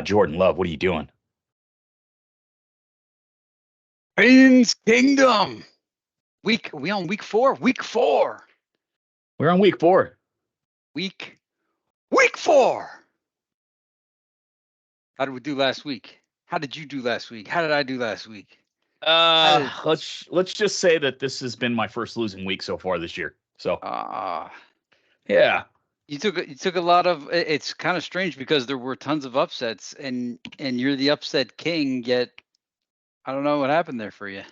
Jordan Love, what are you doing? Phins Kingdom. We on week 4? Week 4. We're on week 4. Week 4. How did we do last week? How did you do last week? How did I do last week? Let's just say that this has been my first losing week so far this year. So yeah. You took a lot of. It's kind of strange because there were tons of upsets, and you're the upset king. Yet I don't know what happened there for you.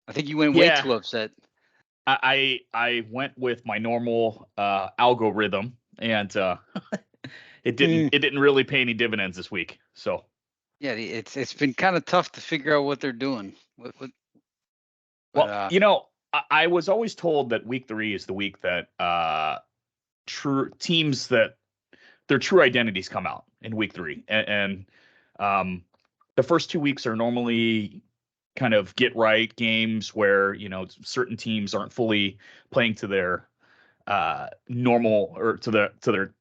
I think you went way too upset. I went with my normal algorithm, and it didn't really pay any dividends this week. So yeah, it's been kind of tough to figure out what they're doing. Well, I was always told that week 3 is the week that true teams that their true identities come out in week 3, and the first 2 weeks are normally kind of get right games where certain teams aren't fully playing to their normal or to their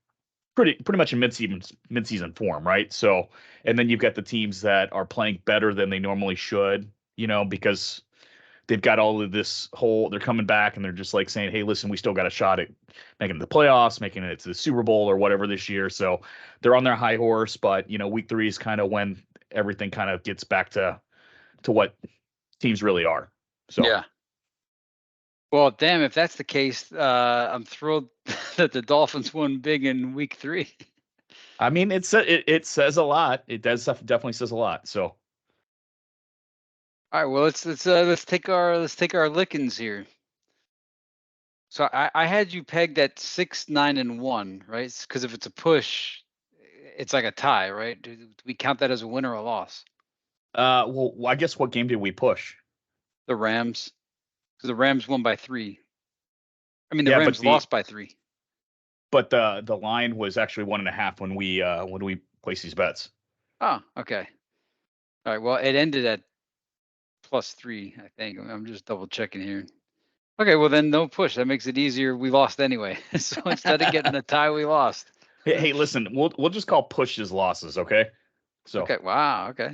pretty much in mid-season form, right? So, and then you've got the teams that are playing better than they normally should, because they've got all of this they're coming back and they're just like saying, hey, listen, we still got a shot at making the playoffs, making it to the Super Bowl or whatever this year. So they're on their high horse, but week 3 is kind of when everything kind of gets back to what teams really are. So yeah. Well, damn, if that's the case, I'm thrilled that the Dolphins won big in week 3. I mean, it says a lot. It definitely says a lot. So all right, well, let's take our lickings here. So I had you pegged at 6, 9, and 1, right? Because if it's a push, it's like a tie, right? Do we count that as a win or a loss? well, I guess what game did we push? The Rams. Because the Rams won by 3. I mean, the Rams lost by 3. But the line was actually 1.5 when we placed these bets. Oh, okay. All right. Well, it ended at +3, I think. I'm just double checking here. Okay, well then no push. That makes it easier. We lost anyway. So instead of getting a tie, we lost. Hey, listen, we'll just call pushes losses, okay? So okay. Wow. Okay.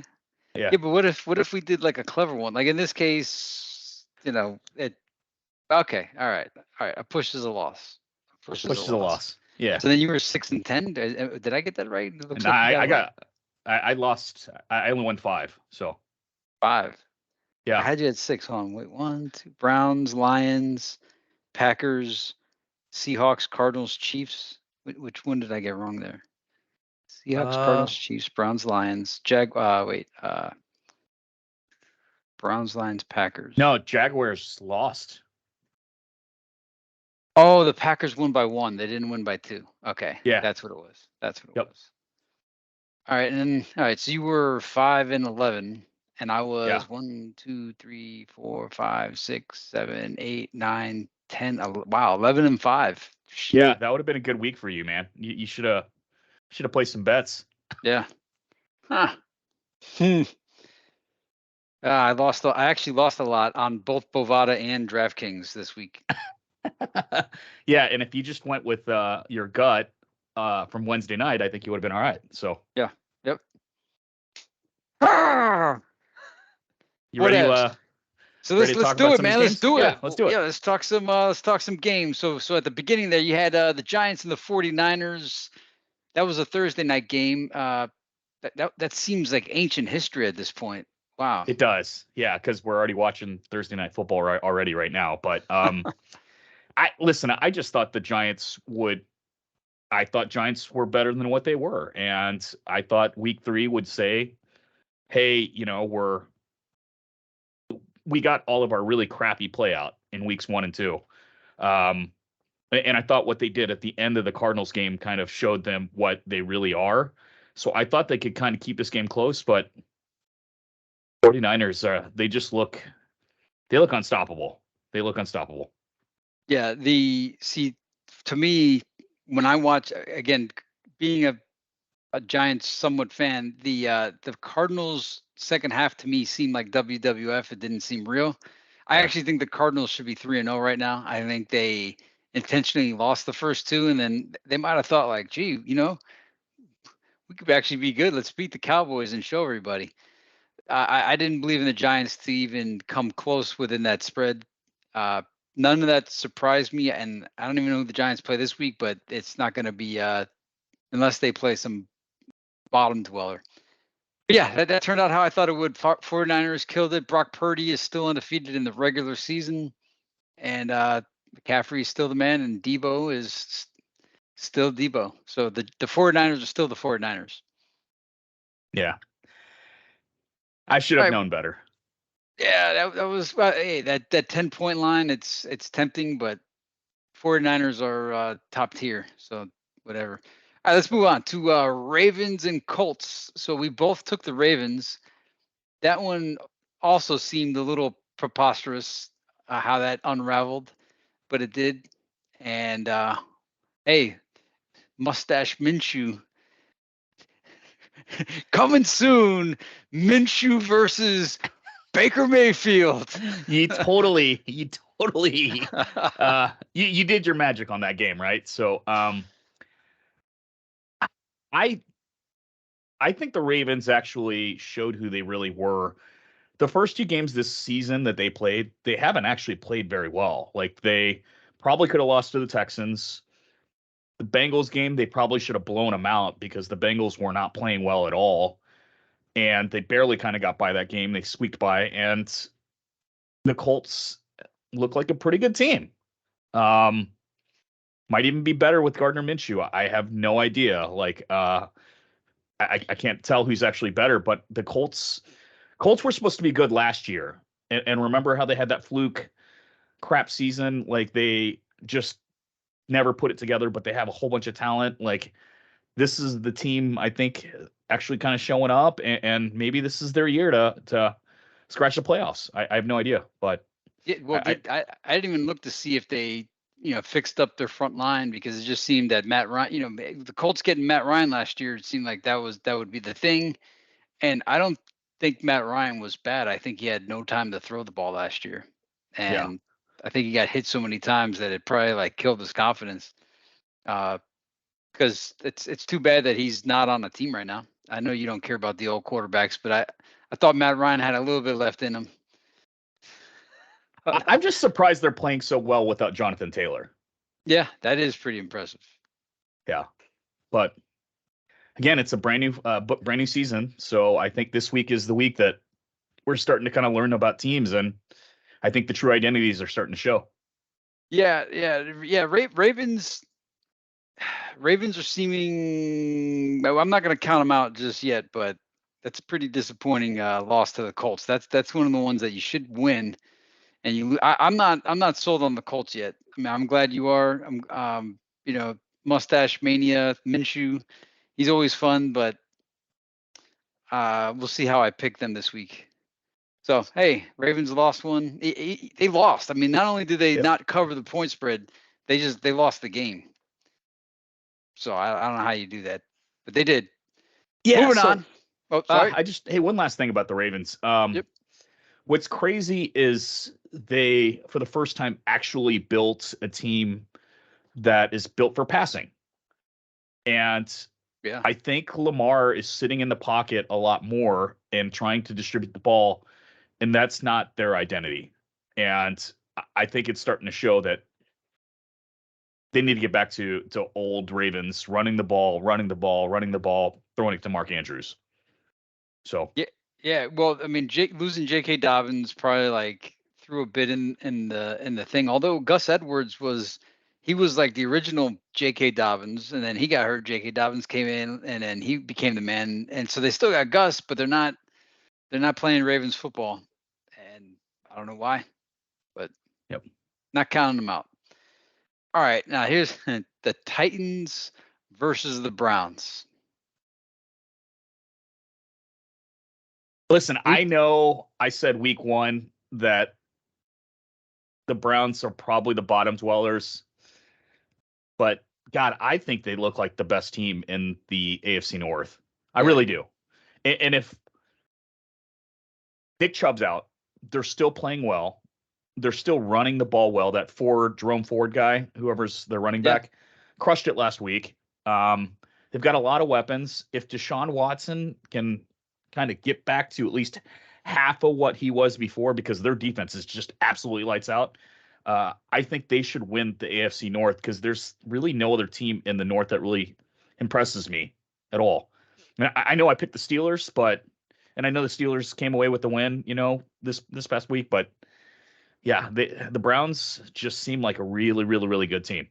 Yeah. But what if we did like a clever one? Like in this case, it. Okay. All right. A push is a loss. A push is a loss. Yeah. So then you were 6 and 10. Did I get that right? It looks I lost. I only won 5. So 5. Yeah. I had you at 6. Hold on. Wait. 1, 2. Browns, Lions, Packers, Seahawks, Cardinals, Chiefs. Which one did I get wrong there? Seahawks, Cardinals, Chiefs, Browns, Lions, Browns, Lions, Packers. No, Jaguars lost. Oh, the Packers won by 1. They didn't win by 2. Okay. Yeah. That's what it was. Was. All right. So you were 5 and 11, and I was 1, 2, 3, 4, 5, 6, 7, 8, 9, 10. Wow, 11 and 5. Yeah, that would have been a good week for you, man. You should have placed some bets. Yeah. Huh. I actually lost a lot on both Bovada and DraftKings this week. Yeah, and if you just went with your gut from Wednesday night, I think you would have been all right. So yeah, yep. You ready? So let's do it, man. Let's do it. Yeah, let's do it. Yeah, let's talk some games. So at the beginning there, you had the Giants and the 49ers. That was a Thursday night game. That seems like ancient history at this point. Wow. It does. Yeah, because we're already watching Thursday night football already right now. But I just thought the Giants I thought Giants were better than what they were. And I thought week 3 would say, hey, we got all of our really crappy play out in weeks 1 and 2. And I thought what they did at the end of the Cardinals game kind of showed them what they really are. So I thought they could kind of keep this game close, but 49ers, they look unstoppable. They look unstoppable. Yeah, to me, when I watch, again, being a Giants somewhat fan, the Cardinals second half to me seemed like WWF. It didn't seem real. I actually think the Cardinals should be 3-0 right now. I think they intentionally lost the first 2, and then they might have thought like, gee, we we could actually be good. Let's beat the Cowboys and show everybody. I didn't believe in the Giants to even come close within that spread. None of that surprised me, and I don't even know who the Giants play this week, but it's not going to be unless they play some bottom dweller. But yeah, that turned out how I thought it would. 49ers killed it. Brock Purdy is still undefeated in the regular season, and McCaffrey is still the man, and Debo is still Debo. So the 49ers are still the 49ers. Yeah. I should have known better. Yeah, that was hey, that 10-point line, it's tempting, but 49ers are top tier, so whatever. All right, let's move on to Ravens and Colts. So we both took the Ravens. That one also seemed a little preposterous how that unraveled, but it did. And hey, Mustache Minshew coming soon. Minshew versus Baker Mayfield. you totally you did your magic on that game, right? So I think the Ravens actually showed who they really were. The first two games this season that they played, they haven't actually played very well. Like they probably could have lost to the Texans. The Bengals game, they probably should have blown them out because the Bengals were not playing well at all. And they barely kind of got by that game. They squeaked by. And the Colts look like a pretty good team. Might even be better with Gardner Minshew. I have no idea. Like, I can't tell who's actually better, but the Colts were supposed to be good last year. And remember how they had that fluke crap season? Like they just never put it together, but they have a whole bunch of talent. Like this is the team I think actually kind of showing up, and maybe this is their year to scratch the playoffs. I have no idea, but yeah, well, I didn't even look to see if they fixed up their front line, because it just seemed that Matt Ryan, the Colts getting Matt Ryan last year, it seemed like that would be the thing. And I don't think Matt Ryan was bad. I think he had no time to throw the ball last year, yeah. and I think he got hit so many times that it probably like killed his confidence. Because it's too bad that he's not on a team right now. I know you don't care about the old quarterbacks, but I thought Matt Ryan had a little bit left in him. I'm just surprised they're playing so well without Jonathan Taylor. Yeah, that is pretty impressive. Yeah, but again, it's a brand new season, so I think this week is the week that we're starting to kind of learn about teams, and I think the true identities are starting to show. Yeah. Ravens are seeming. I'm not going to count them out just yet, but that's a pretty disappointing loss to the Colts. That's one of the ones that you should win, and I'm not sold on the Colts yet. I mean, I'm glad you are. Mustache Mania Minshew, he's always fun, but we'll see how I pick them this week. So hey, Ravens lost one. They lost. I mean, not only did they not cover the point spread, they lost the game. So I don't know how you do that, but they did. Yeah. Moving on. Oh, sorry. One last thing about the Ravens. Yep. What's crazy is they, for the first time, actually built a team that is built for passing. And Yeah. I think Lamar is sitting in the pocket a lot more and trying to distribute the ball, and that's not their identity. And I think it's starting to show that they need to get back to old Ravens, running the ball, throwing it to Mark Andrews. So yeah. Well, I mean, losing J.K. Dobbins probably like threw a bit in the thing. Although Gus Edwards was like the original J.K. Dobbins, and then he got hurt. J.K. Dobbins came in, and then he became the man. And so they still got Gus, but they're not playing Ravens football, and I don't know why, but yep. Not counting them out. All right, now here's the Titans versus the Browns. Listen, I know I said week 1 that the Browns are probably the bottom dwellers, but God, I think they look like the best team in the AFC North. I really do. And if Nick Chubb's out, they're still playing well. They're still running the ball well. That Jerome Ford guy, whoever's their running back, crushed it last week. They've got a lot of weapons. If Deshaun Watson can kind of get back to at least half of what he was before, because their defense is just absolutely lights out, I think they should win the AFC North because there's really no other team in the North that really impresses me at all. I know I picked the Steelers, and I know the Steelers came away with the win, this past week, but yeah, the Browns just seem like a really, really, really good team.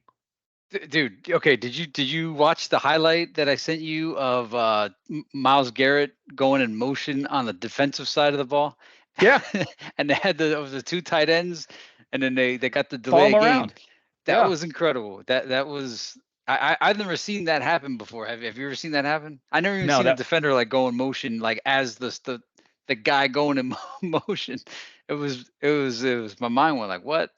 Dude, okay, did you watch the highlight that I sent you of Myles Garrett going in motion on the defensive side of the ball? Yeah, And they had the two tight ends, and then they got the follow delay them of game. around. That Yeah. was incredible. That was I've never seen that happen before. Have you ever seen that happen? I never even No, seen a that defender like go in motion like as the guy going in motion. It was my mind went like, what?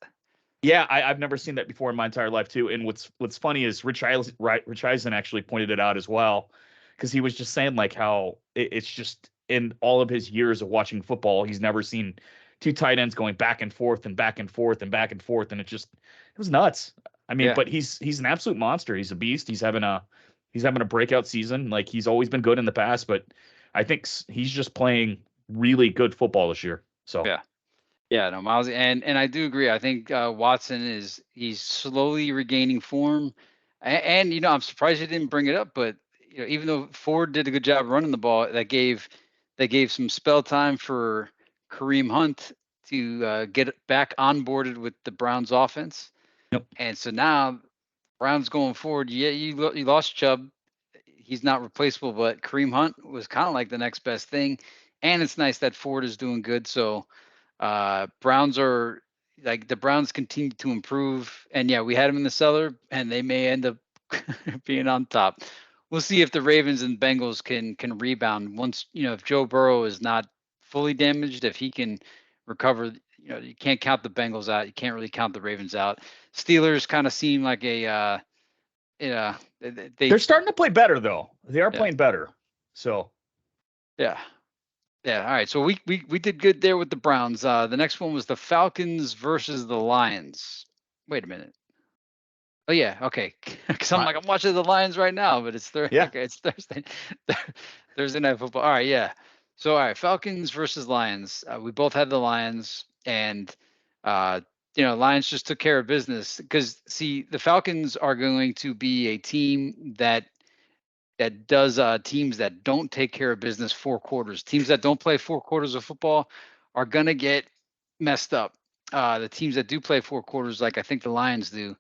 Yeah, I've never seen that before in my entire life too. And what's funny is Rich Eisen actually pointed it out as well, because he was just saying like how it's just in all of his years of watching football, he's never seen two tight ends going back and forth and back and forth and back and forth, and it was nuts. I mean, Yeah. but he's an absolute monster. He's a beast. He's having a breakout season. Like he's always been good in the past, but I think he's just playing really good football this year. So. Yeah. Yeah, no, Miles, and I do agree. I think Watson he's slowly regaining form, and I'm surprised you didn't bring it up, but even though Ford did a good job running the ball, that gave some spell time for Kareem Hunt to get back onboarded with the Browns offense, Yep. and so now Browns going forward. Yeah, you lost Chubb, he's not replaceable, but Kareem Hunt was kind of like the next best thing, and it's nice that Ford is doing good. So Browns are like the Browns continue to improve, and yeah, we had them in the cellar, and they may end up being on top. We'll see if the Ravens and Bengals can rebound once if Joe Burrow is not fully damaged, if he can recover. You can't count the Bengals out. You can't really count the Ravens out. Steelers kind of seem like a yeah They're they starting to play better though. They are yeah playing better. So. yeah. Yeah, all right. So we did good there with the Browns. The next one was the Falcons versus the Lions. Wait a minute. Oh yeah, okay. Because I'm like I'm watching the Lions right now, but it's Thursday. Yeah. Okay, it's Thursday. Thursday night football. All right, yeah. So all right, Falcons versus Lions. We both had the Lions, and uh, Lions just took care of business. Because see, the Falcons are going to be a team that does teams that don't take care of business 4 quarters. Teams that don't play 4 quarters of football are gonna get messed up. The teams that do play 4 quarters, like I think the Lions do,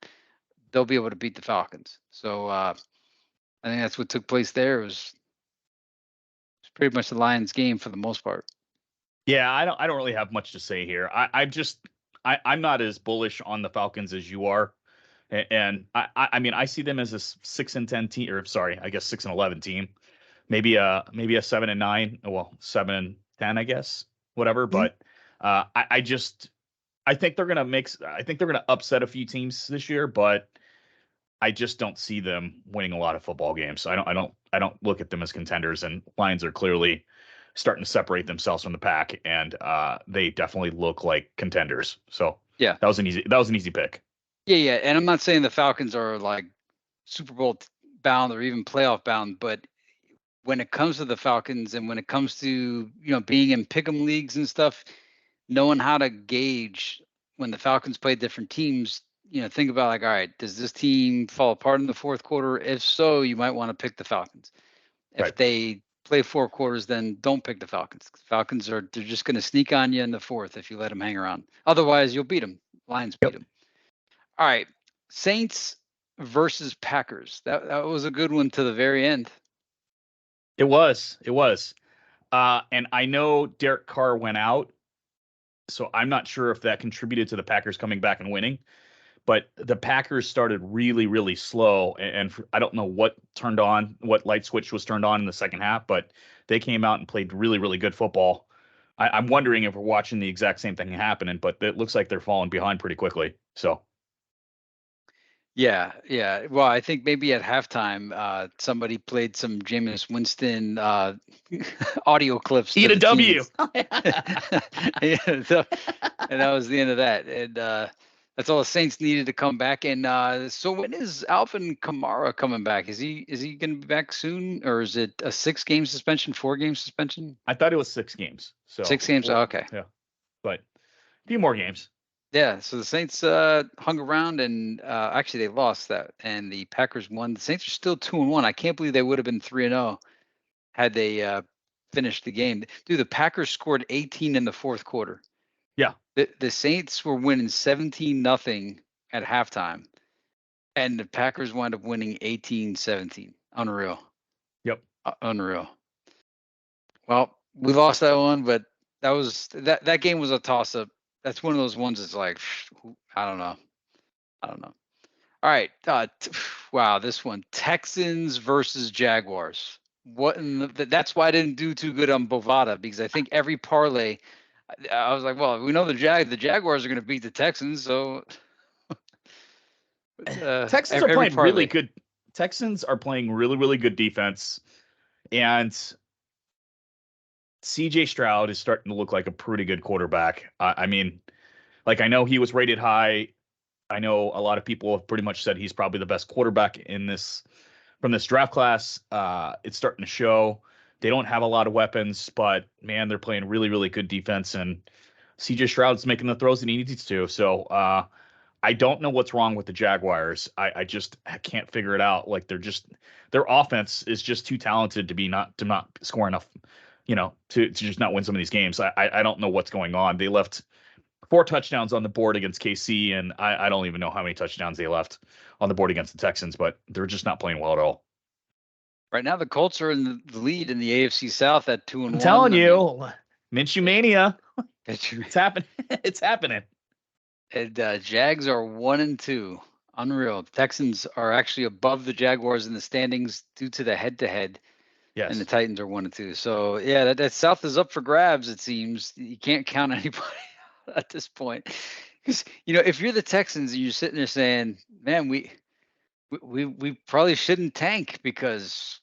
they'll be able to beat the Falcons. So I think that's what took place there. It was pretty much the Lions game for the most part. Yeah, I don't really have much to say here. I'm not as bullish on the Falcons as you are. And I mean I see them as a 6-10 team, or sorry, I guess 6-11 team. Maybe a 7-9, well, 7-10, I guess. Whatever. Mhm. But I think they're gonna upset a few teams this year, but I just don't see them winning a lot of football games. I don't look at them as contenders, and Lions are clearly starting to separate themselves from the pack, and they definitely look like contenders. So Yeah, that was an easy pick. yeah. And I'm not saying the Falcons are like Super Bowl bound or even playoff bound, but when it comes to the Falcons and when it comes to being in pick'em leagues and stuff, knowing how to gauge when the Falcons play different teams, think about like, all right, does this team fall apart in the fourth quarter? If so, you might want to pick the Falcons. If Right. they play 4 quarters, then don't pick the Falcons. Falcons they're just going to sneak on you in the fourth if you let them hang around. Otherwise, you'll beat them. Lions beat Yep. them. All right, Saints versus Packers. That was a good one to the very end. It was. It was. And I know Derek Carr went out, so I'm not sure if that contributed to the Packers coming back and winning. But the Packers started really, really slow, and I don't know what light switch was turned on in the second half, but they came out and played really, really good football. I'm wondering if we're watching the exact same thing happening, but it looks like they're falling behind pretty quickly. So Yeah, yeah. Well, I think maybe at halftime, somebody played some Jameis Winston audio clips to eat a the W. teammates. Yeah, so, and that was the end of that. And That's all the Saints needed to come back. And so when is Alvin Kamara coming back? Is he going to be back soon, or is it a 6-game suspension, 4-game suspension? I thought it was 6 games. So 6 games. Oh, okay. Yeah, but a few more games. Yeah. So the Saints hung around, and actually they lost that, and the Packers won. The Saints are still 2-1. I can't believe they would have been 3-0 had they finished the game. Dude, the Packers scored 18 in the fourth quarter. Yeah. The Saints were winning 17-0 at halftime, and the Packers wound up winning 18-17. Unreal. Yep. Unreal. Well, we lost that one, but that game was a toss up. That's one of those ones that's like, I don't know. All right. Wow, this one, Texans versus Jaguars. That's why I didn't do too good on Bovada, because I think every parlay, I was like, well, we know the Jaguars are going to beat the Texans, so Texans are playing really good. Texans are playing really, really good defense, and CJ Stroud is starting to look like a pretty good quarterback. I mean, like, I know he was rated high. I know a lot of people have pretty much said he's probably the best quarterback from this draft class. It's starting to show. They don't have a lot of weapons, but man, they're playing really, really good defense, and CJ Stroud's making the throws that he needs to. So I don't know what's wrong with the Jaguars. I can't figure it out. Like, their offense is just too talented to not score enough, to just not win some of these games. I don't know what's going on. They left 4 touchdowns on the board against KC, and I don't even know how many touchdowns they left on the board against the Texans, but they're just not playing well at all. Right now, the Colts are in the lead in the AFC South at 2-1. I'm telling you, Minshew mania. It's happening. It's happening. And Jags are 1-2. Unreal. Texans are actually above the Jaguars in the standings due to the head-to-head. Yes. And the Titans are 1-2. So yeah, that South is up for grabs. It seems you can't count anybody at this point, because if you're the Texans and you're sitting there saying, "Man, we probably shouldn't tank because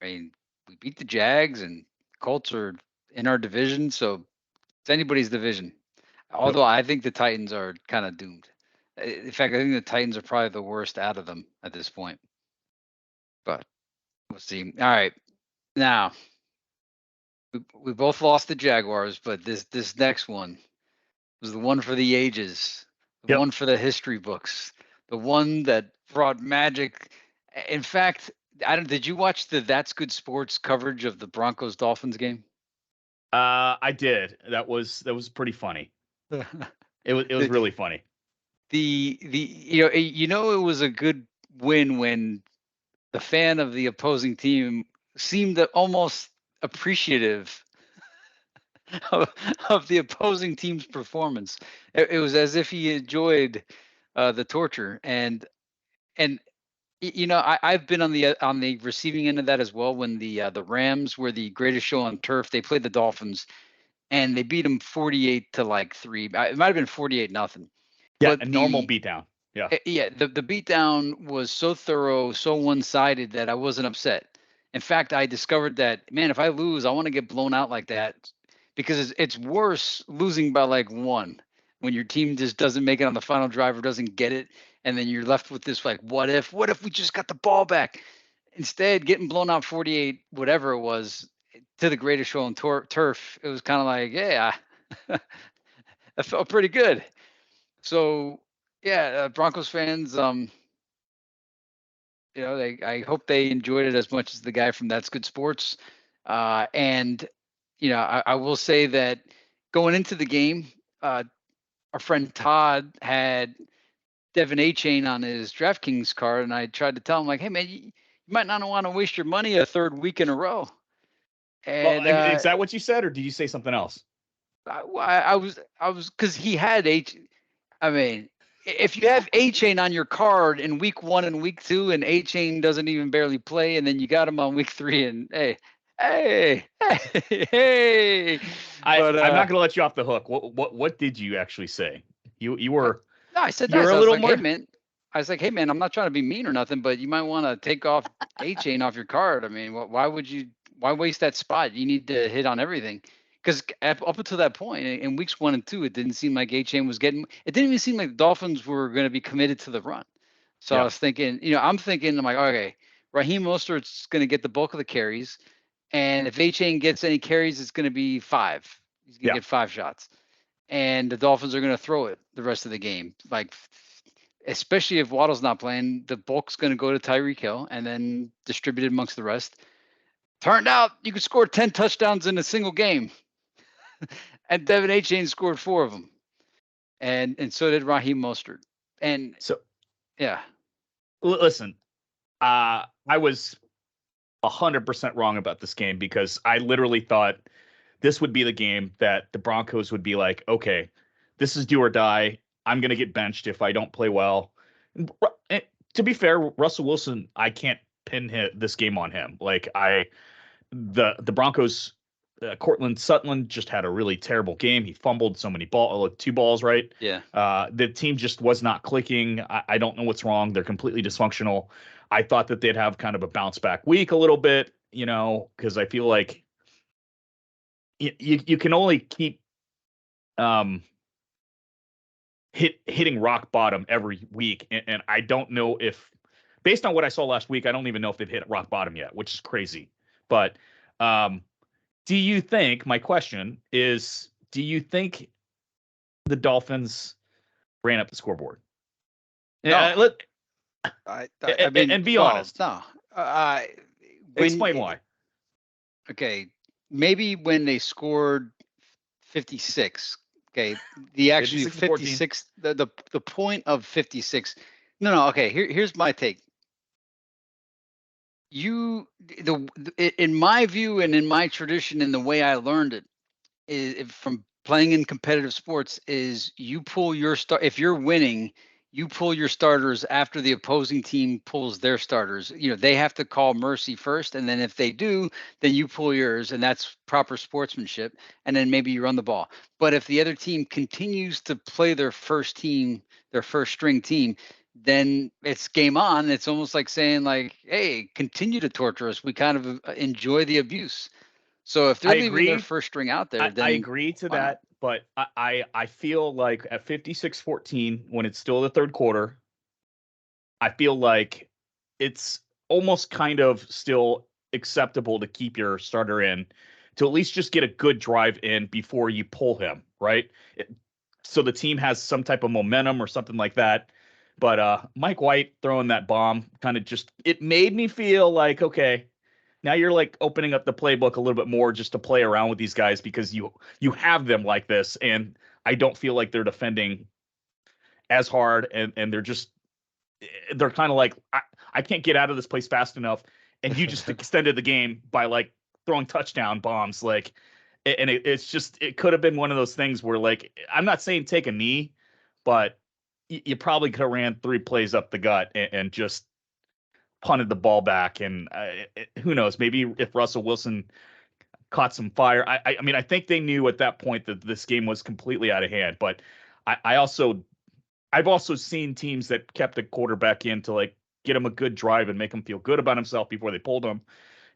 we beat the Jags and Colts are in our division, so it's anybody's division." Although I think the Titans are kind of doomed. In fact, I think the Titans are probably the worst out of them at this point. But we'll see. All right, now we both lost the Jaguars, but this next one was the one for the ages, the one for the history books, the one that brought magic. In fact, did you watch the That's Good Sports coverage of the Broncos Dolphins game? I did. That was pretty funny. It was really funny. It was a good win when the fan of the opposing team seemed almost appreciative of the opposing team's performance. It was as if he enjoyed the torture, and I've been on the receiving end of that as well. When the Rams were the greatest show on turf, they played the Dolphins, and they beat them 48-3. It might have been 48-0. Yeah, a normal beatdown. Yeah. Yeah, the beatdown was so thorough, so one-sided that I wasn't upset. In fact, I discovered that, man, if I lose, I want to get blown out like that, because it's worse losing by like 1 when your team just doesn't make it on the final drive or doesn't get it, and then you're left with this like, what if we just got the ball back? Instead, getting blown out 48, whatever it was, to the greatest show on turf, it was kind of like, yeah, that felt pretty good. So yeah, Broncos fans, I hope they enjoyed it as much as the guy from That's Good Sports. And I will say that going into the game, our friend Todd had Devin A-Chain on his DraftKings card, and I tried to tell him, like, hey man, you might not want to waste your money a third week in a row. And is that what you said, or did you say something else? I was because he had I mean, if you have A-Chain on your card in week 1 and week 2, and A-Chain doesn't even barely play, and then you got him on week 3, and hey. I'm not gonna let you off the hook. What did you actually say? You were. No, I said you were a little more. Hey man, I was like, hey man, I'm not trying to be mean or nothing, but you might want to take off A-Chain off your card. I mean, why waste that spot? You need to hit on everything. because up until that point in weeks 1 and 2, it didn't seem like A-Chain was getting. It didn't even seem like the Dolphins were going to be committed to the run. So I was thinking, I'm like, okay, Raheem Mostert's going to get the bulk of the carries, and if A-Chain gets any carries, it's going to be 5. He's going to get 5 shots, and the Dolphins are going to throw it the rest of the game. Like, especially if Waddle's not playing, the bulk's going to go to Tyreek Hill and then distributed amongst the rest. Turned out you could score 10 touchdowns in a single game. And Devin A-Chain scored 4 of them. And so did Raheem Mostert. And so, yeah. Listen, I was 100% wrong about this game because I literally thought this would be the game that the Broncos would be like, okay, this is do or die. I'm going to get benched if I don't play well. And to be fair, Russell Wilson, I can't pin this game on him. Like the Broncos, Cortland Sutton just had a really terrible game. He fumbled so many 2 balls, right? Yeah. The team just was not clicking. I don't know what's wrong. They're completely dysfunctional. I thought that they'd have kind of a bounce back week a little bit, because I feel like you can only keep hitting rock bottom every week. And I don't know if, based on what I saw last week, I don't even know if they've hit rock bottom yet, which is crazy. But do you think, my question is, do you think the Dolphins ran up the scoreboard? No. I mean, and be honest. No. Explain why. Okay. Maybe when they scored 56. Okay. The actually 56, the point of 56. No. Okay. Here's my take. In my view and in my tradition and the way I learned it is from playing in competitive sports is you pull your if you're winning, you pull your starters after the opposing team pulls their starters. They have to call mercy first, and then if they do, then you pull yours, and that's proper sportsmanship. And then maybe you run the ball. But if the other team continues to play their first string team, then it's game on. It's almost like saying like, hey, continue to torture us. We kind of enjoy the abuse. So if they're leaving their first string out there, then I agree to that. But I feel like at 56-14, when it's still the third quarter, I feel like it's almost kind of still acceptable to keep your starter in, to at least just get a good drive in before you pull him, right? So the team has some type of momentum or something like that. But Mike White throwing that bomb kind of it made me feel like, okay, now you're like opening up the playbook a little bit more just to play around with these guys because you have them like this. And I don't feel like they're defending as hard, and they're kind of like, I can't get out of this place fast enough. And you just extended the game by like throwing touchdown bombs. Like, and it could have been one of those things where, like, I'm not saying take a knee, but you probably could have ran 3 plays up the gut and just punted the ball back. And who knows, maybe if Russell Wilson caught some fire. I mean, I think they knew at that point that this game was completely out of hand. But I've also seen teams that kept the quarterback in to like get him a good drive and make him feel good about himself before they pulled him.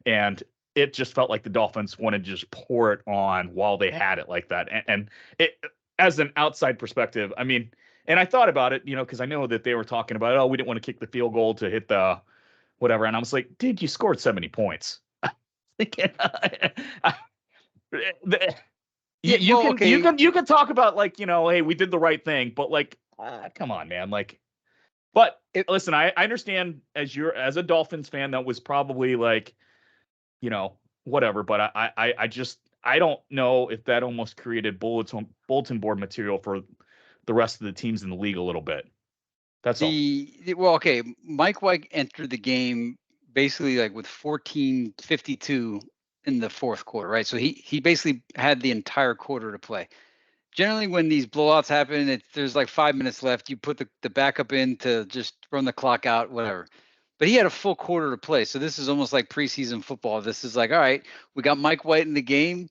And it just felt like the Dolphins wanted to just pour it on while they had it like that. And it, as an outside perspective, I mean, and I thought about it, because I know that they were talking about, oh, we didn't want to kick the field goal to hit the whatever. And I was like, dude, you scored 70 points. You can talk about like, hey, we did the right thing, but like, come on, man. Like, but listen, I understand as a Dolphins fan, that was probably like, whatever. But I don't know if that almost created bulletin board material for the rest of the teams in the league a little bit. That's all. Well, okay. Mike White entered the game basically like with 14:52 in the fourth quarter, right? So he basically had the entire quarter to play. Generally, when these blowouts happen, there's like 5 minutes left. You put the backup in to just run the clock out, whatever. But he had a full quarter to play. So this is almost like preseason football. This is like, all right, we got Mike White in the game.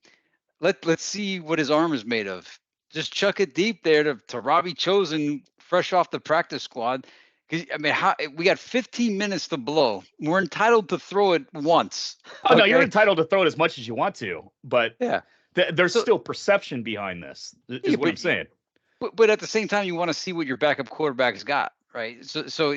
Let's see what his arm is made of. Just chuck it deep there to Robbie Chosen, fresh off the practice squad. Because I mean, we got 15 minutes to blow. We're entitled to throw it once. Oh, okay? No, you're entitled to throw it as much as you want to. But yeah, There's still perception behind this, is what I'm saying. But at the same time, you want to see what your backup quarterback's got, right? So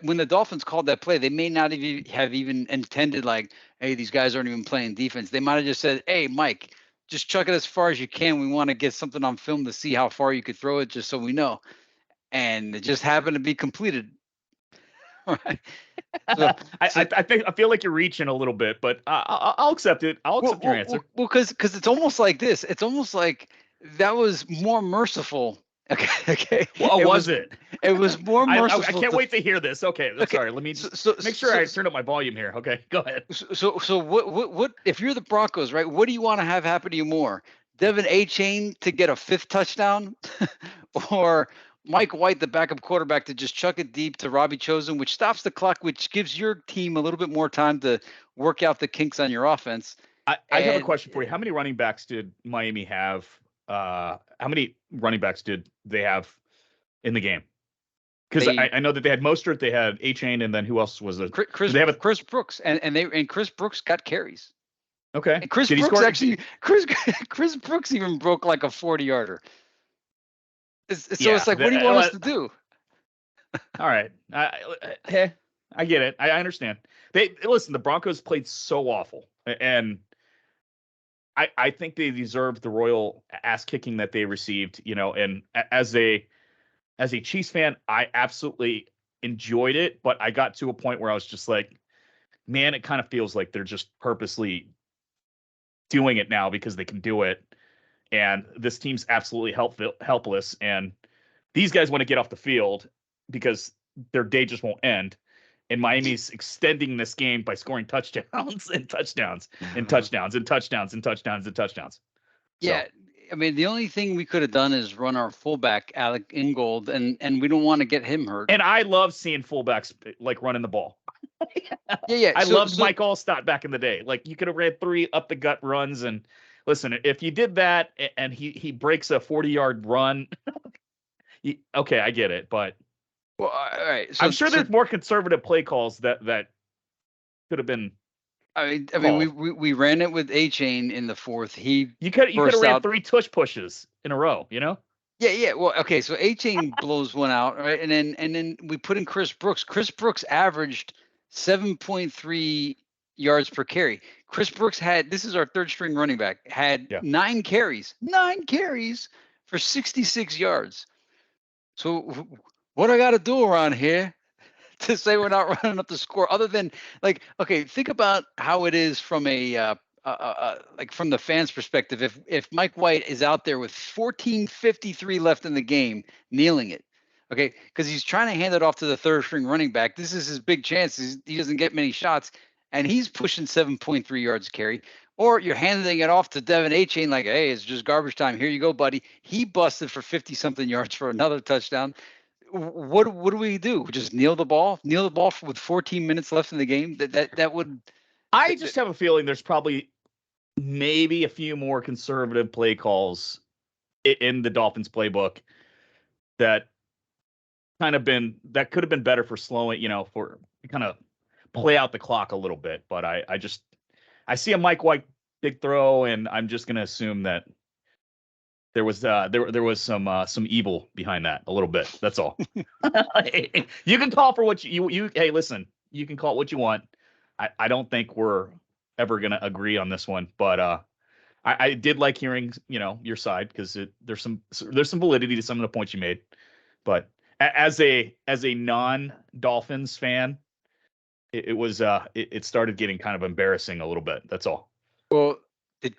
when the Dolphins called that play, they may not have even intended like, hey, these guys aren't even playing defense. They might have just said, hey, Mike, just chuck it as far as you can. We want to get something on film to see how far you could throw it, just so we know. And it just happened to be completed. Right. So, I feel like you're reaching a little bit, but I'll accept it. I'll accept your answer. Well, because it's almost like this. It's almost like that was more merciful. Okay. Well, was it? It was more merciful. I can't wait to hear this. Okay, sorry. Let me just make sure I turn up my volume here. Okay, go ahead. So what if you're the Broncos, right? What do you want to have happen to you more? Devin Achane to get a 5th touchdown, or Mike White, the backup quarterback, to just chuck it deep to Robbie Chosen, which stops the clock, which gives your team a little bit more time to work out the kinks on your offense. I have a question for you. How many running backs did Miami have? How many running backs did they have in the game? Because I know that they had Mostert, they had Achane, and then who else was it? Chris Brooks, and Chris Brooks got carries. Okay. And Chris Brooks even broke like a 40-yarder. So it's like, what do you want us to do? All right. I get it. I understand. Listen, the Broncos played so awful, and I think they deserved the royal ass kicking that they received, and as a Chiefs fan, I absolutely enjoyed it, but I got to a point where I was just like, man, it kind of feels like they're just purposely doing it now because they can do it. And this team's absolutely helpless. And these guys want to get off the field because their day just won't end. And Miami's extending this game by scoring touchdowns and touchdowns and touchdowns and touchdowns and touchdowns and touchdowns. Yeah. I mean, the only thing we could have done is run our fullback, Alec Ingold, and we don't want to get him hurt. And I love seeing fullbacks like running the ball. Yeah. I loved Mike Allstott back in the day. Like, you could have ran 3 up the gut runs, and listen, if you did that and he breaks a 40-yard run, okay, I get it. But well, all right, I'm sure there's more conservative play calls that could have been. I mean, we ran it with Achane in the 4th. You could have ran 3 tush pushes in a row, Yeah. Well, okay. So Achane blows one out, right? And then we put in Chris Brooks. Chris Brooks averaged 7.3 yards per carry. Chris Brooks this is our 3rd string running back, had 9 carries for 66 yards. So what I got to do around here to say we're not running up the score, other than like, okay, think about how it is from like from the fans' perspective. If Mike White is out there with 14:53 left in the game, kneeling it, okay, because he's trying to hand it off to the 3rd string running back. This is his big chance. He doesn't get many shots, and he's pushing 7.3 yards a carry. Or you're handing it off to Devin Achane like, hey, it's just garbage time. Here you go, buddy. He busted for 50-something yards for another touchdown. What do we do? Just kneel the ball with 14 minutes left in the game? That would. I just have a feeling there's probably maybe a few more conservative play calls in the Dolphins playbook that could have been better for slowing, for kind of play out the clock a little bit. But I see a Mike White big throw, and I'm just going to assume that there was some evil behind that a little bit. That's all. You can call for what you. Hey, listen, you can call it what you want. I don't think we're ever going to agree on this one, but I did like hearing your side, because there's some validity to some of the points you made. But as a non-Dolphins fan, it started getting kind of embarrassing a little bit. That's all. Well,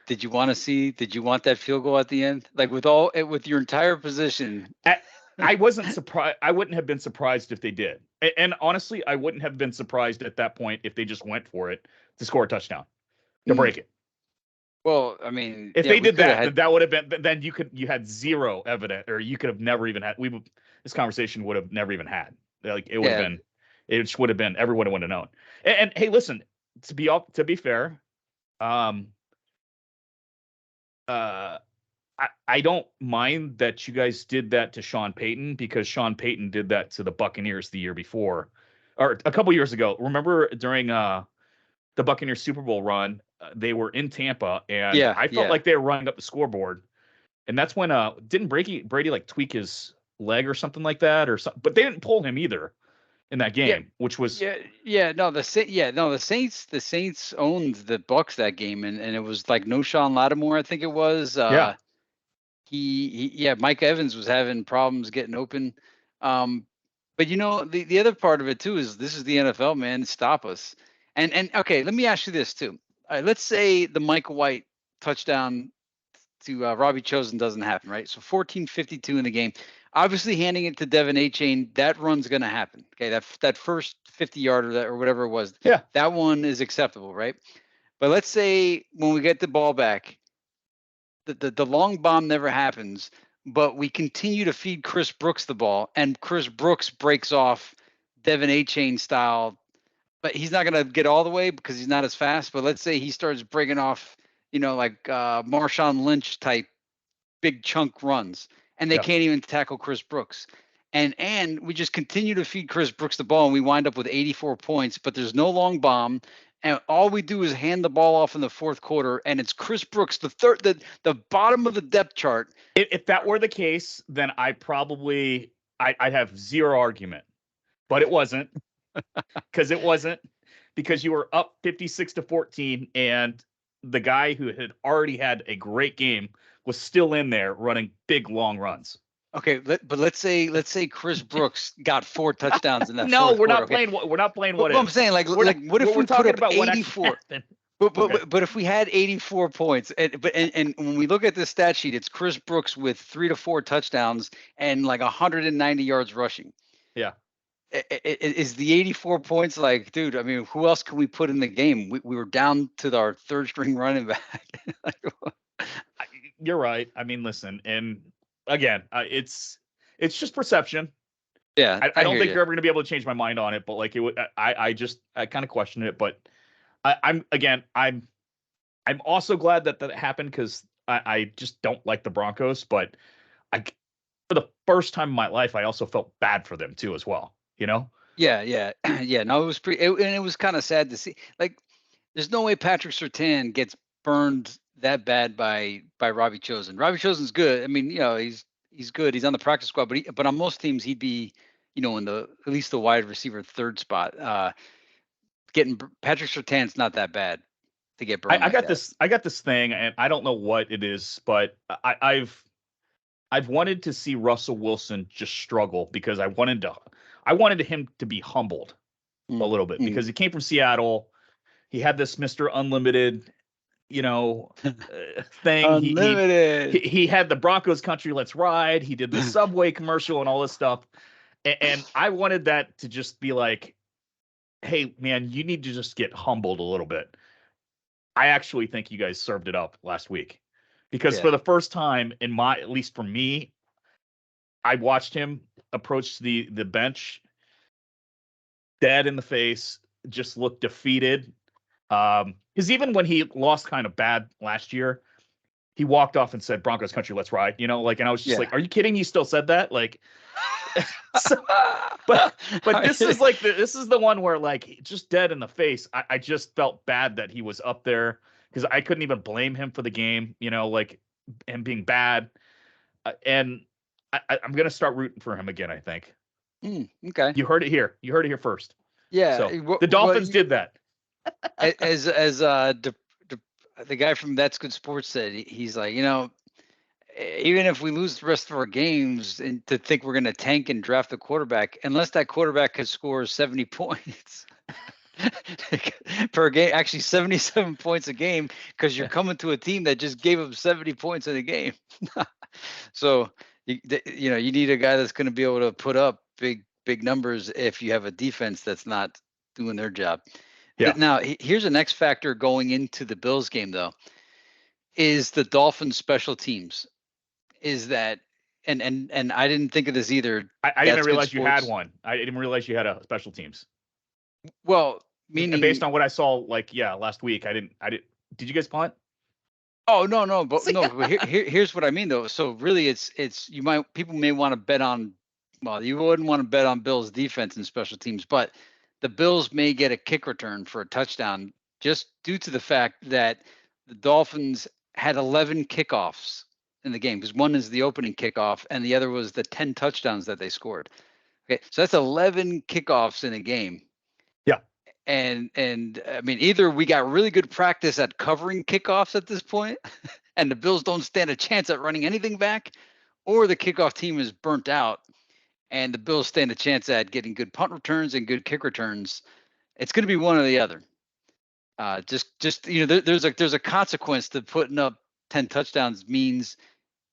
did you want that field goal at the end? Like with your entire position? I wasn't surprised. I wouldn't have been surprised if they did. And honestly, I wouldn't have been surprised at that point if they just went for it to score a touchdown, to break it. Well, I mean, if they did that, that would have been, then you had zero evidence, or you could have never even had, this conversation would have never even had. Like, it would have been, it just would have been, everyone would have known. And hey, listen, to be fair, I don't mind that you guys did that to Sean Payton, because Sean Payton did that to the Buccaneers the year before, or a couple years ago. Remember during the Buccaneers Super Bowl run, they were in Tampa, and Yeah, I felt yeah. like they were running up the scoreboard. And that's when didn't Brady like tweak his leg or something like that or something, but they didn't pull him either in that Yeah, game, which was yeah. No, the Saints owned the Bucks that game, and it was like no Sean Lattimore, I think it was. yeah. Yeah, Mike Evans was having problems getting open. But the other part of it too is this is the NFL, man. Stop us. And okay, let me ask you this too. All right, let's say the Michael White touchdown to Robbie Chosen doesn't happen, right? So 14:52 in the game. Obviously, handing it to Devin A-Chain, that run's going to happen. Okay, that first 50-yarder or whatever it was, Yeah. that one is acceptable, right? But let's say when we get the ball back, the long bomb never happens, but we continue to feed Chris Brooks the ball, and Chris Brooks breaks off Devin A-Chain style, but he's not going to get all the way because he's not as fast. But let's say he starts breaking off, like Marshawn Lynch type big chunk runs, and they Yeah. can't even tackle Chris Brooks. And we just continue to feed Chris Brooks the ball, and we wind up with 84 points, but there's no long bomb. And all we do is hand the ball off in the fourth quarter, and it's Chris Brooks, the bottom of the depth chart. If that were the case, then I'd have zero argument, but it wasn't because you were up 56-14, and the guy who had already had a great game was still in there running big long runs. Okay, but let's say Chris Brooks got 4 touchdowns in that No, fourth we're quarter. not playing. We're not playing what Well, if. I'm saying what if we're we put up about 84? But if we had 84 points, and when we look at this stat sheet, it's Chris Brooks with 3 to 4 touchdowns and like 190 yards rushing. Yeah. Is the 84 points like, dude? I mean, who else can we put in the game? We were down to our third string running back. You're right. I mean, listen, and again, it's just perception. Yeah, I don't think you. you're ever going to be able to change my mind on it, but like I kind of question it, but I'm also glad that happened because I just don't like the Broncos, but for the first time in my life, I also felt bad for them too as well. Yeah, yeah. No, it was and it was kind of sad to see. Like, there's no way Patrick Surtain gets burned that bad by Robbie Chosen. Robbie Chosen's good. I mean, he's good. He's on the practice squad, but on most teams he'd be, in at least the wide receiver third spot. Getting Patrick Surtain's not that bad to get burned I like got that. I got this thing, and I don't know what it is, but I've wanted to see Russell Wilson just struggle because I wanted him to be humbled a little bit because he came from Seattle. He had this Mr. Unlimited, thing. Unlimited. He had the Broncos country, let's ride. He did the Subway commercial and all this stuff. And I wanted that to just be like, hey, man, you need to just get humbled a little bit. I actually think you guys served it up last week because for the first time at least for me, I watched him approach the bench dead in the face, just look defeated. Because even when he lost kind of bad last year, he walked off and said, Broncos country, let's ride. And I was just like, are you kidding? You still said that? Like, but this is like, this is the one where like just dead in the face. I just felt bad that he was up there because I couldn't even blame him for the game, like him being bad. And I'm going to start rooting for him again, I think. Okay. You heard it here. You heard it here first. Yeah. So the Dolphins did that. As the guy from That's Good Sports said, he's like, even if we lose the rest of our games, and to think we're going to tank and draft a quarterback, unless that quarterback can score 70 points per game, actually 77 points a game, because you're coming to a team that just gave up 70 points in a game. So you need a guy that's going to be able to put up big numbers if you have a defense that's not doing their job. Yeah. Now, here's an X factor going into the Bills game, though, is the Dolphins special teams. Is that, and I didn't think of this either. I didn't realize you had one. I didn't realize you had a special teams. Well, meaning based on what I saw, like, last week, I didn't. Did you guys punt? Oh, no, but here's what I mean though. So really, it's people may want to bet on. Well, you wouldn't want to bet on Bills defense and special teams, but the Bills may get a kick return for a touchdown just due to the fact that the Dolphins had 11 kickoffs in the game, because one is the opening kickoff and the other was the 10 touchdowns that they scored. Okay, so that's 11 kickoffs in a game. Yeah. And I mean, either we got really good practice at covering kickoffs at this point, and the Bills don't stand a chance at running anything back, or the kickoff team is burnt out and the Bills stand a chance at getting good punt returns and good kick returns. It's going to be one or the other. Just there's a consequence to putting up 10 touchdowns. Means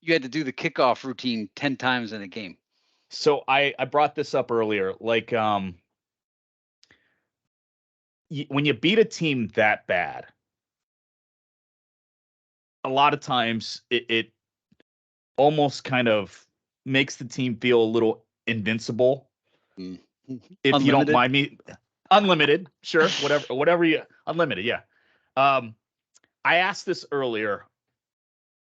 you had to do the kickoff routine 10 times in a game. So I brought this up earlier. Like, when you beat a team that bad, a lot of times it almost kind of makes the team feel a little invincible. If Unlimited? You don't mind me, unlimited, sure, whatever you unlimited, yeah. I asked this earlier.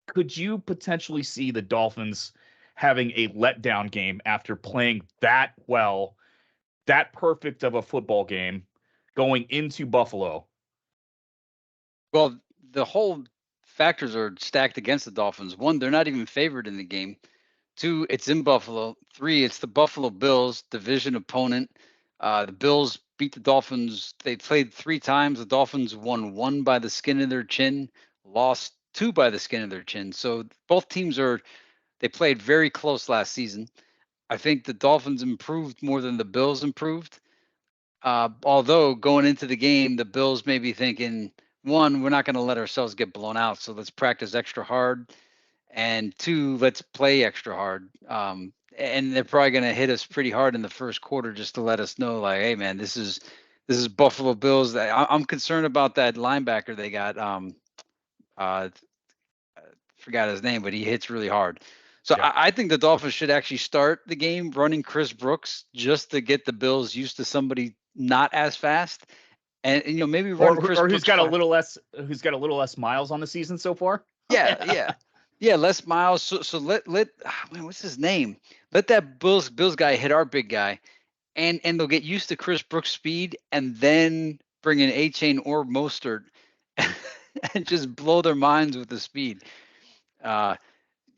Could you potentially see the Dolphins having a letdown game after playing that well, that perfect of a football game, going into Buffalo? Well, the whole factors are stacked against the Dolphins. One, they're not even favored in the game. Two, it's in Buffalo. Three, it's the Buffalo Bills, division opponent. The Bills beat the Dolphins. They played 3 times. The Dolphins won 1 by the skin of their chin, lost 2 by the skin of their chin. So both teams they played very close last season. I think the Dolphins improved more than the Bills improved. Although going into the game, the Bills may be thinking, one, we're not going to let ourselves get blown out, so let's practice extra hard. And 2, let's play extra hard. And they're probably going to hit us pretty hard in the first quarter just to let us know, like, hey, man, this is Buffalo Bills. I'm concerned about that linebacker they got. Forgot his name, but he hits really hard. So Yeah. I think the Dolphins should actually start the game running Chris Brooks just to get the Bills used to somebody not as fast, and maybe run Chris or Brooks. who's got a little less miles on the season so far. Yeah, less miles. So let man, what's his name? Let that Bills guy hit our big guy, and they'll get used to Chris Brooks' speed, and then bring in A-Chain or Mostert, and just blow their minds with the speed.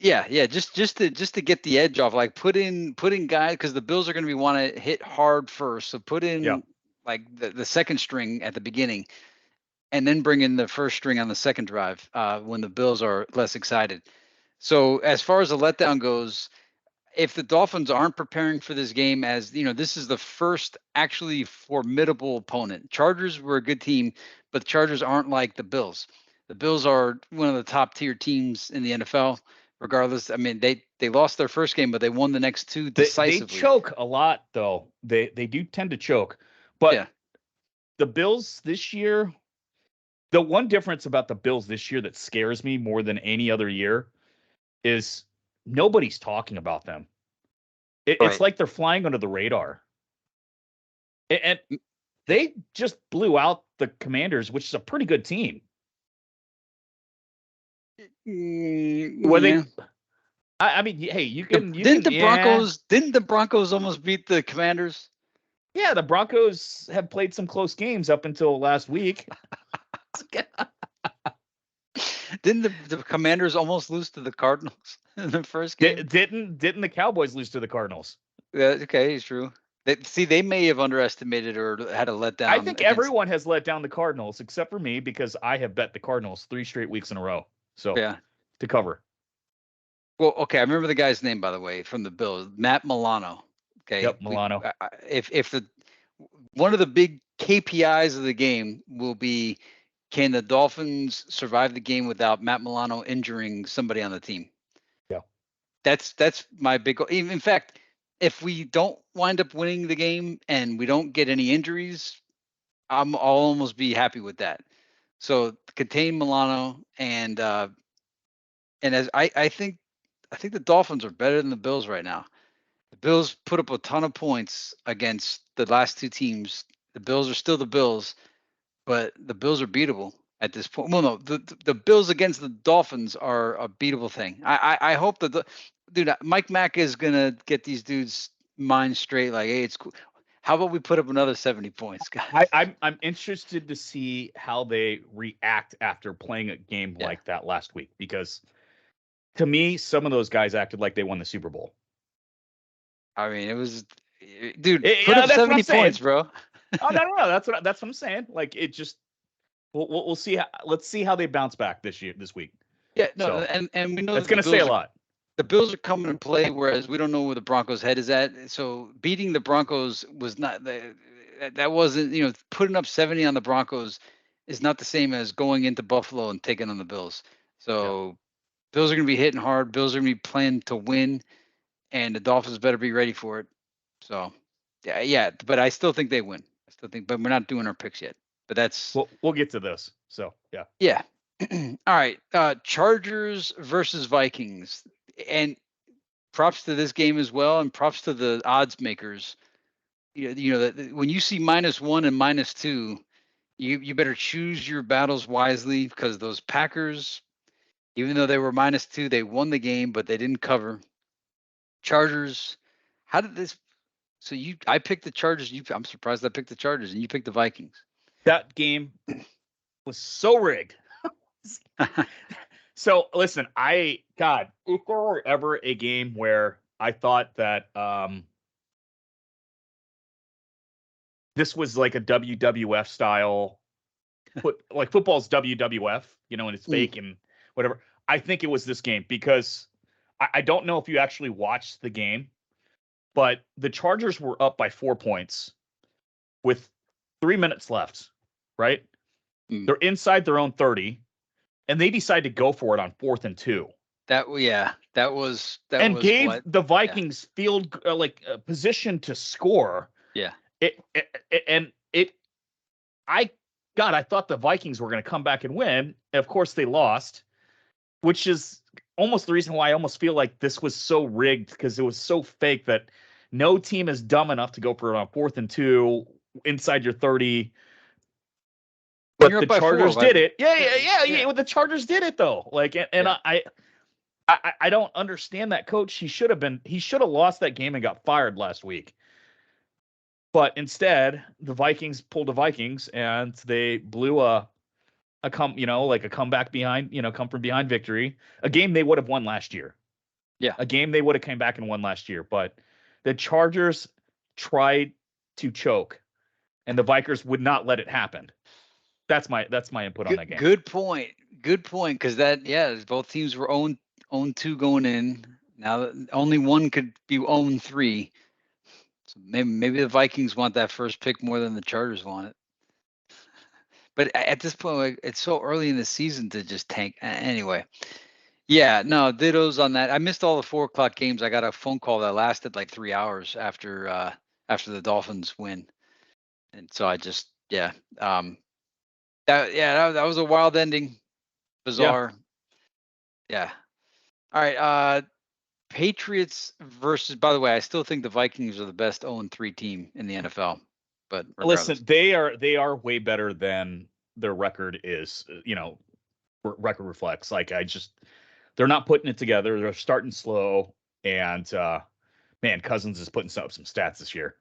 Just to get the edge off, like put in guys, because the Bills are going to be want to hit hard first. So put in like the second string at the beginning, and then bring in the first string on the second drive when the Bills are less excited. So as far as the letdown goes, if the Dolphins aren't preparing for this game, as this is the first actually formidable opponent. Chargers were a good team, but the Chargers aren't like the Bills. The Bills are one of the top tier teams in the NFL. Regardless, I mean, they lost their first game, but they won the next 2 decisively. They choke a lot, though. They do tend to choke. But the Bills this year, the one difference about the Bills this year that scares me more than any other year is nobody's talking about them. It's like they're flying under the radar. And they just blew out the Commanders, which is a pretty good team. I mean, hey, you can. Didn't the Broncos almost beat the Commanders? Yeah, the Broncos have played some close games up until last week. Didn't the Commanders almost lose to the Cardinals in the first game? Didn't the Cowboys lose to the Cardinals? Yeah, okay, it's true. They may have underestimated or had a letdown. I think everyone has let down the Cardinals except for me, because I have bet the Cardinals 3 straight weeks in a row. So to cover. Well, okay, I remember the guy's name, by the way, from the Bills, Matt Milano. Okay. Yep, Milano. If one of the big KPIs of the game will be, can the Dolphins survive the game without Matt Milano injuring somebody on the team? Yeah. That's my big goal. In fact, if we don't wind up winning the game and we don't get any injuries, I'll almost be happy with that. So contain Milano, and as I think the Dolphins are better than the Bills right now. The Bills put up a ton of points against the last 2 teams. The Bills are still the Bills, but the Bills are beatable at this point. Well, no, the Bills against the Dolphins are a beatable thing. I hope that Mike Mack is gonna get these dudes' minds straight. Like, hey, it's cool. How about we put up another 70 points, guys? I'm interested to see how they react after playing a game Yeah. like that last week, because to me, some of those guys acted like they won the Super Bowl. I mean, it was, dude, put Yeah, up that's what I'm 70 saying. points, bro. Oh no, that's what I'm saying. Like it just we'll see let's see how they bounce back this week. Yeah, no, So and we know that's that gonna say a lot. the Bills are coming to play, whereas we don't know where the Broncos' head is at. So beating the Broncos was not that wasn't, putting up 70 on the Broncos is not the same as going into Buffalo and taking on the Bills. Yeah. So Bills are going to be hitting hard. Bills are going to be playing to win, and the Dolphins better be ready for it. So yeah, but I still think they win. I still think, but we're not doing our picks yet. But that's We'll get to this. So yeah. yeah. All right. Chargers versus Vikings. And props to this game as well, and props to the odds makers. That when you see -1 and -2, you better choose your battles wisely, because those Packers, even though they were -2, they won the game, but they didn't cover. Chargers, how did this? So I picked the Chargers. I'm surprised I picked the Chargers, and you picked the Vikings. That game was so rigged. So listen, God, if there were ever a game where I thought that this was like a WWF style, like football's WWF, and it's Mm. fake and whatever. I think it was this game, because I don't know if you actually watched the game, but the Chargers were up by 4 points with 3 minutes left, right? Mm. They're inside their own 30, and they decide to go for it on 4th and 2. That was And gave what? the Yeah, Vikings field position to score. yeah. And I God, I thought the Vikings were going to come back and win. And of course, they lost, which is almost the reason why I almost feel like this was so rigged, because it was so fake that no team is dumb enough to go for it on 4th and 2 inside your 30. And But you're the up by 4. Chargers did it. Yeah. Well, the Chargers did it though. Like, and Yeah. I don't understand that coach. He should have lost that game and got fired last week. But instead, the Vikings pulled the Vikings, and they blew a comeback behind, come from behind victory. A game they would have won last year. Yeah. A game they would have came back and won last year. But the Chargers tried to choke, and the Vikings would not let it happen. That's my input on that game. Good point. Good point. Because both teams were own 2 going in. Now that only one could be own 3. So maybe the Vikings want that first pick more than the Chargers want it. But at this point, like, it's so early in the season to just tank. Anyway, yeah, no, dittos on that. I missed all the 4 o'clock games. I got a phone call that lasted like 3 hours after the Dolphins win, and so I just that was a wild ending, Yeah. bizarre. Yeah. All right. Patriots versus. By the way, I still think the Vikings are the best 0-3 team in the NFL. But regardless, Listen, they are way better than their record is. Record reflects. Like, they're not putting it together. They're starting slow, and man, Cousins is putting up some stats this year.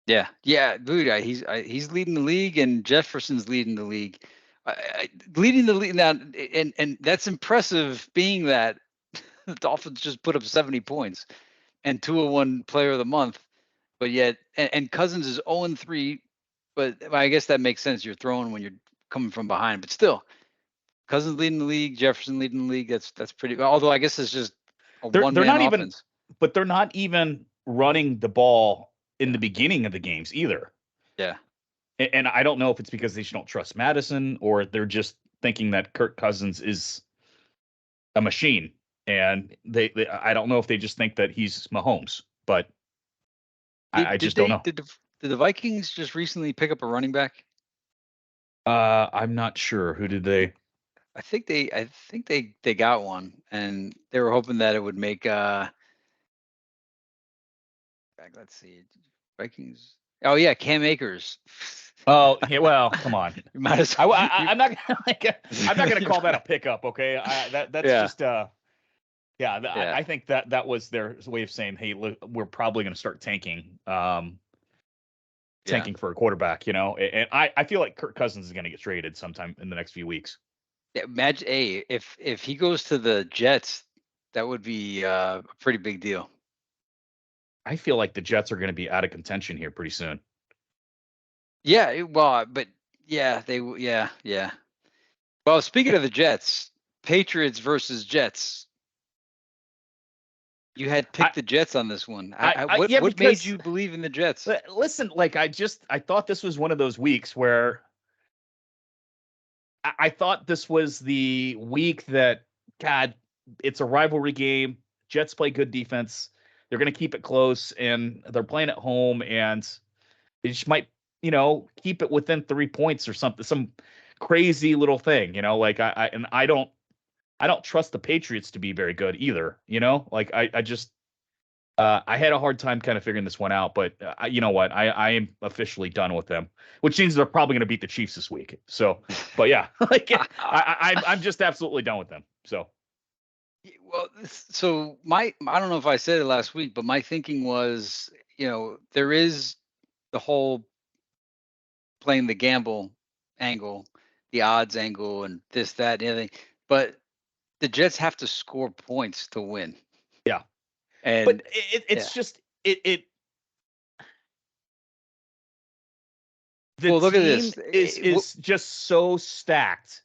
yeah, dude, he's leading the league, and Jefferson's leading the league. Leading the league now, and that's impressive. Being that the Dolphins just put up 70 points and 201 Player of the Month, but yet and Cousins is 0-3. But I guess that makes sense. You're throwing when you're coming from behind, but still, Cousins leading the league, Jefferson leading the league. That's pretty. Although I guess it's just a They're one-man not even, offense. but they're not even running the ball in Yeah, the beginning of the games either. yeah. And I don't know if it's because they just don't trust Madison, or they're just thinking that Kirk Cousins is a machine. And I don't know if they just think that he's Mahomes, but I just don't know. Did the Vikings just recently pick up a running back? I'm not sure. Who did they? I think they got one, and they were hoping that it would make let's see, Vikings. Oh yeah, Cam Akers. Oh, yeah. Well, come on. You might as I'm not gonna I'm not gonna call that a pickup. Okay, that's Yeah. just I think that was their way of saying, hey, look, we're probably gonna start tanking. tanking for a quarterback, and I feel like Kirk Cousins is going to get traded sometime in the next few weeks. Yeah, imagine, if he goes to the Jets, that would be a pretty big deal. I feel like the Jets are going to be out of contention here pretty soon. Yeah, but yeah, yeah. Well, speaking of the Jets, Patriots versus Jets. You had picked the Jets on this one. What made you believe in the Jets? Listen, like I thought this was one of those weeks where I thought this was the week that, God, it's a rivalry game. Jets play good defense. They're going to keep it close, and they're playing at home, and they just might, keep it within 3 points or something, some crazy little thing, like I don't trust the Patriots to be very good either, like I just, I had a hard time kind of figuring this one out, but you know what? I am officially done with them, which means they're probably going to beat the Chiefs this week. So, but yeah, like I'm just absolutely done with them. So, well, so I don't know if I said it last week, but my thinking was, there is the whole playing the gamble angle, the odds angle, and this, that, and everything, but the Jets have to score points to win. yeah, and but it's just it. The look team at this. is just so stacked,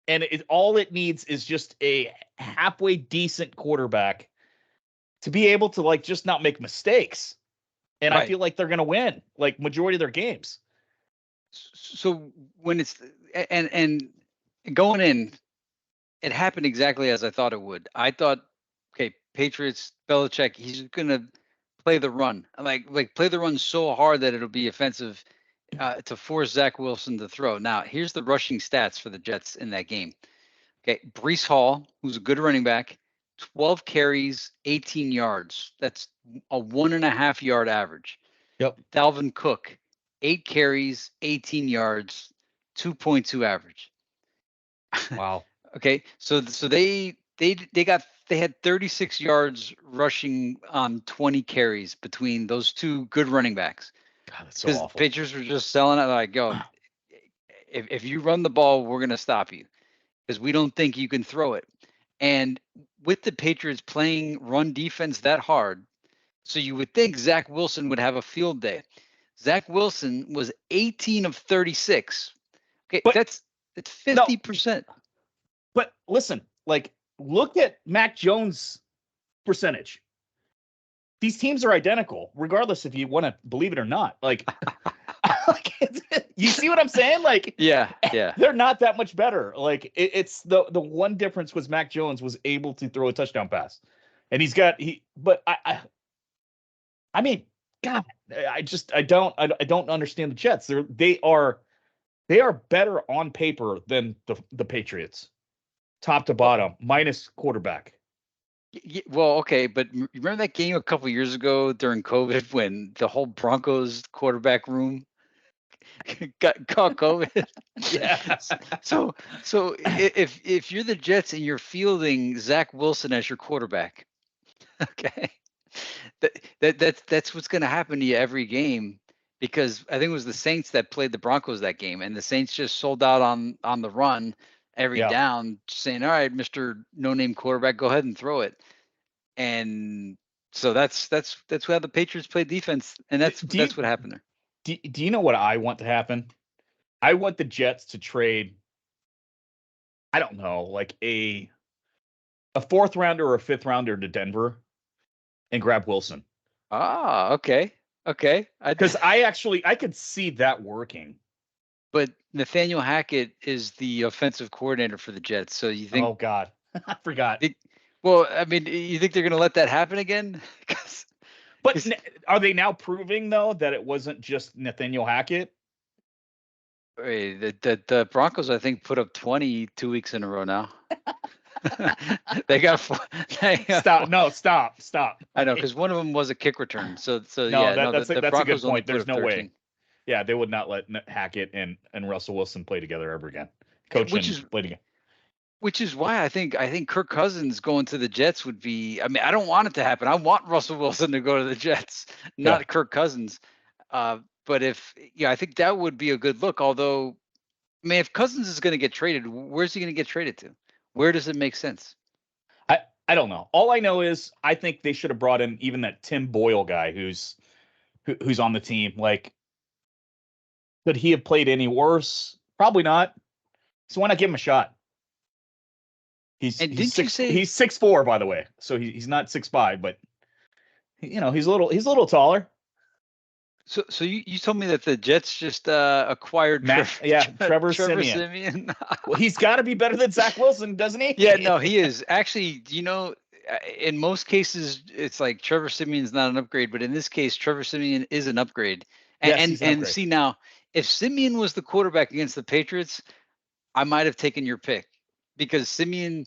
and all it needs is just a halfway decent quarterback to be able to like just not make mistakes. And right. I feel like they're going to win like majority of their games. So when it's and going in, it happened exactly as I thought it would. I thought, okay, Patriots, Belichick, he's gonna play the run, like play the run so hard that it'll be offensive, to force Zach Wilson to throw. Now, here's the rushing stats for the Jets in that game. Okay, Brees Hall, who's a good running back, 12 carries, 18 yards. That's a 1.5 yard average. Yep. Dalvin Cook, 8 carries, 18 yards, 2.2 average. Wow. Okay, so they had 36 yards rushing on 20 carries between those two good running backs. God, that's so awful. Because pitchers were just selling it like, yo, if you run the ball, we're gonna stop you because we don't think you can throw it. And with the Patriots playing run defense that hard, so you would think Zach Wilson would have a field day. Zach Wilson was 18 of 36. Okay, but that's 50%. No, but listen, like look at Mac Jones' percentage. These teams are identical, regardless if you want to believe it or not. Like, you see what I'm saying? Like, yeah, they're not that much better. Like, it's the one difference was Mac Jones was able to throw a touchdown pass, and But I mean, God, I don't understand the Jets. They are better on paper than the Patriots, top to bottom, minus quarterback. Well, okay, but remember that game a couple years ago during COVID when the whole Broncos quarterback room caught COVID? Yeah. So if you're the Jets and you're fielding Zach Wilson as your quarterback, okay, that's what's going to happen to you every game, because I think it was the Saints that played the Broncos that game, and the Saints just sold out on the run every down, saying, "All right, Mr. No Name quarterback, go ahead and throw it." And so that's how the Patriots play defense, and that's what happened there. Do you know what I want to happen? I want the Jets to trade, I don't know, like a fourth rounder or a fifth rounder to Denver and grab Wilson. Ah, okay. Because I could see that working. But Nathaniel Hackett is the offensive coordinator for the Jets, so you think? Oh God, I forgot. Well, I mean, you think they're going to let that happen again? But are they now proving though that it wasn't just Nathaniel Hackett? The Broncos, I think, put up 20 2 weeks in a row now. They got stop. No, stop. I know, because one of them was a kick return. So no, yeah, that's a good point. There's no 13. way. Yeah, they would not let Hackett and Russell Wilson play together ever again. Play together. Which is why I think Kirk Cousins going to the Jets would be. I mean, I don't want it to happen. I want Russell Wilson to go to the Jets, not Kirk Cousins. But I think that would be a good look. Although, I mean, if Cousins is going to get traded, where's he going to get traded to? Where does it make sense? I don't know. All I know is I think they should have brought in even that Tim Boyle guy who's on the team. Like, could he have played any worse? Probably not. So why not give him a shot? He's And he's didn't you six say he's 6'4", by the way. So he's not 6'5", but he's a little taller. so? So you told me that the Jets just acquired Trevor Trevor Siemian. Siemian. Well, he's got to be better than Zach Wilson, doesn't he? Yeah, no, he is actually. In most cases, it's like Trevor Simeon's not an upgrade, but in this case, Trevor Simeon is an upgrade. And Yes, he's an upgrade. see now, if Simeon was the quarterback against the Patriots, I might have taken your pick because Simeon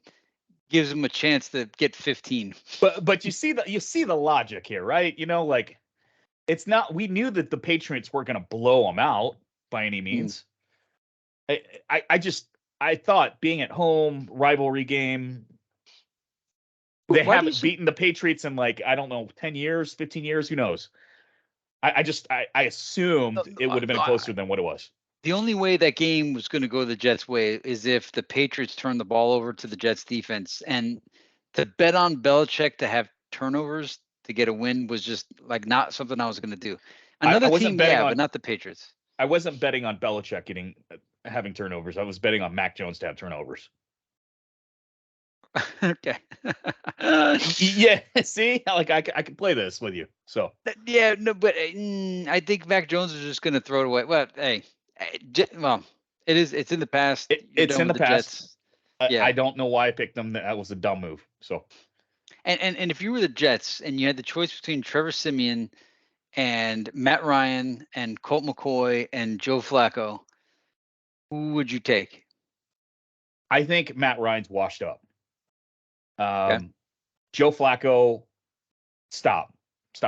gives him a chance to get 15. But you see the logic here, right? Like it's not. We knew that the Patriots weren't going to blow them out by any means. I thought being at home, rivalry game. They haven't beaten the Patriots in like, I don't know, 10 years, 15 years, who knows? I assumed it would have been closer than what it was. The only way that game was going to go the Jets' way is if the Patriots turned the ball over to the Jets defense. And to bet on Belichick to have turnovers to get a win was just like not something I was going to do. Another team, but not the Patriots. I wasn't betting on Belichick having turnovers. I was betting on Mac Jones to have turnovers. Okay. Yeah. See, like I can play this with you. So yeah, no, but I think Mac Jones is just going to throw it away. Well, hey, well, it's in the past. It's in the past. Yeah. I don't know why I picked them. That was a dumb move. So. And if you were the Jets and you had the choice between Trevor Siemian and Matt Ryan and Colt McCoy and Joe Flacco, who would you take? I think Matt Ryan's washed up. Okay. Joe Flacco, stop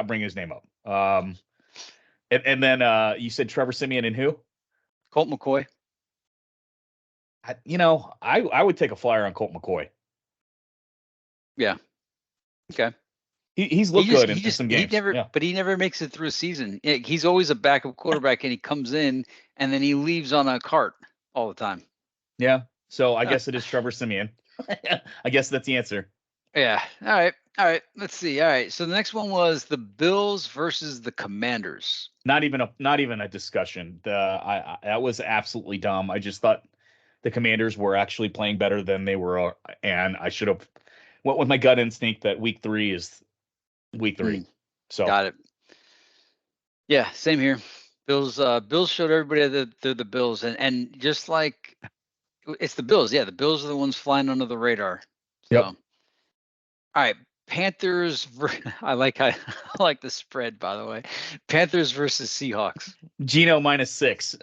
bringing his name up. And then you said Trevor Siemian and who? Colt McCoy. I would take a flyer on Colt McCoy. Yeah. Okay. He's looked good in some games. But he never makes it through a season. He's always a backup quarterback, and he comes in and then he leaves on a cart all the time. Yeah. So I guess it is Trevor Siemian. I guess that's the answer. Yeah. All right. Let's see. All right. So the next one was the Bills versus the Commanders. Not even a discussion. That was absolutely dumb. I just thought the Commanders were actually playing better than they were, and I should have went with my gut instinct that week 3 is week 3. So got it. Yeah, same here. Bills showed everybody that they're the Bills, and just like it's the Bills. Yeah, the Bills are the ones flying under the radar. So. Yep. All right, Panthers. I like the spread, by the way. Panthers versus Seahawks. Geno -6.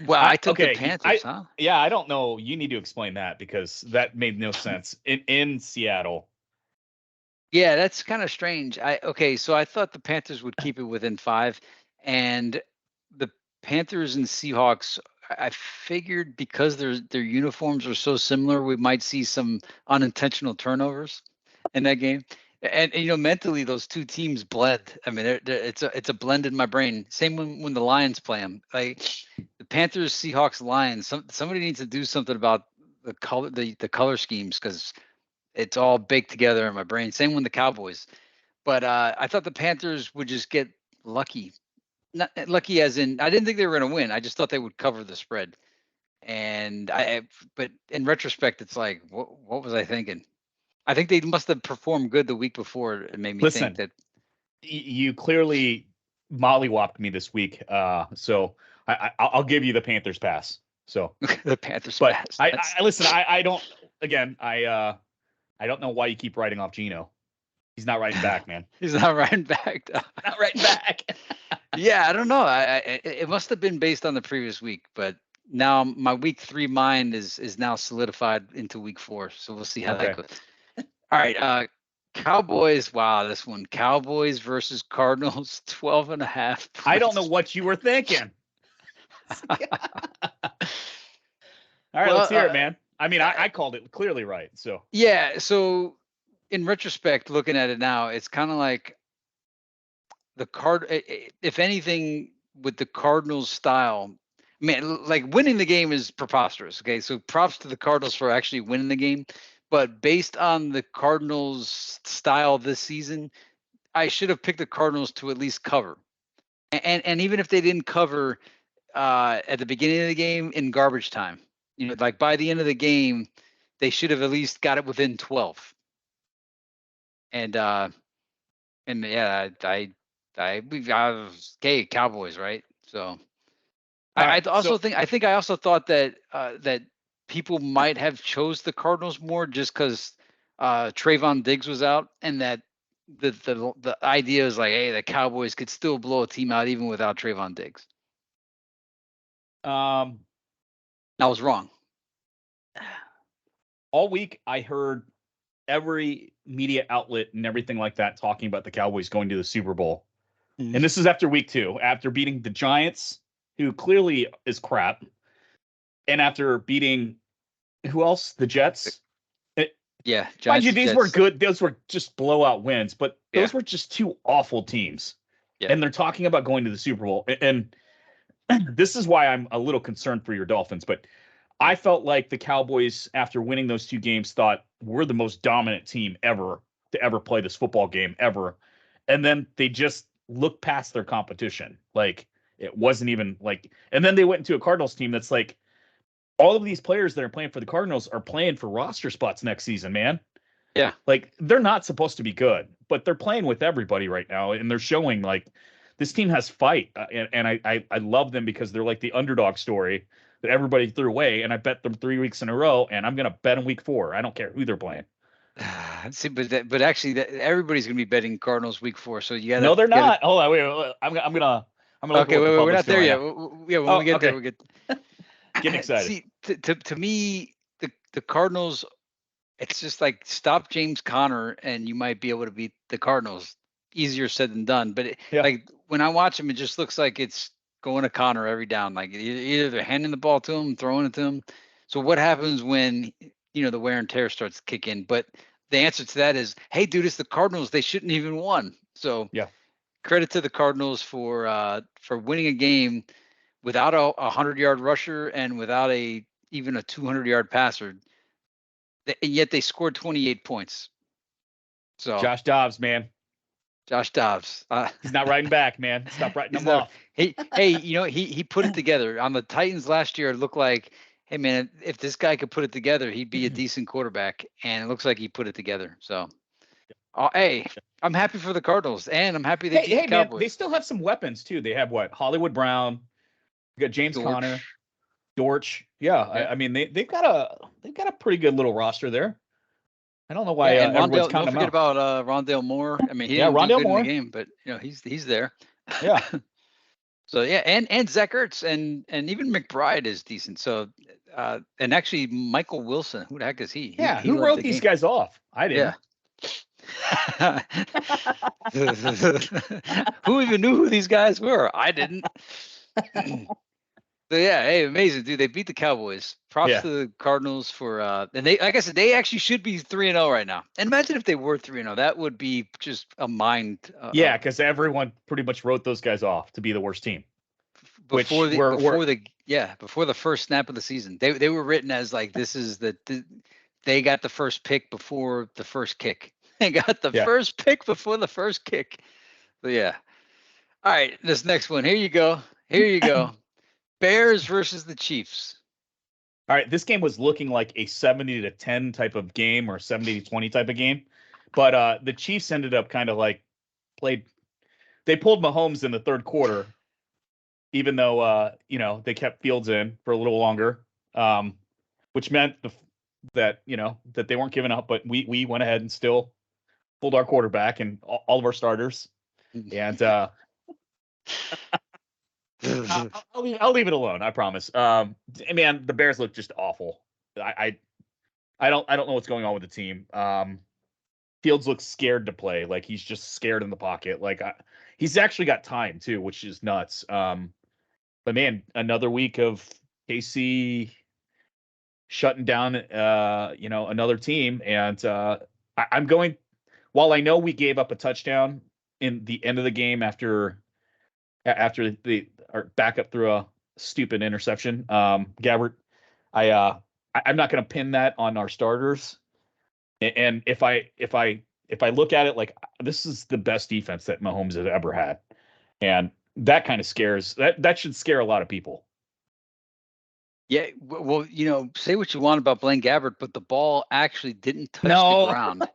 Wow, I took the Panthers, huh? Yeah, I don't know. You need to explain that because that made no sense in Seattle. Yeah, that's kind of strange. So I thought the Panthers would keep it within 5, and the Panthers and Seahawks. I figured because their uniforms are so similar, we might see some unintentional turnovers in that game. And mentally, those two teams blend. I mean, it's a blend in my brain. Same when the Lions play them. Like the Panthers, Seahawks, Lions. Somebody needs to do something about the color schemes because it's all baked together in my brain. Same with the Cowboys. But I thought the Panthers would just get lucky. Not lucky as in I didn't think they were going to win. I just thought they would cover the spread. And but in retrospect, it's like, what was I thinking? I think they must have performed good the week before. It made me think that you clearly mollywopped me this week. So I'll give you the Panthers pass. So the Panthers pass. I listen. I don't. Again, I don't know why you keep writing off Geno. He's not writing back, man. He's not writing back. Not writing back. Yeah, I don't know. It must have been based on the previous week, but now my week 3 mind is now solidified into week 4. So we'll see how that goes. All right. Cowboys. Wow, this one. Cowboys versus Cardinals, 12.5 points. I don't know what you were thinking. All right, let's hear it, man. I mean, I called it clearly right. So yeah. So in retrospect, looking at it now, it's kind of like if anything, with the Cardinals style, man, like winning the game is preposterous. Okay, so props to the Cardinals for actually winning the game, but based on the Cardinals style this season, I should have picked the Cardinals to at least cover. And even if they didn't cover at the beginning of the game, in garbage time, like by the end of the game, they should have at least got it within 12. And yeah, I okay, Cowboys, right? So All I right. also think I also thought that that people might have chose the Cardinals more just because Trayvon Diggs was out, and that the idea is like, hey, the Cowboys could still blow a team out even without Trayvon Diggs. I was wrong. All week I heard every media outlet and everything like that talking about the Cowboys going to the Super Bowl. Mhm. And this is after week 2, after beating the Giants, who clearly is crap, and after beating who else? The Jets. Yeah, Mind Giants you, and these Jets. were good. Those were just blowout wins, but those Yeah. were just 2 awful teams. Yeah. And they're talking about going to the Super Bowl. And this is why I'm a little concerned for your Dolphins. But I felt like the Cowboys, after winning those 2 games, thought we're the most dominant team ever to ever play this football game ever. And then they just looked past their competition. Like it wasn't even like, and then they went into a Cardinals team that's like, all of these players that are playing for the Cardinals are playing for roster spots next season, man. Yeah. Like they're not supposed to be good, but they're playing with everybody right now, and they're showing like this team has fight, and I love them because they're like the underdog story that everybody threw away, and I bet them 3 weeks in a row, and I'm gonna bet them week 4. I don't care who they're playing. See, but actually, everybody's gonna be betting Cardinals week 4, so you gotta. No, they're You gotta not. Hold on, wait. I'm gonna look okay, at what the wait, we're public's not there doing yet. right Yeah, when now. we Oh, get there, okay. we get. Getting excited. See, to me, the Cardinals, it's just like stop James Conner, and you might be able to beat the Cardinals. Easier said than done. But Yeah. like when I watch him, it just looks like it's going to Conner every down. Like either they're handing the ball to him, throwing it to him. So what happens when the wear and tear starts to kick in? But the answer to that is, hey, dude, it's the Cardinals. They shouldn't even won. So Yeah. credit to the Cardinals for winning a game without a 100-yard rusher and without even a 200-yard passer. And yet they scored 28 points. So Josh Dobbs, man. Josh Dobbs. He's not riding back, man. Stop writing him Never. off. Hey, he put it together on the Titans last year. It looked like, hey man, if this guy could put it together, he'd be a decent quarterback. And it looks like he put it together. So, hey, I'm happy for the Cardinals, and I'm happy they beat the Man, they Cowboys. still have some weapons too. They have what? Hollywood Brown. You got James Conner, Dortch. Dortch. Yeah, Yeah. I mean they've got a pretty good little roster there. I don't know Yeah, why and everyone's Rondale. counting Don't them forget out. about Rondale Moore. I mean, he Yeah, didn't do Rondale good in the Moore. game, but he's there. Yeah. So yeah, and Zach Ertz and even McBride is decent. So and actually Michael Wilson, who the heck is he? Yeah. He Who led wrote the these game. guys off? I Yeah. didn't. Who even knew who these guys were? I didn't. So yeah, hey, amazing, dude. They beat the Cowboys. Props Yeah. to the Cardinals for and they, like I said, they actually should be 3-0 right now. And imagine if they were 3-0. That would be just a mind Yeah, because everyone pretty much wrote those guys off to be the worst team. before Which the were before the first snap of the season. They were written as like this is they got the first pick before the first kick. They got the yeah. first pick before the first kick. So yeah. All right, this next one. Here you go. Here you go. Bears versus the Chiefs. All right, this game was looking like a 70-10 type of game or 70-20 type of game. But the Chiefs ended up kind of like they pulled Mahomes in the third quarter, even though they kept Fields in for a little longer, which meant that that they weren't giving up, but we went ahead and still pulled our quarterback and all of our starters, and I'll leave it alone. I promise. Man, the Bears look just awful. I don't know what's going on with the team. Fields looks scared to play, like he's just scared in the pocket. Like he's actually got time too, which is nuts. But man, another week of KC shutting down, another team, and I'm going. While I know we gave up a touchdown in the end of the game after the or back up through a stupid interception. Gabbert, I'm not going to pin that on our starters. And if I look at it like this is the best defense that Mahomes has ever had, and that kind of scares that should scare a lot of people. Yeah, well, say what you want about Blaine Gabbert, but the ball actually didn't touch the ground.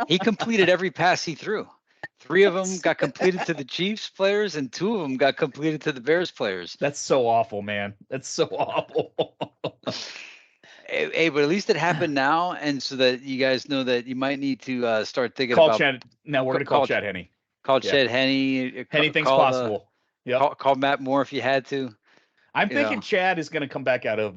He completed every pass he threw. 3 of them got completed to the Chiefs players, and 2 of them got completed to the Bears players. That's so awful, man. That's so awful. Hey, but at least it happened now, and so that you guys know that you might need to start thinking about. Now we're going to call Chad Henne. Chad Henne. Anything's possible. Call Matt Moore if you had to. I'm thinking Chad is going to come back out of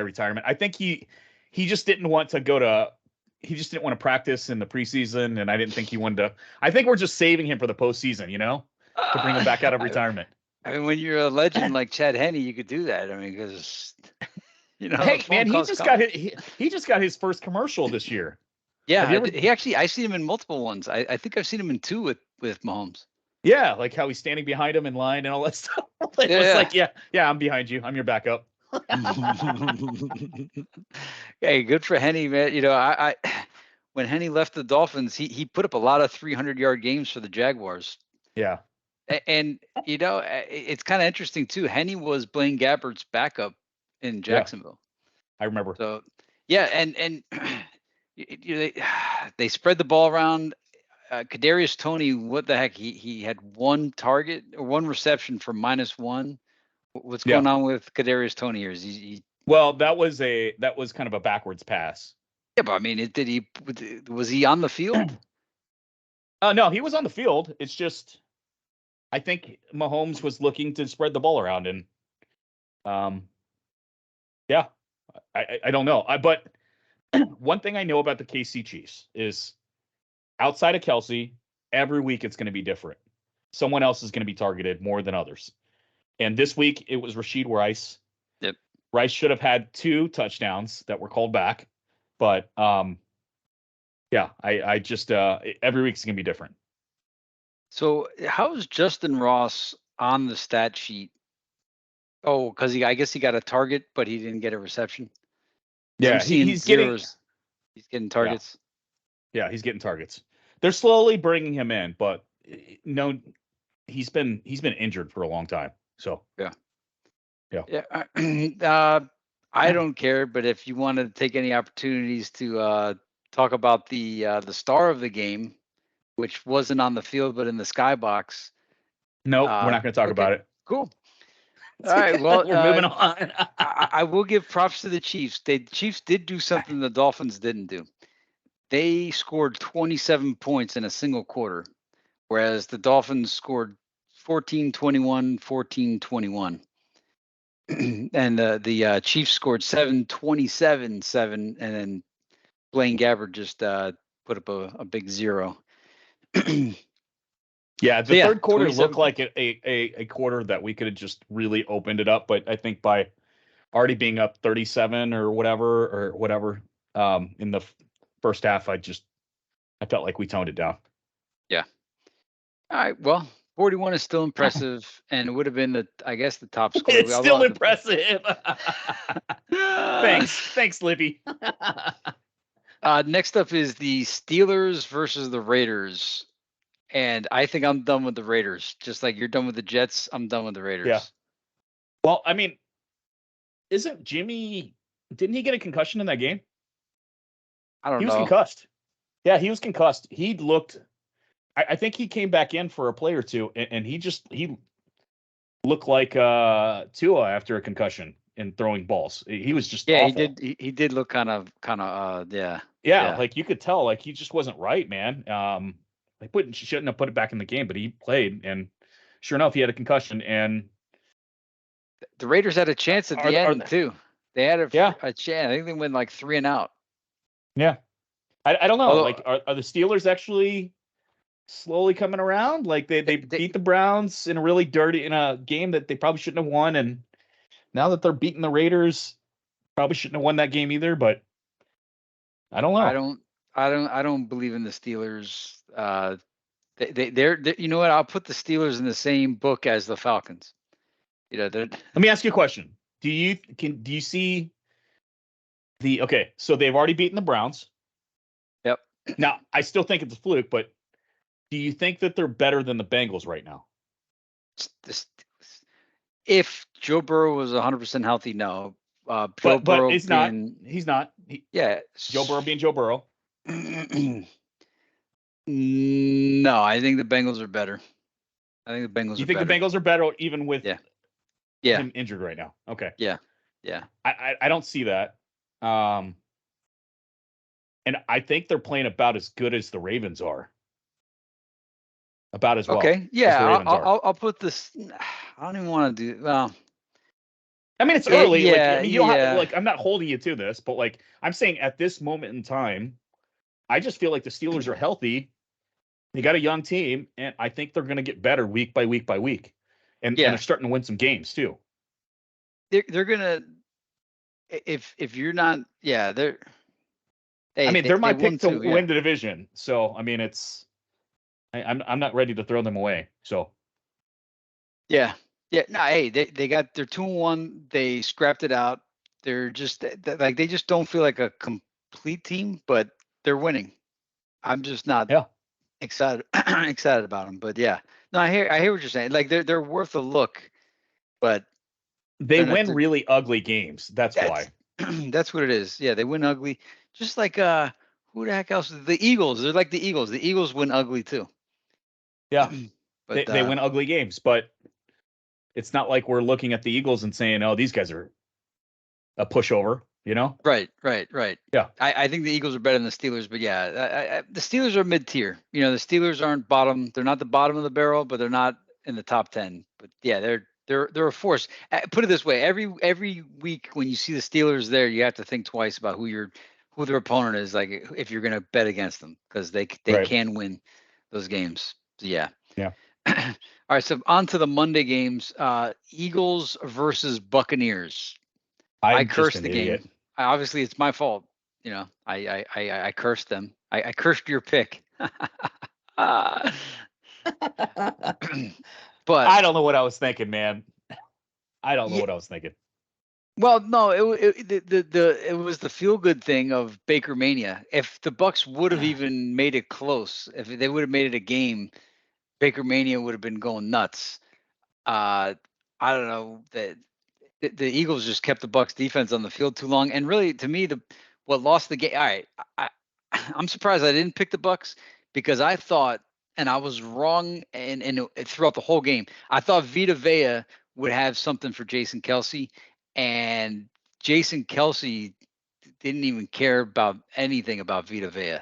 retirement. I think he just didn't want to he just didn't want to practice in the preseason, and I didn't think he wanted to. I think we're just saving him for the postseason, to bring him back out of retirement. I mean, when you're a legend like Chad Henne, you could do that. I mean, because hey man, he just got his first commercial this year. Yeah, I've seen him in multiple ones. I think I've seen him in 2 with Mahomes. Yeah, like how he's standing behind him in line and all that stuff. It's like, yeah, I'm behind you. I'm your backup. Hey, good for Henne, man. I when Henne left the Dolphins, he put up a lot of 300-yard games for the Jaguars. Yeah. And it's kind of interesting too. Henne was Blaine Gabbert's backup in Jacksonville. I remember. So, yeah, and they spread the ball around. Kadarius Toney, what the heck? He had 1 target or 1 reception for -1. What's going on with Kadarius Toney here? Is he? Well, that was kind of a backwards pass. Yeah, but I mean, was he on the field? No, he was on the field. It's just, I think Mahomes was looking to spread the ball around, and I don't know. But one thing I know about the KC Chiefs is, outside of Kelsey, every week it's going to be different. Someone else is going to be targeted more than others. And this week it was Rashid Rice. Yep. Rice should have had 2 touchdowns that were called back. But I just every week's going to be different. So how is Justin Ross on the stat sheet? Oh, because I guess he got a target, but he didn't get a reception. Yeah, he's getting targets. Yeah, he's getting targets. They're slowly bringing him in, but no, he's been injured for a long time. So yeah. I don't care, but if you want to take any opportunities to talk about the star of the game, which wasn't on the field but in the skybox. No, we're not going to talk about it. Cool. All right. Well, we're moving on. I will give props to the Chiefs. The Chiefs did do something the Dolphins didn't do. They scored 27 points in a single quarter, whereas the Dolphins scored 14-21, 14-21. And the Chiefs scored 7-27-7, and then Blaine Gabbert just put up a big 0. Yeah, the third quarter looked like a quarter that we could have just really opened it up, but I think by already being up 37 or whatever in the first half, I felt like we toned it down. Yeah. All right. Well, 41 is still impressive, and it would have been the top score. It's still impressive. Thanks, Libby. Next up is the Steelers versus the Raiders. And I think I'm done with the Raiders. Just like you're done with the Jets, I'm done with the Raiders. Yeah. Well, I mean, didn't he get a concussion in that game? I don't know. He was concussed. Yeah, he was concussed. He looked, I think he came back in for a play or two, and he looked like Tua after a concussion and throwing balls. He was just awful. He did look kind of Yeah, like you could tell, like he just wasn't right, man. They shouldn't have put it back in the game, but he played, and sure enough, he had a concussion. And the Raiders had a chance at the end too. They had a chance. I think they went like 3 and out. Yeah, I don't know. Like, are the Steelers actually slowly coming around? Like they beat the Browns in a game that they probably shouldn't have won, and now that they're beating the Raiders, probably shouldn't have won that game either. But I don't know. I don't believe in the Steelers. They're you know what? I'll put the Steelers in the same book as the Falcons. Let me ask you a question. Do you see so they've already beaten the Browns. Yep. Now, I still think it's a fluke, but do you think that they're better than the Bengals right now? If Joe Burrow was 100% healthy, no. But he's not. He's not. Yeah. Joe Burrow being Joe Burrow. No, I think the Bengals are better. I think the Bengals You think the Bengals are better even with him injured right now? Okay. Yeah. I don't see that. And I think they're playing about as good as the Ravens are. About as well. Okay. Yeah. I'll put this. I don't even want to do. Well. I mean, it's early. You don't have, I'm not holding you to this, but I'm saying at this moment in time, I just feel like the Steelers are healthy. They got a young team, and I think they're going to get better week by week by week. And they're starting to win some games too. They're gonna. If you're not, they're. Hey, they're my pick to win the division. So I'm not ready to throw them away. So. Yeah. No, hey, they got their 2-1. They scrapped it out. They're just they just don't feel like a complete team, but they're winning. I'm just not excited about them. But no, I hear what you're saying. Like they're worth a look, but they win really ugly games. That's why. That's what it is. Yeah, they win ugly. Just like who the heck else? The Eagles. They're like the Eagles. The Eagles win ugly too. Yeah, but they win ugly games, but it's not like we're looking at the Eagles and saying, "Oh, these guys are a pushover." Right. Yeah. I think the Eagles are better than the Steelers, but the Steelers are mid-tier. The Steelers aren't bottom. They're not the bottom of the barrel, but they're not in the top 10. But they're a force. Put it this way: every week when you see the Steelers there, you have to think twice about who their opponent is. Like if you're going to bet against them, because they can win those games. So, yeah. All right, so on to the Monday games. Eagles versus Buccaneers. I cursed the game. Obviously, it's my fault. I cursed them. I cursed your pick. But I don't know what I was thinking, man. I don't know what I was thinking. Well, no, it was the feel good thing of Baker Mania. If the Bucks would have even made it close, if they would have made it a game, Baker Mania would have been going nuts. I don't know that the Eagles just kept the Bucks defense on the field too long, and really, to me, what lost the game. All right, I'm surprised I didn't pick the Bucks because I thought, and I was wrong, and throughout the whole game, I thought Vita Vea would have something for Jason Kelce, and Jason Kelce didn't even care about anything about Vita Vea.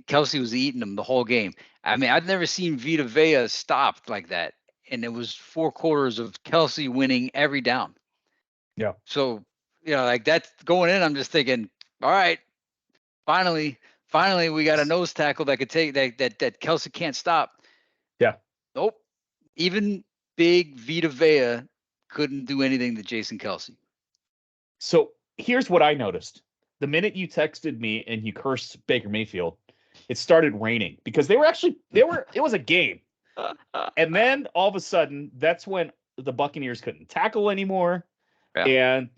Kelce was eating him the whole game. I mean, I've never seen Vita Vea stopped like that, and it was 4 quarters of Kelce winning every down. Yeah. So, like that's going in, I'm just thinking, all right, finally we got a nose tackle that could take that Kelce can't stop. Yeah. Nope. Even big Vita Vea couldn't do anything to Jason Kelce. So here's what I noticed. The minute you texted me and you cursed Baker Mayfield, it started raining because it was a game. And then all of a sudden, that's when the Buccaneers couldn't tackle anymore. Yeah. And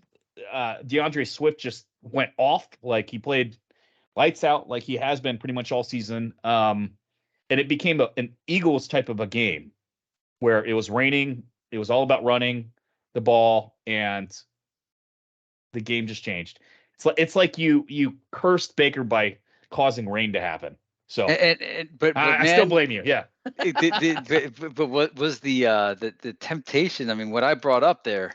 DeAndre Swift just went off, like he played lights out like he has been pretty much all season. And it became an Eagles type of a game where it was raining. It was all about running the ball, and the game just changed. It's like you cursed Baker by causing rain to happen. So, but I still blame you. Yeah. But what was the temptation? I mean, what I brought up there,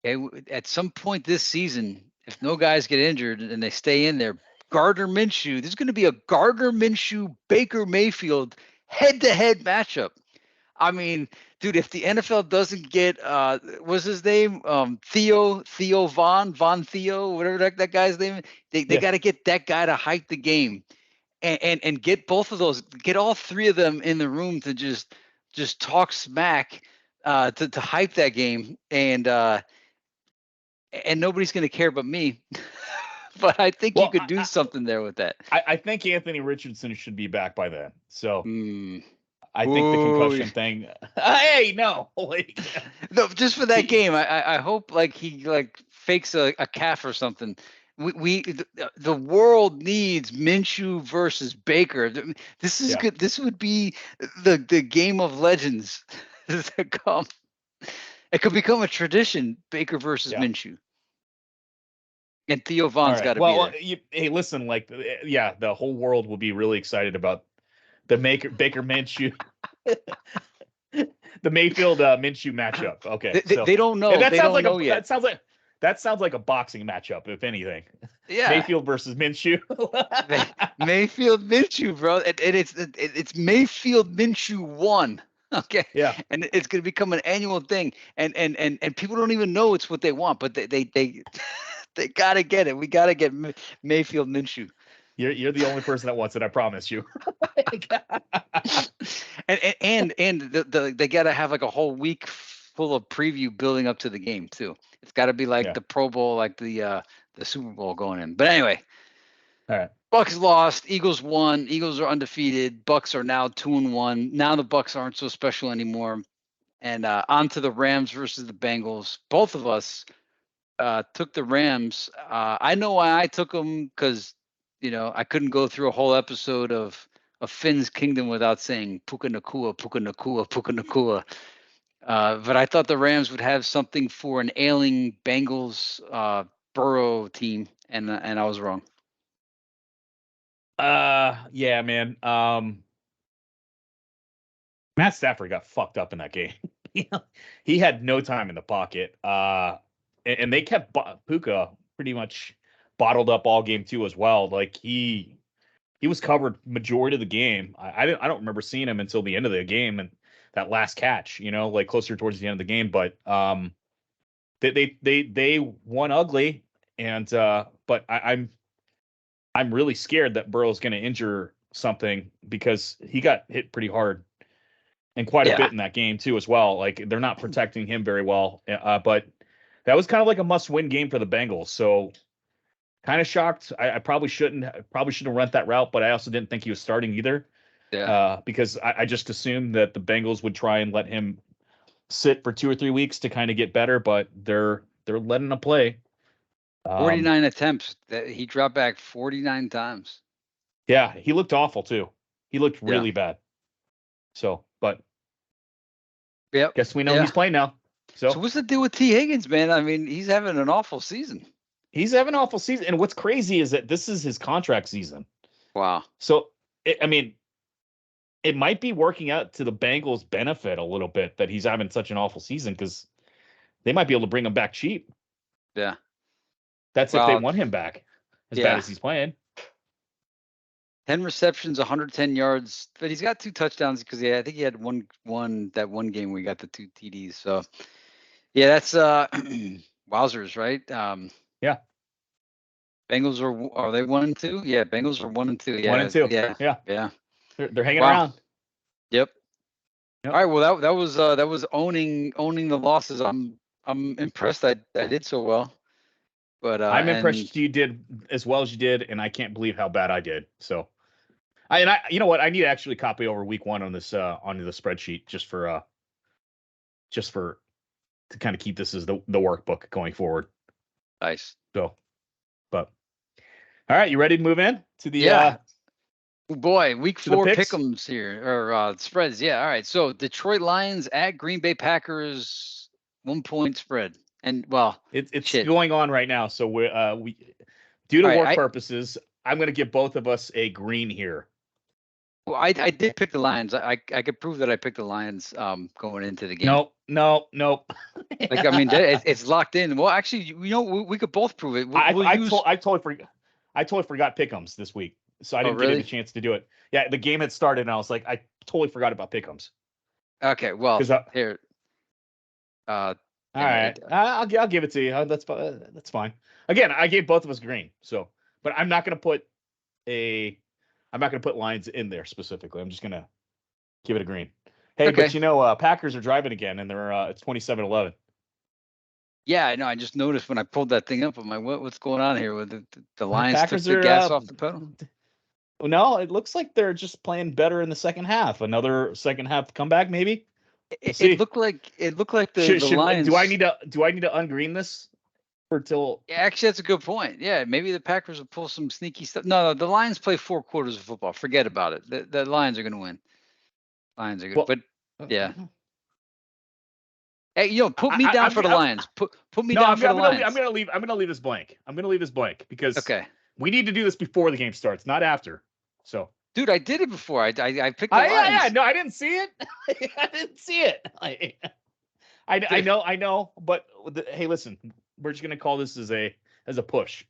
at some point this season, if no guys get injured and they stay in there, Gardner Minshew, there's going to be a Gardner Minshew Baker Mayfield head-to-head matchup. I mean, dude, if the NFL doesn't get what's his name, Theo Von Theo, whatever that guy's name, they got to get that guy to hype the game, and get both of those, get all 3 of them in the room to just talk smack, to hype that game, and nobody's going to care but me. But I think you could do something there with that. I think Anthony Richardson should be back by then. So I think the concussion thing. Hey, no, no, just for that game, I hope like he like fakes a calf or something. The world needs Minshew versus Baker. This is good. This would be the game of legends to come. It could become a tradition, Baker versus Minshew. And Theo Vaughn's got to be there. Hey, listen, like, the whole world will be really excited about the Baker Minshew, the Mayfield Minshew matchup. Okay, they don't know. They don't know yet. That sounds like a boxing matchup, if anything. Yeah, Mayfield versus Minshew. Mayfield Minshew, bro, and it's Mayfield Minshew 1. Okay. Yeah. And it's going to become an annual thing, and people don't even know it's what they want, but they they got to get it. We got to get Mayfield Minshew. You're the only person that wants it. I promise you. and they got to have like a whole week full of preview building up to the game too. It's got to be like the Pro Bowl, like the Super Bowl going in. But anyway, all right. Bucks lost. Eagles won. Eagles are undefeated. Bucks are now 2-1. Now the Bucks aren't so special anymore. And on to the Rams versus the Bengals. Both of us took the Rams. I know why I took them, because I couldn't go through a whole episode of Finn's Kingdom without saying Puka Nakua, Puka Nakua, Puka Nakua. But I thought the Rams would have something for an ailing Bengals Burrow team, and I was wrong. Yeah, man. Matt Stafford got fucked up in that game. He had no time in the pocket. And they kept Puka pretty much bottled up all game too as well. Like he was covered majority of the game. I don't remember seeing him until the end of the game and that last catch, like closer towards the end of the game. But they won ugly, and but I'm really scared that Burrow's going to injure something, because he got hit pretty hard and quite a bit in that game too as well. Like they're not protecting him very well. But that was kind of like a must-win game for the Bengals. So kind of shocked. I probably shouldn't have went that route, but I also didn't think he was starting either. Yeah. Because I just assumed that the Bengals would try and let him sit for 2 or 3 weeks to kind of get better, but they're letting him play. 49 attempts. That he dropped back 49 times. Yeah, he looked awful too. He looked really bad. So, but guess we know he's playing now. So what's the deal with T. Higgins, man? I mean, he's having an awful season. He's having an awful season, and what's crazy is that this is his contract season. Wow. So, it might be working out to the Bengals' benefit a little bit that he's having such an awful season, because they might be able to bring him back cheap. Yeah. That's if they want him back as bad as he's playing. 10 receptions, 110 yards, but he's got 2 touchdowns, because I think he had one game where he got the 2 TDs. So that's wowzers, right? Yeah. Bengals are they 1-2? Yeah, Bengals are 1-2. Yeah. 1-2. Yeah. They're hanging around. Yep. All right. Well, that was owning the losses. I'm impressed I did so well. But I'm impressed you did as well as you did, and I can't believe how bad I did. So, you know what? I need to actually copy over week 1 on this onto the spreadsheet just for to kind of keep this as the workbook going forward. Nice. So, but all right, you ready to move in to the boy, week 4 pick'ems here, or spreads. Yeah. All right. So Detroit Lions at Green Bay Packers, 1-point spread. And it's going on right now. So we due to work purposes, I'm going to give both of us a green here. Well, I did pick the Lions. I could prove that I picked the Lions going into the game. Nope. Like, I mean, it's locked in. Well, actually, we could both prove it. I totally forgot pick'ems this week, so I didn't get a chance to do it. Yeah, the game had started, and I was like, I totally forgot about pick'ems. Okay, well, here. All right, I'll give it to you. That's fine. Again, I gave both of us green. So, but I'm not going to put Lions in there specifically. I'm just going to give it a green. Hey, okay. But Packers are driving again, and they're it's 27-11. Yeah, I know. I just noticed when I pulled that thing up. I'm like, what's going on here with the Lions? Packers took the gas off the pedal. No, it looks like they're just playing better in the second half. Another second half comeback, maybe. We'll It, see. it looked like the Should do I Lions. need to ungreen this for till? Actually, that's a good point. Yeah, maybe the Packers will pull some sneaky stuff. No, the Lions play 4 quarters of football. Forget about it. The Lions are going to win. Lions are good, Well, but yeah. uh, Hey, put me down for the Lions. Put me no, down for the Lions. I'm gonna leave this blank. I'm gonna leave this blank because Okay, we need to do this before the game starts, not after. So. dude, I did it before. I picked the Lions. Yeah. No, I didn't see it. I didn't see it. I know. But hey, listen, we're just gonna call this as a push.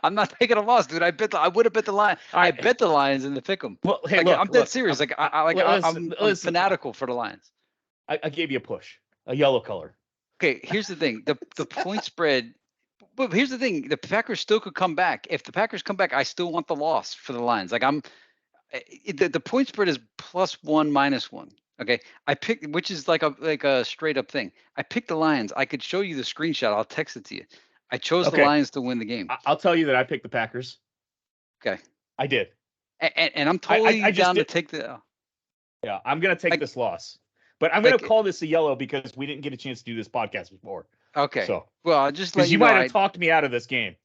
I'm not taking a loss, dude. I would have bet the Lions. I right. bet the Lions in the pick'em. Well, hey, like, look, I'm dead serious. I'm listen, fanatical for the Lions. I gave you a push, a yellow color. Okay, here's the thing: the point spread. But here's the thing: the Packers still could come back. If the Packers come back, I still want the loss for the Lions. Like the point spread is +1 -1. Okay, I picked, which is like a straight up thing. I picked the Lions. I could show you the screenshot. I'll text it to you. I chose the Lions to win the game. I'll tell you that I picked the Packers. Okay, I did, and I'm totally down to take the. Yeah, I'm gonna take this loss, but I'm gonna call this a yellow because we didn't get a chance to do this podcast before. Okay. So well, I'll just let you might have talked me out of this game.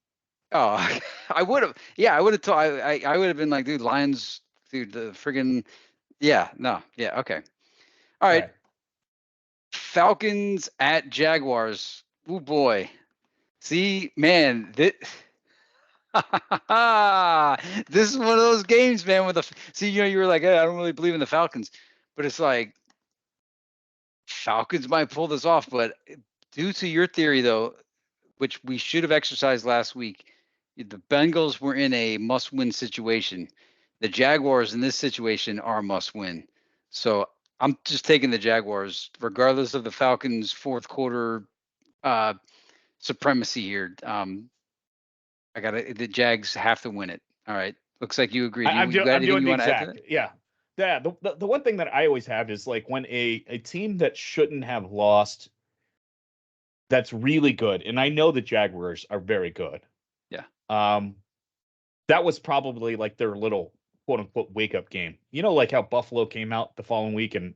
Oh, I would have. Yeah, I would have. I would have been like, dude, Lions, dude, the friggin'. Yeah. No. Yeah. Okay. All right. Falcons at Jaguars. Oh boy. See, man, this is one of those games, man. You were like, hey, I don't really believe in the Falcons, but it's like Falcons might pull this off. But due to your theory, though, which we should have exercised last week, the Bengals were in a must-win situation. The Jaguars in this situation are must-win. So I'm just taking the Jaguars, regardless of the Falcons' fourth quarter supremacy here. The Jags have to win it. All right. Looks like you agree. I'm doing the exact. Yeah. Yeah. The one thing that I always have is like when a team that shouldn't have lost, that's really good. And I know the Jaguars are very good. Yeah. That was probably like their little quote unquote wake up game. Like how Buffalo came out the following week and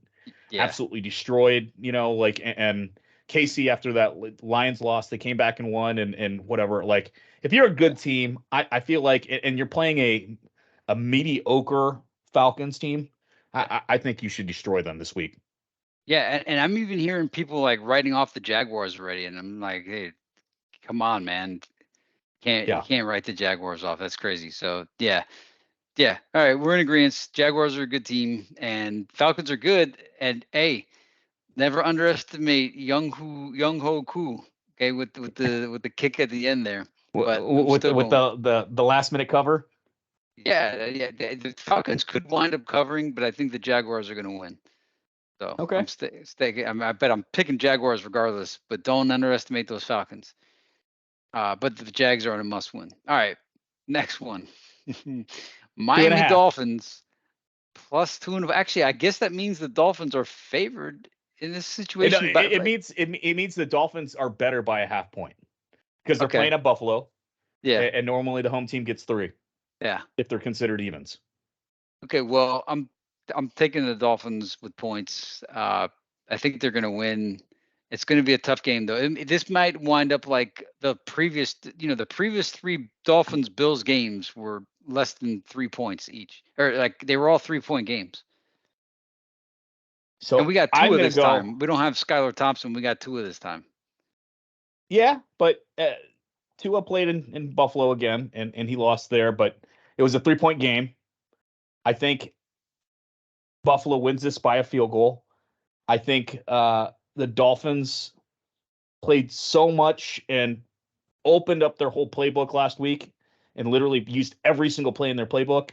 absolutely destroyed, like, and Casey after that Lions loss, they came back and won and whatever. Like if you're a good team, I feel like, and you're playing a mediocre Falcons team, I think you should destroy them this week. Yeah, and I'm even hearing people like writing off the Jaguars already, and I'm like, hey, come on, man, you can't write the Jaguars off. That's crazy. So yeah. All right, we're in agreement. Jaguars are a good team, and Falcons are good. And hey, never underestimate Young Ho Koo. Okay, with the kick at the end there. But with the last minute cover. Yeah. The Falcons could wind up covering, but I think the Jaguars are going to win. So okay, I bet I'm picking Jaguars regardless, but don't underestimate those Falcons. But the Jags are on a must win. All right, next one. Miami Dolphins +2.5. Actually, I guess that means the Dolphins are favored in this situation. It means the Dolphins are better by a half point because they're playing at Buffalo. Yeah, and normally the home team gets 3. Yeah, if they're considered evens. Okay, well, I'm taking the Dolphins with points. I think they're going to win. It's going to be a tough game, though. This might wind up like the previous 3 Dolphins Bills games were less than 3 points each, or like they were all 3-point games. So and we got 2 of this time. We don't have Skylar Thompson. We got 2 of this time. Yeah, but Tua played in Buffalo again, and he lost there, but it was a 3-point game. I think Buffalo wins this by a field goal. I think the Dolphins played so much and opened up their whole playbook last week and literally used every single play in their playbook.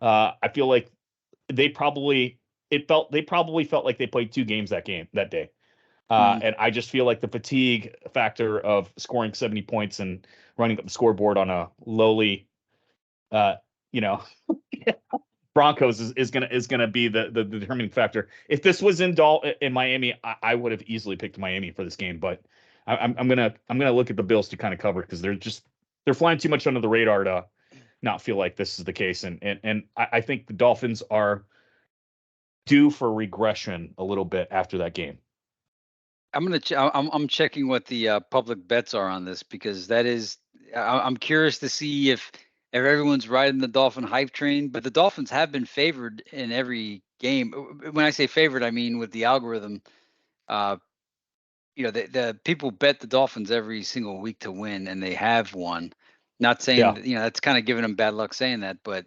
I feel like they probably felt like they played 2 games that day. And I just feel like the fatigue factor of scoring 70 points and running up the scoreboard on a lowly, Broncos is gonna be the determining factor. If this was in Miami, I would have easily picked Miami for this game. But I'm gonna look at the Bills to kind of cover because they're flying too much under the radar not feel like this is the case. And I think the Dolphins are due for regression a little bit after that game. I'm checking what the public bets are on this, because that is I'm curious to see if everyone's riding the Dolphin hype train. But the Dolphins have been favored in every game. When I say favored, I mean with the algorithm. Uh, the people bet the Dolphins every single week to win, and they have won. Not saying Yeah. that, that's kind of giving them bad luck saying that, but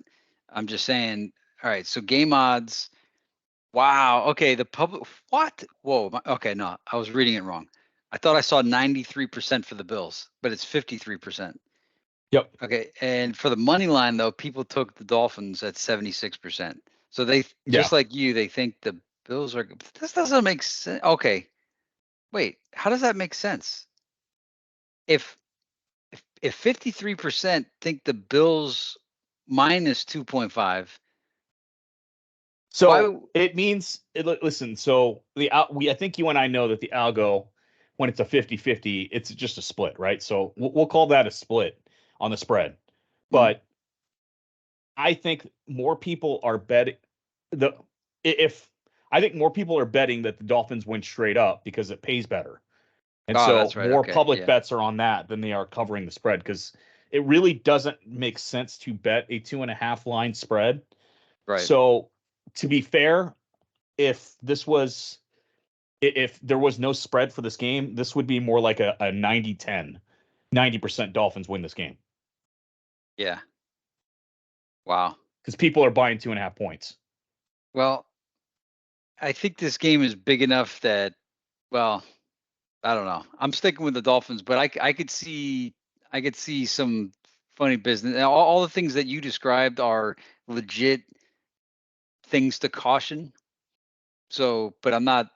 I'm just saying. All right, so game odds. Wow. Okay, the public. What? Whoa. Okay, no, I was reading it wrong. I thought I saw 93% for the Bills, but it's 53%. Yep. Okay, and for the money line though, people took the Dolphins at 76%. So they, Yeah. just like you, they think the Bills are. This doesn't make sense. Okay, wait. How does that make sense? If 53% think the Bills minus 2.5, why? So it means, listen, so I think you and I know that the algo, when it's a 50-50, it's just a split, right? So we'll call that a split on the spread. Mhm. But I think more people are betting the if I think more people are betting that the Dolphins win straight up because it pays better. And Oh, so that's right. more Okay, public yeah, bets are on that than they are covering the spread, because it really doesn't make sense to bet a 2.5 line spread. right. So to be fair, if this was if there was no spread for this game, this would be more like a 90-10. 90% Dolphins win this game Yeah. Wow. because people are buying 2.5 points. Well, I think this game is big enough that, well, I don't know. I'm sticking with the Dolphins, but I could see some funny business. And all the things that you described are legit things to caution. So, but I'm not,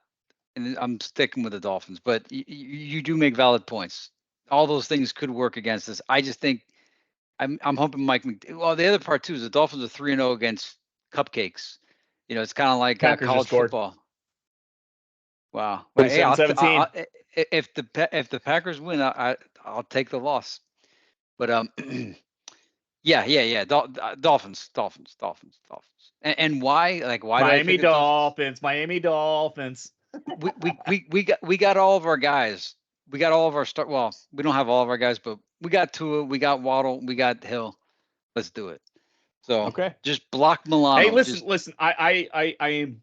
and I'm sticking with the Dolphins. But you do make valid points. All those things could work against us. I just think I'm hoping Well, the other part too is the Dolphins are 3-0 against cupcakes. It's kind of like Packers just college scored football. Wow. Well, hey, 27-17. if the Packers win, I'll take the loss. But yeah. Dolphins. And why? Like, why did I Miami pick the Dolphins? Dolphins. Miami Dolphins. We got all of our guys. We got all of our start. Well, we don't have all of our guys, but we got Tua, we got Waddle, we got Hill. Let's do it. So Okay. just block Hey, Milano. listen. I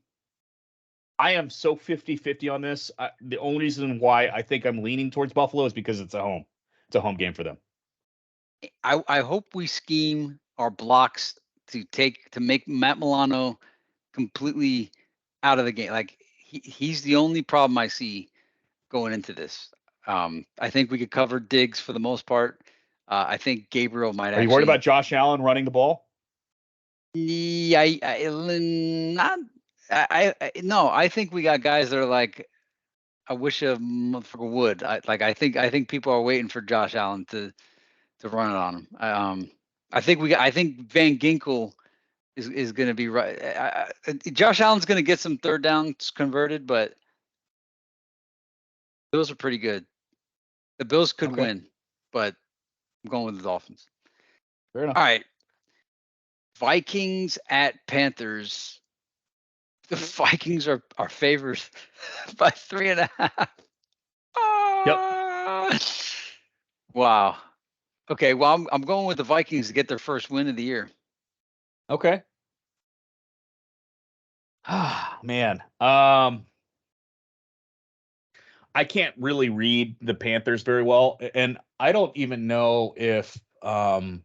am so 50-50 on this. The only reason why I think I'm leaning towards Buffalo is because it's a home. It's a home game for them. I hope we scheme our blocks to make Matt Milano completely out of the game. Like he's the only problem I see going into this. I think we could cover Diggs for the most part. I think Gabriel might Are you worried about actually. Josh Allen running the ball? Yeah, not. No. I think we got guys that are like, I wish a motherfucker would. I think people are waiting for Josh Allen to run it on him. I think Van Ginkel is going to be right. Josh Allen's going to get some third downs converted, but Bills are pretty good. The Bills could Okay. win, but I'm going with the Dolphins. Fair enough. All right. Vikings at Panthers. The Vikings are favored by 3.5. Yep. Ah! Wow. Okay. Well, I'm going with the Vikings to get their first win of the year. Okay. Ah, man. I can't really read the Panthers very well, and I don't even know if didn't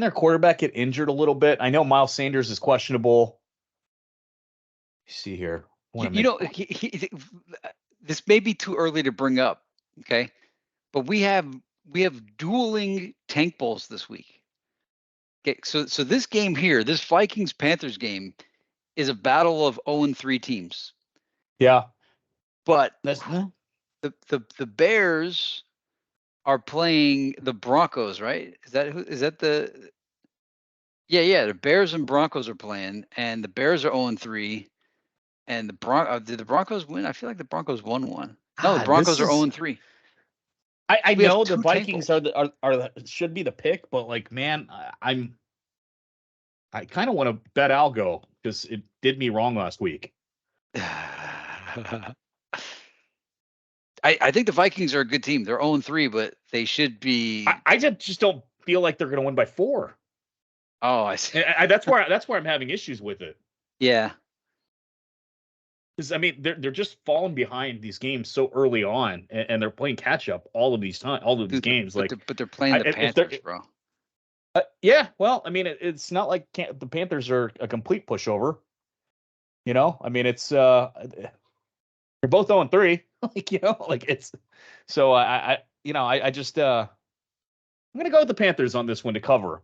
their quarterback get injured a little bit? I know Miles Sanders is questionable. Let's see here. I want You, to you make know, this may be too early to bring up. Okay, but we have dueling tank bowls this week. Okay, so this game here, this Vikings Panthers game, is a battle of 0-3 teams. yeah. But That's the Bears are playing the Broncos, right? Is that the yeah, the Bears and Broncos are playing, and the Bears are 0-3, and did the Broncos win? I feel like the Broncos won one. No, the this Broncos are is 0-3. I We have know the 2 Vikings tankles. should be the pick, but like, man, I kind of want to bet Algo because it did me wrong last week. I think the Vikings are a good team. They're 0-3, but they should be. I just don't feel like they're going to win by 4. Oh, I see. And that's where I'm having issues with it. Yeah. Because I mean, they're just falling behind these games so early on, and they're playing catch up all of these Dude, games. Like, but they're playing the if they're Panthers, bro. yeah, well, I mean, it's not like the Panthers are a complete pushover. I mean, it's they're both 0-3. Like, like it's so I just I'm gonna go with the Panthers on this one to cover.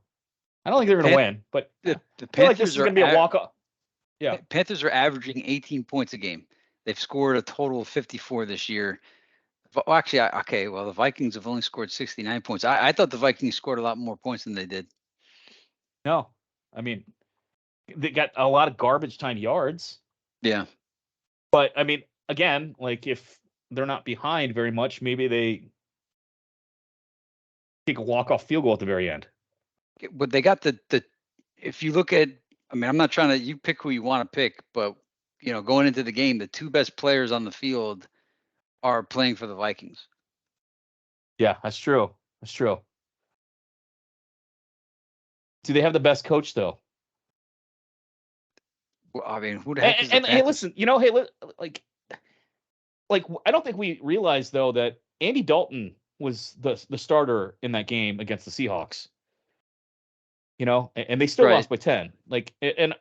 I don't think they're gonna win, but The I feel like this is gonna be a walk off. Yeah. Panthers are averaging 18 points a game. They've scored a total of 54 this year. Well, actually, okay. Well, the Vikings have only scored 69 points. I thought the Vikings scored a lot more points than they did. No, I mean, they got a lot of garbage time yards. Yeah. But I mean, again, like if they're not behind very much, maybe they take a walk-off field goal at the very end. But they got the if you look at, I mean, I'm not trying to, you pick who you want to pick, but going into the game, the 2 best players on the field are playing for the Vikings. Yeah, that's true. That's true. Do they have the best coach though? Well, I mean, who the heck is the And hey, Panthers? listen, hey, like I don't think we realize though that Andy Dalton was the starter in that game against the Seahawks. And they still Right. lost by 10. Like, and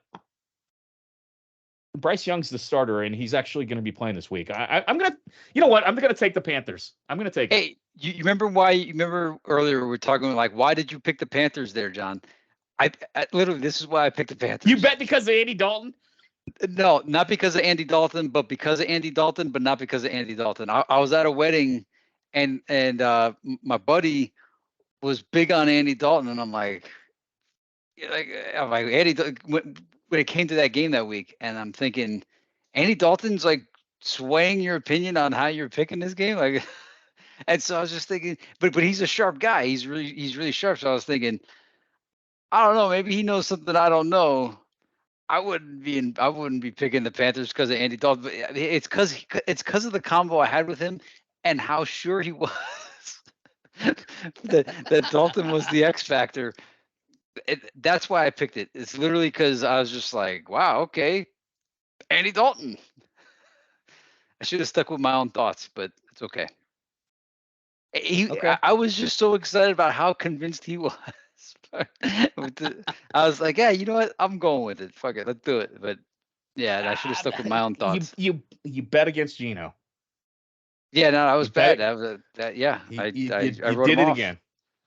Bryce Young's the starter, and he's actually going to be playing this week. I'm gonna, you know what? I'm gonna take the Panthers. I'm gonna take it. Hey, you remember why? You remember earlier we were talking like, why did you pick the Panthers there, John? I literally, this is why I picked the Panthers. You bet because of Andy Dalton? No, not because of Andy Dalton, but because of Andy Dalton, but not because of Andy Dalton. I was at a wedding, and my buddy was big on Andy Dalton, and I'm like Andy. When it came to that game that week, and I'm thinking, Andy Dalton's like swaying your opinion on how you're picking this game, like. And so I was just thinking, but he's a sharp guy. He's really sharp. So I was thinking, I don't know, maybe he knows something I don't know. I wouldn't be picking the Panthers because of Andy Dalton. But it's because of the combo I had with him and how sure he was that Dalton was the X factor. That's why I picked it. It's literally because I was just like, wow, okay, Andy Dalton. I should have stuck with my own thoughts, but it's okay. Okay. I was just so excited about how convinced he was. I was like, yeah, you know what? I'm going with it. Fuck it, let's do it. But yeah, I should have stuck with my own thoughts. You bet against Gino. Yeah, no, I was bad. Yeah, I wrote did him it off. again.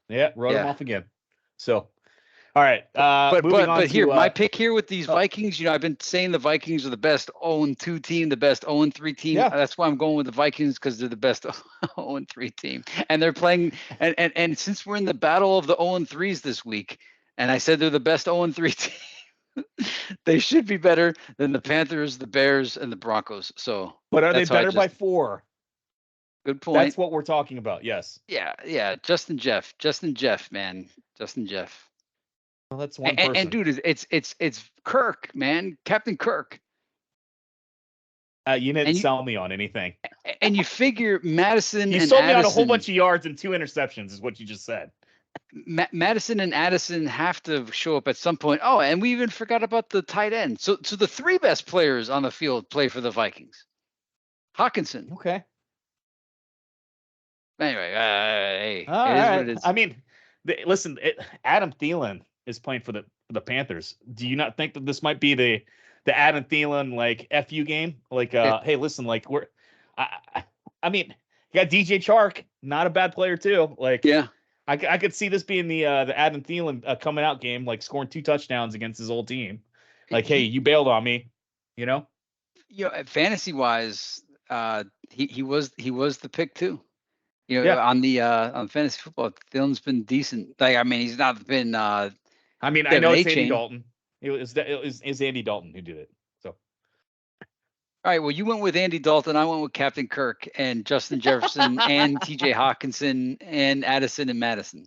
Yeah, wrote him off again. So, all right. But here, my pick here with these Vikings, I've been saying the Vikings are the best 0-2 team, the best 0-3 team. Yeah. That's why I'm going with the Vikings, because they're the best 0-3 team. And they're playing, and since we're in the battle of the 0-3s this week, and I said they're the best 0-3 team, they should be better than the Panthers, the Bears, and the Broncos. So, but are they better by 4? Good point. That's what we're talking about. Yes. Yeah. Justin Jeff, man. Justin Jeff. Well, that's one person. And dude, it's Kirk, man, Captain Kirk. You didn't sell me on anything. And you figure Madison. You and sold Addison, me on a whole bunch of yards and 2 interceptions, is what you just said. Madison and Addison have to show up at some point. Oh, and we even forgot about the tight end. So the 3 best players on the field play for the Vikings. Hawkinson. Okay. Anyway, hey, all it is right. what it is. I mean, listen, Adam Thielen is playing for the Panthers. Do you not think that this might be the Adam Thielen like FU game? Like, hey, listen, like I mean, you got DJ Chark, not a bad player too. Like, yeah, I could see this being the Adam Thielen coming out game, like scoring 2 touchdowns against his old team. Like, hey, you bailed on me, fantasy wise, he was the pick too. Yeah. On fantasy football, Thielen's been decent. Like, I mean, he's not been. I mean, I know it's Andy Dalton. It was Andy Dalton who did it. So, All right. Well, you went with Andy Dalton. I went with Captain Kirk and Justin Jefferson and T.J. Hawkinson and Addison and Madison.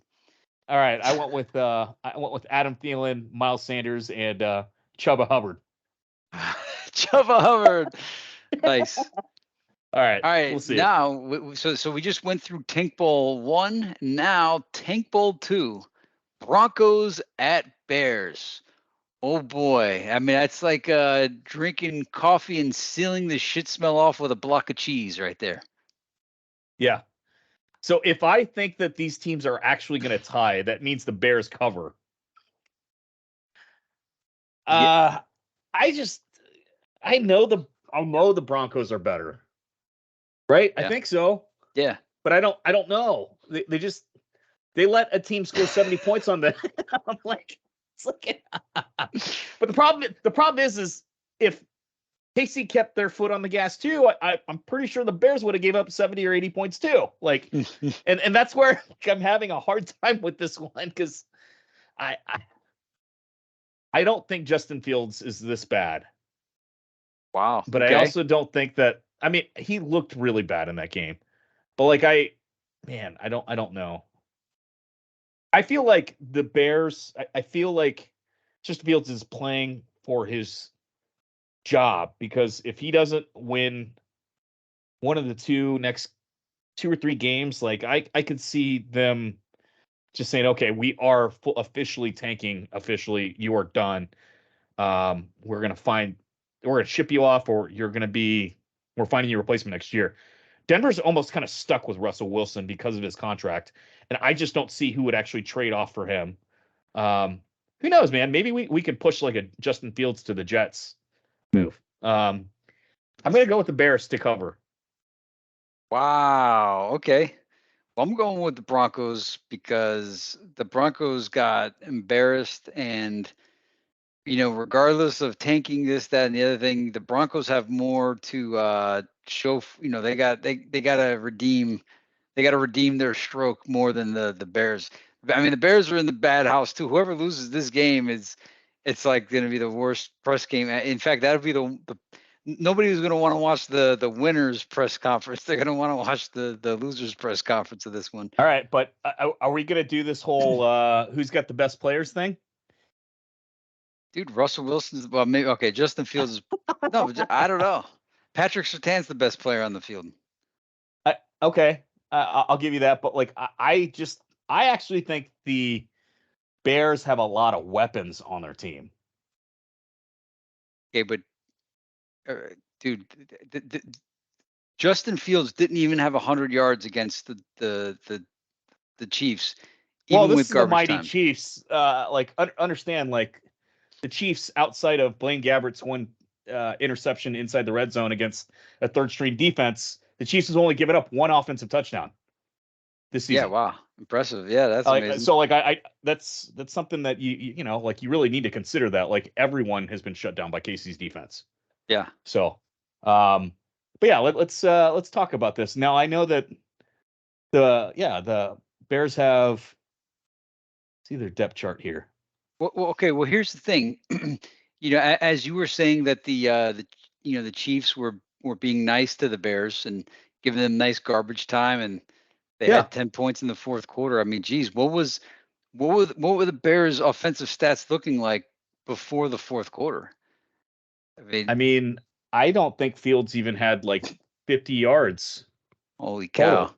All right, I went with Adam Thielen, Miles Sanders, and Chuba Hubbard. Chuba Hubbard. Nice. All right, All right. we'll see. Now, so we just went through Tank Bowl 1. Now Tank Bowl 2. Broncos at Bears. Oh boy. I mean, that's like drinking coffee and sealing the shit smell off with a block of cheese right there. Yeah. So if I think that these teams are actually going to tie, that means the Bears cover. Yeah. I know the Broncos are better. Right? Yeah. I think so. Yeah. But I don't know. They let a team score 70 points on them. I'm like, it's like but the problem is if KC kept their foot on the gas too, I'm pretty sure the Bears would have gave up 70 or 80 points too. Like, and that's where I'm having a hard time with this one because I don't think Justin Fields is this bad. Wow. But okay. I also don't think that. I mean, he looked really bad in that game. But like I don't know. I feel like the Bears. I feel like Justin Fields is playing for his job because if he doesn't win one of the next 2 or 3 games, like I could see them just saying, okay, we are officially tanking. Officially, you are done. We're gonna ship you off, or we're finding your replacement next year. Denver's almost kind of stuck with Russell Wilson because of his contract, and I just don't see who would actually trade off for him. Who knows, man? Maybe we could push like a Justin Fields to the Jets move. I'm going to go with the Bears to cover. Wow. Okay. Well, I'm going with the Broncos because the Broncos got embarrassed and regardless of tanking this, that, and the other thing, the Broncos have more to show. They got to redeem their stroke more than the Bears. I mean, the Bears are in the bad house too. Whoever loses this game it's like going to be the worst press game. In fact, that'll be the nobody's going to want to watch the winners press conference. They're going to want to watch the losers press conference of this one. All right, but are we going to do this whole who's got the best players thing? Dude, Russell Wilson's maybe okay. Justin Fields is no, I don't know. Patrick Surtain's the best player on the field. Okay, I'll give you that, but like I actually think the Bears have a lot of weapons on their team. Okay, but dude, Justin Fields didn't even have 100 yards against the Chiefs. Even well, this with is the mighty time. Chiefs. Understand, like the Chiefs, outside of Blaine Gabbert's one interception inside the red zone against a third-string defense, the Chiefs has only given up one offensive touchdown this season. Yeah, wow, impressive. Yeah, that's amazing. So, like, I that's something that you really need to consider that. Like, everyone has been shut down by KC's defense. Yeah. So, but yeah, let's talk about this now. I know that the Bears have. See their depth chart here. Well, okay. Well, here's the thing. As you were saying that the Chiefs were being nice to the Bears and giving them nice garbage time, and they had 10 points in the fourth quarter. I mean, geez, what were the Bears' offensive stats looking like before the fourth quarter? I mean, I don't think Fields even had like 50 yards. Holy cow! Total.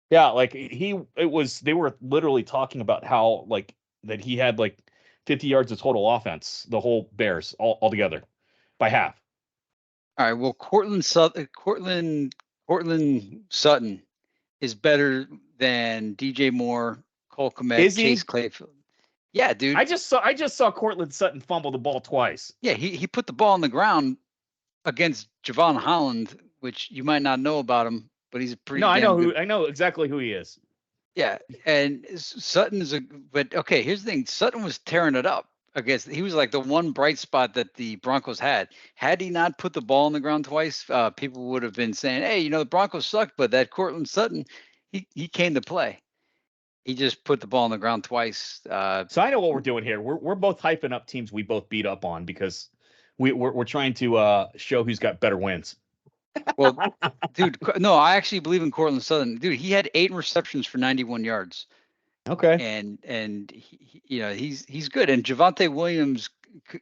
Yeah, like they were literally talking about how like that he had like 50 yards of total offense, the whole Bears all together by half. All right. Well, Cortland Sutton is better than DJ Moore, Cole Kmet, Chase Clayfield. Yeah, dude. I just saw Cortland Sutton fumble the ball twice. Yeah, he put the ball on the ground against Javon Holland, which you might not know about him, but he's a pretty. No, I know exactly who he is. Yeah, and Sutton is but okay, here's the thing. Sutton was tearing it up against. He was like the one bright spot that the Broncos had. Had he not put the ball on the ground twice, people would have been saying, "Hey, the Broncos sucked," but that Cortland Sutton, he came to play. He just put the ball on the ground twice. So I know what we're doing here. We're both hyping up teams we both beat up on because we're trying to show who's got better wins. Well, dude, no, I actually believe in Cortland Sutton. Dude, he had 8 receptions for 91 yards. Okay. And he's good. And Javonte Williams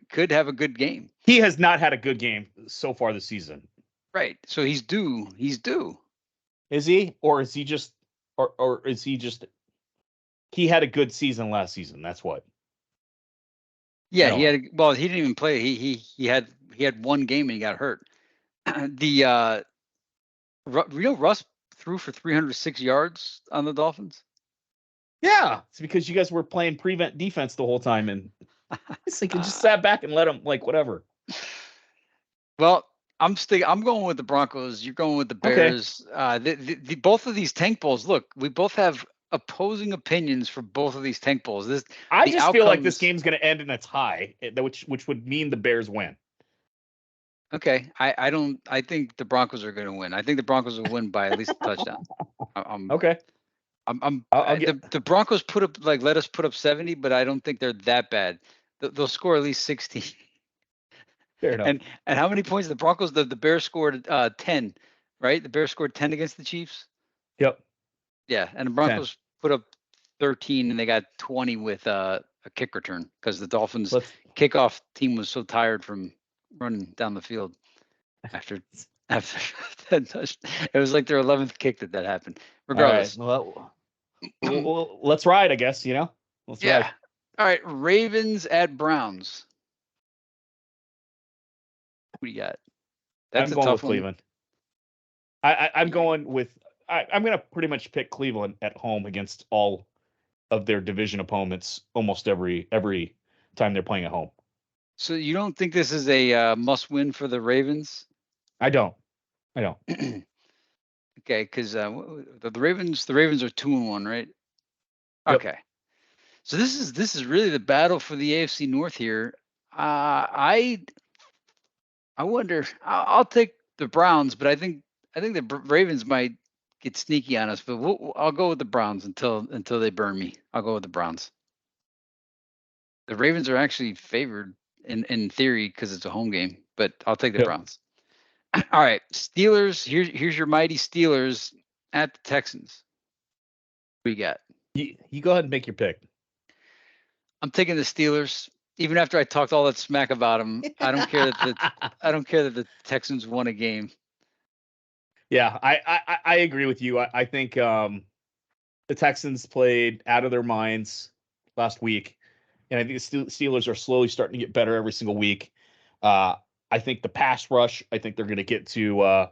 could have a good game. He has not had a good game so far this season. Right. So he's due. He's due. Is he? Or is he just or is he just he had a good season last season. That's what. Yeah, he had he didn't even play. He had one game and he got hurt. Russ threw for 306 yards on the Dolphins. Yeah, it's because you guys were playing prevent defense the whole time, and it's like you just sat back and let them whatever. Well, I'm going with the Broncos. You're going with the Bears. Okay. Both of these tank bowls. Look, we both have opposing opinions for both of these tank bowls. I just feel like this game's going to end in a tie, which would mean the Bears win. Okay, I think the Broncos are going to win. I think the Broncos will win by at least a touchdown. Okay. The Broncos let us put up 70, but I don't think they're that bad. They'll score at least 60. Fair enough. And how many points the Broncos? The Bears scored 10, right? The Bears scored 10 against the Chiefs. Yep. Yeah, and the Broncos put up 13, and they got 20 with a kick return because the Dolphins' kickoff team was so tired from running down the field after that. It was like their 11th kick that happened. Regardless, well, let's ride. I guess Let's ride. All right, Ravens at Browns. What do you got? That's I'm going with Cleveland. I'm going with. I'm going to pretty much pick Cleveland at home against all of their division opponents almost every time they're playing at home. So you don't think this is a must-win for the Ravens? I don't. Okay, because the Ravens are 2-1, right? Yep. Okay. So this is really the battle for the AFC North here. I wonder. I'll take the Browns, but I think the Ravens might get sneaky on us. But I'll go with the Browns until they burn me. I'll go with the Browns. The Ravens are actually favored in theory because it's a home game, but I'll take the Browns. All right, Steelers. Here's your mighty Steelers at the Texans. What do you got? You go ahead and make your pick. I'm taking the Steelers. Even after I talked all that smack about them, I don't care that the Texans won a game. Yeah, I agree with you. I think the Texans played out of their minds last week, and I think the Steelers are slowly starting to get better every single week. I think the pass rush, I think they're going to get to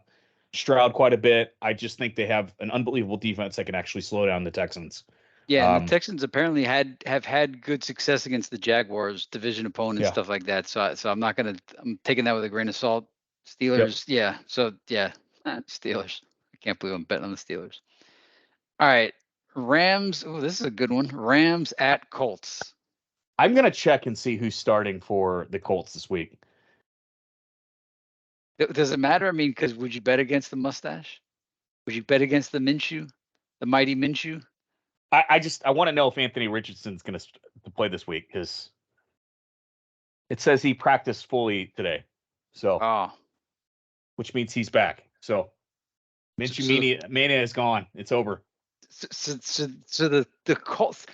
Stroud quite a bit. I just think they have an unbelievable defense that can actually slow down the Texans. Yeah, and the Texans apparently have had good success against the Jaguars, division opponents, stuff like that. So I'm taking that with a grain of salt. Steelers, yeah. So yeah, Steelers. I can't believe I'm betting on the Steelers. All right, Rams. Oh, this is a good one. Rams at Colts. I'm gonna check and see who's starting for the Colts this week. Does it matter? I mean, because would you bet against the mustache? Would you bet against the Minshew, the mighty Minshew? I want to know if Anthony Richardson's going to play this week because it says he practiced fully today. So, which means he's back. So, Minshew mania is gone. It's over. So the Colts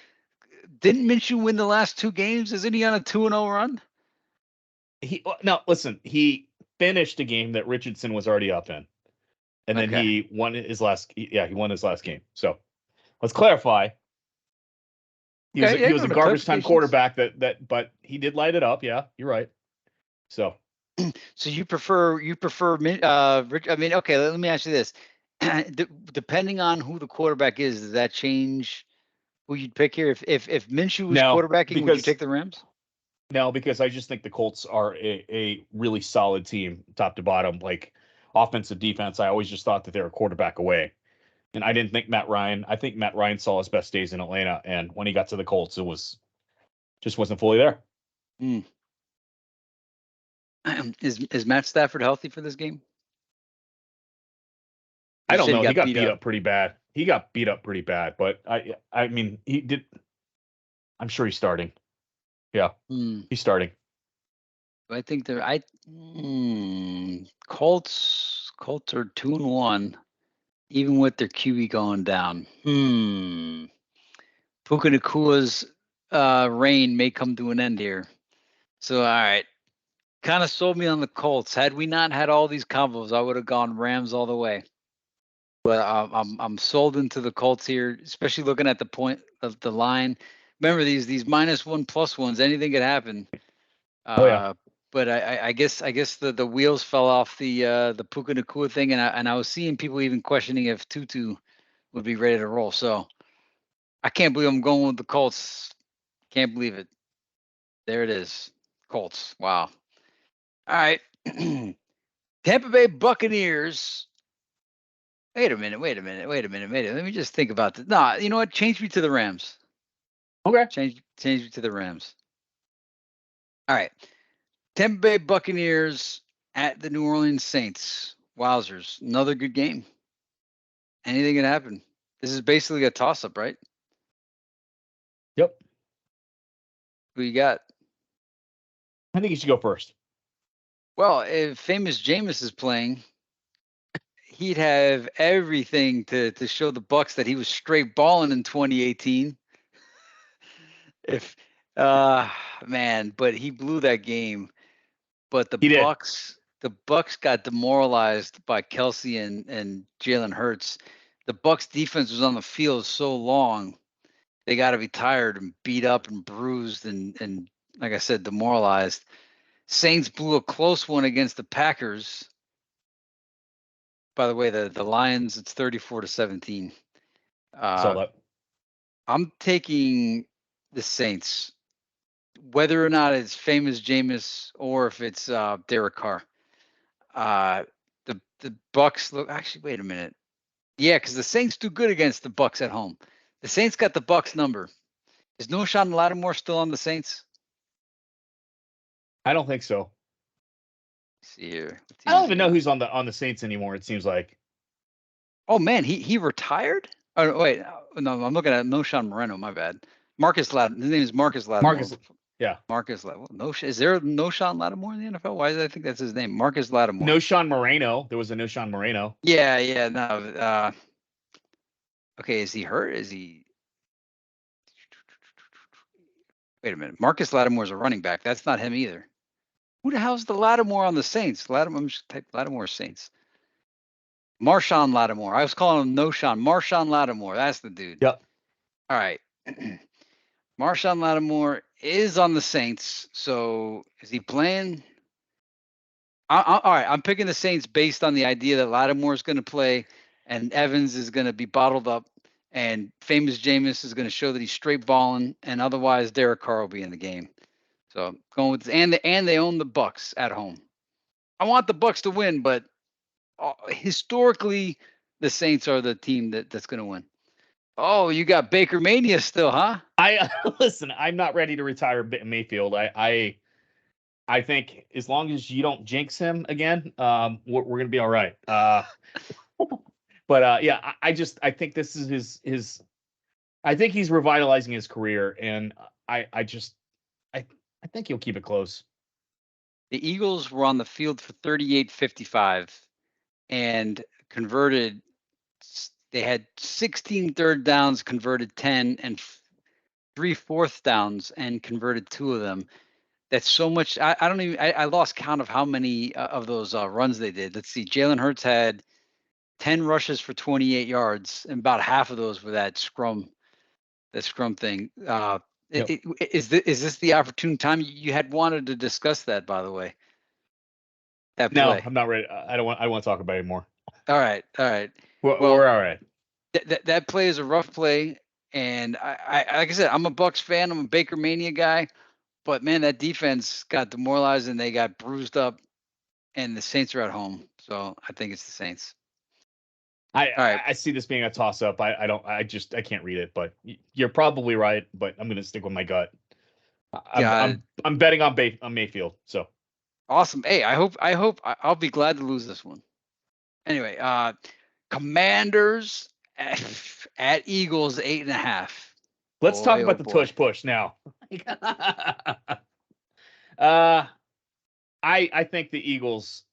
didn't Minshew win the last 2 games? Isn't he on a 2-0 run? Listen, he finished a game that Richardson was already up in, and then he won his last. Yeah, he won his last game. So. Let's clarify. He was a garbage time quarterback but he did light it up. Yeah, you're right. So you prefer Rich? I mean, okay. Let me ask you this: depending on who the quarterback is, does that change who you'd pick here? If Minshew was quarterbacking, would you take the Rams? No, because I just think the Colts are a really solid team, top to bottom, like offensive defense. I always just thought that they were a quarterback away. And I didn't think I think Matt Ryan saw his best days in Atlanta. And when he got to the Colts, it just wasn't fully there. Is Matt Stafford healthy for this game? I don't know. He got beat up pretty bad. He got beat up pretty bad, but I mean, he did. I'm sure he's starting. Yeah, he's starting. I think they're Colts are 2-1, even with their QB going down. Puka Nakua's reign may come to an end here. So all right. Kind of sold me on the Colts. Had we not had all these combos, I would have gone Rams all the way. But I'm sold into the Colts here, especially looking at the point of the line. Remember these -1 +1s, anything could happen. Oh yeah. But I guess the wheels fell off the Puka Nakua thing, and I was seeing people even questioning if Tutu would be ready to roll. So I can't believe I'm going with the Colts. Can't believe it. There it is, Colts. Wow. All right. Tampa Bay Buccaneers. Wait a minute. Let me just think about this. Nah, you know what? Change me to the Rams. Okay. Change me to the Rams. All right. Tampa Bay Buccaneers at the New Orleans Saints. Wowzers. Another good game. Anything can happen. This is basically a toss-up, right? Yep. Who you got? I think you should go first. Well, if famous Jameis is playing, he'd have everything to show the Bucks that he was straight balling in 2018. If man, but he blew that game. But He did. the Bucks got demoralized by Kelsey and Jalen Hurts. The Bucks defense was on the field so long, they got to be tired and beat up and bruised and like I said, demoralized. Saints blew a close one against the Packers. By the way, the Lions, it's 34-17. Saw that. I'm taking the Saints, whether or not it's famous Jameis or if it's Derek Carr. The Bucks look. Actually, wait a minute. Yeah, because the Saints do good against the Bucks at home. The Saints got the Bucks number. Is Noshawn Lattimore still on the Saints? I don't think so. Let's see here. I don't even know who's on the Saints anymore. It seems like. Oh man, he retired. Oh wait, no, I'm looking at Noshawn Moreno. My bad. Marcus Lattimore. His name is Marcus Lattimore. Marcus. Yeah. Marcus Lattimore. No, is there Noshawn Lattimore in the NFL? Why did I think that's his name? Marcus Lattimore. Noshawn Moreno. There was a Noshawn Moreno. Yeah, no. Okay, is he hurt? Is he? Wait a minute. Marcus Lattimore's a running back. That's not him either. Who the hell's the Lattimore on the Saints? Lattimore, I'm just type Lattimore Saints. Marshawn Lattimore. I was calling him Noshawn. Marshawn Lattimore. That's the dude. Yep. All right. Marshawn Lattimore is on the Saints. So is he playing? All right. I'm picking the Saints based on the idea that Lattimore is going to play and Evans is going to be bottled up and famous Jameis is going to show that he's straight balling and otherwise Derek Carr will be in the game. So going with and they own the Bucks at home. I want the Bucks to win, but historically, the Saints are the team that's going to win. Oh, you got Baker Mania still, huh? I listen. I'm not ready to retire Mayfield. I think as long as you don't jinx him again, we're gonna be all right. But yeah, I think this is his. I think he's revitalizing his career, and I think he'll keep it close. The Eagles were on the field for 38-55 and converted. They had 16 third downs, converted 10, and 3 fourth downs, and converted 2 of them. That's so much. I don't even. I lost count of how many of those runs they did. Let's see. Jalen Hurts had 10 rushes for 28 yards, and about half of those were that scrum thing. Yep. Is this the opportune time you had wanted to discuss that? By the way, that No, play. I'm not ready. I don't want to talk about it anymore. All right. We're Well, all right. That play is a rough play, and I like I said, I'm a Bucks fan. I'm a Baker Mania guy, but man, that defense got demoralized and they got bruised up, and the Saints are at home, so I think it's the Saints. All right. I see this being a toss up. I can't read it, but you're probably right. But I'm going to stick with my gut. I'm betting on Mayfield. So awesome. Hey, I hope I'll be glad to lose this one. Anyway, Commanders at Eagles 8.5. Let's talk about the tush push now. I think the Eagles,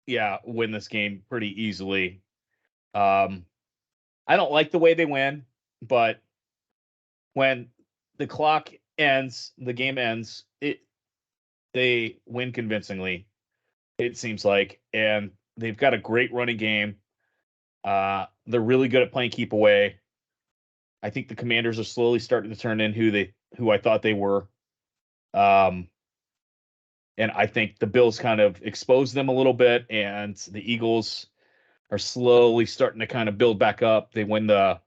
win this game pretty easily. I don't like the way they win, but when the clock ends, the game ends, they win convincingly, it seems like, and they've got a great running game. They're really good at playing keep away. I think the Commanders are slowly starting to turn in who I thought they were. Um, and I think the Bills kind of exposed them a little bit, and the Eagles are slowly starting to kind of build back up. They win the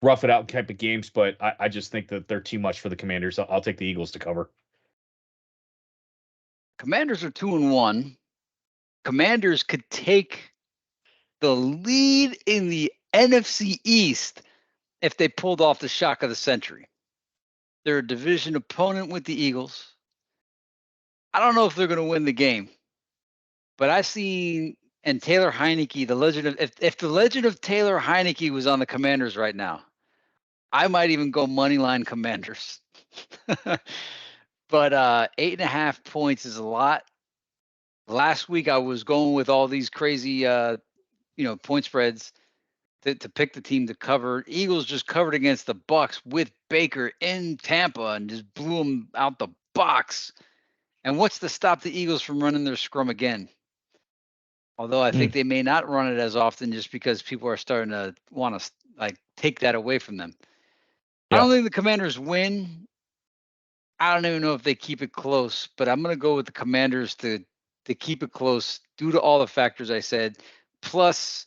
rough it out type of games, but I just think that they're too much for the Commanders. I'll take the Eagles to cover. Commanders are 2-1. Commanders could take the lead in the NFC East if they pulled off the shock of the century. They're a division opponent with the Eagles. I don't know if they're going to win the game, but I seen and Taylor Heineke, the legend of if the legend of Taylor Heineke was on the Commanders right now, I might even go money line Commanders. But 8.5 points is a lot. Last week I was going with all these crazy point spreads to pick the team to cover. Eagles just covered against the Bucks with Baker in Tampa and just blew them out the box. And what's to stop the Eagles from running their scrum again? Although I think they may not run it as often just because people are starting to want to take that away from them. Yeah. I don't think the Commanders win. I don't even know if they keep it close, but I'm going to go with the Commanders to keep it close due to all the factors I said. Plus,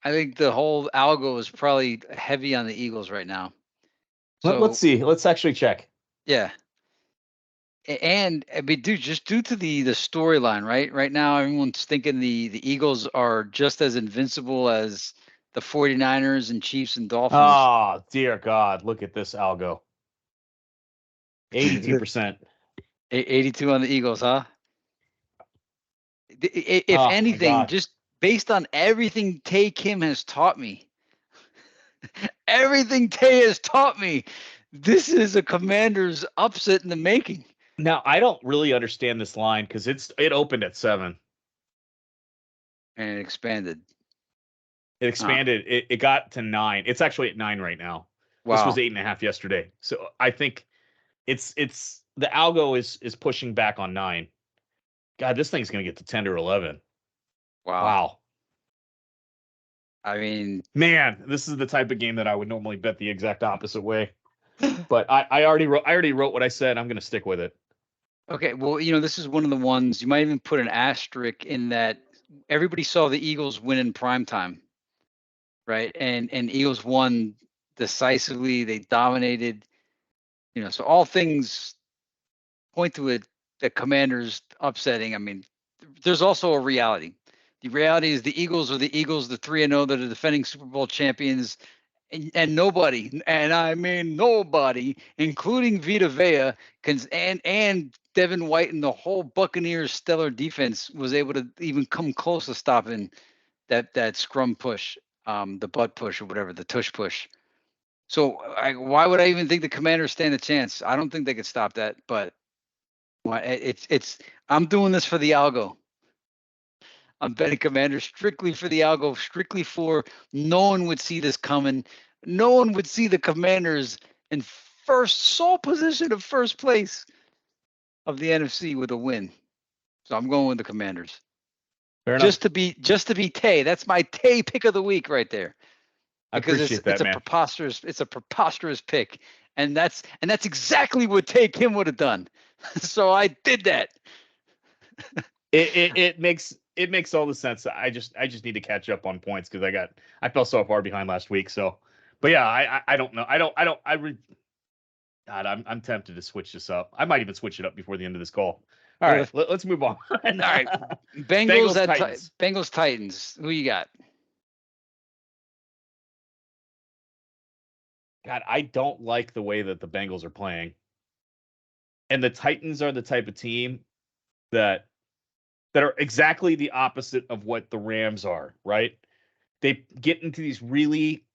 I think the whole algo is probably heavy on the Eagles right now. So, let's see. Let's actually check. Yeah. And I mean, dude, just due to the storyline, right? Right now, everyone's thinking the Eagles are just as invincible as the 49ers and Chiefs and Dolphins. Oh, dear God. Look at this algo. 82%. 82 on the Eagles, huh? If anything, just based on everything Tay Kim has taught me, this is a Commanders upset in the making. Now, I don't really understand this line because it opened at 7. And it expanded. It expanded. It got to 9. It's actually at 9 right now. Wow. This was 8.5 yesterday. So I think it's the algo is pushing back on 9. God, this thing's going to get to 10 or 11. Wow. I mean, man, this is the type of game that I would normally bet the exact opposite way. But I already wrote what I said. I'm going to stick with it. Okay, well, this is one of the ones you might even put an asterisk in that everybody saw the Eagles win in primetime, right? And Eagles won decisively. They dominated, so all things point to it, the Commanders upsetting. I mean, there's also a reality. The reality is the Eagles are the Eagles, the 3-0, they're the defending Super Bowl champions. And nobody, and I mean nobody, including Vita Vea, and Devin White and the whole Buccaneers stellar defense was able to even come close to stopping that scrum push, the butt push or whatever, the tush push. So why would I even think the Commanders stand a chance? I don't think they could stop that. But I'm doing this for the algo. I'm betting Commanders strictly for the algo, strictly for no one would see this coming. No one would see the Commanders in sole position of first place of the NFC with a win. So I'm going with the Commanders. Fair enough. Just to be Tay. That's my Tay pick of the week right there. Because I appreciate that, man. It's a preposterous pick. And that's exactly what Tay Kim would have done. So I did that. It makes all the sense. I just need to catch up on points because I fell so far behind last week. So, but yeah, I don't know. God, I'm tempted to switch this up. I might even switch it up before the end of this call. All right, let's move on. All right, Bengals Titans. Bengals Titans. Who you got? God, I don't like the way that the Bengals are playing, and the Titans are the type of team that are exactly the opposite of what the Rams are, right? They get into these really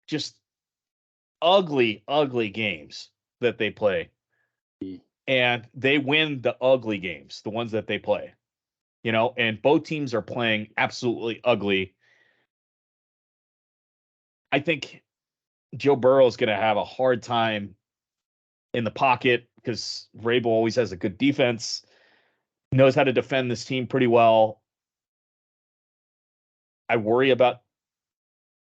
just ugly games that they play. and they win the ugly games, the ones that they play. And both teams are playing absolutely ugly. I think Joe Burrow is going to have a hard time in the pocket because Vrabel always has a good defense, knows how to defend this team pretty well. I worry about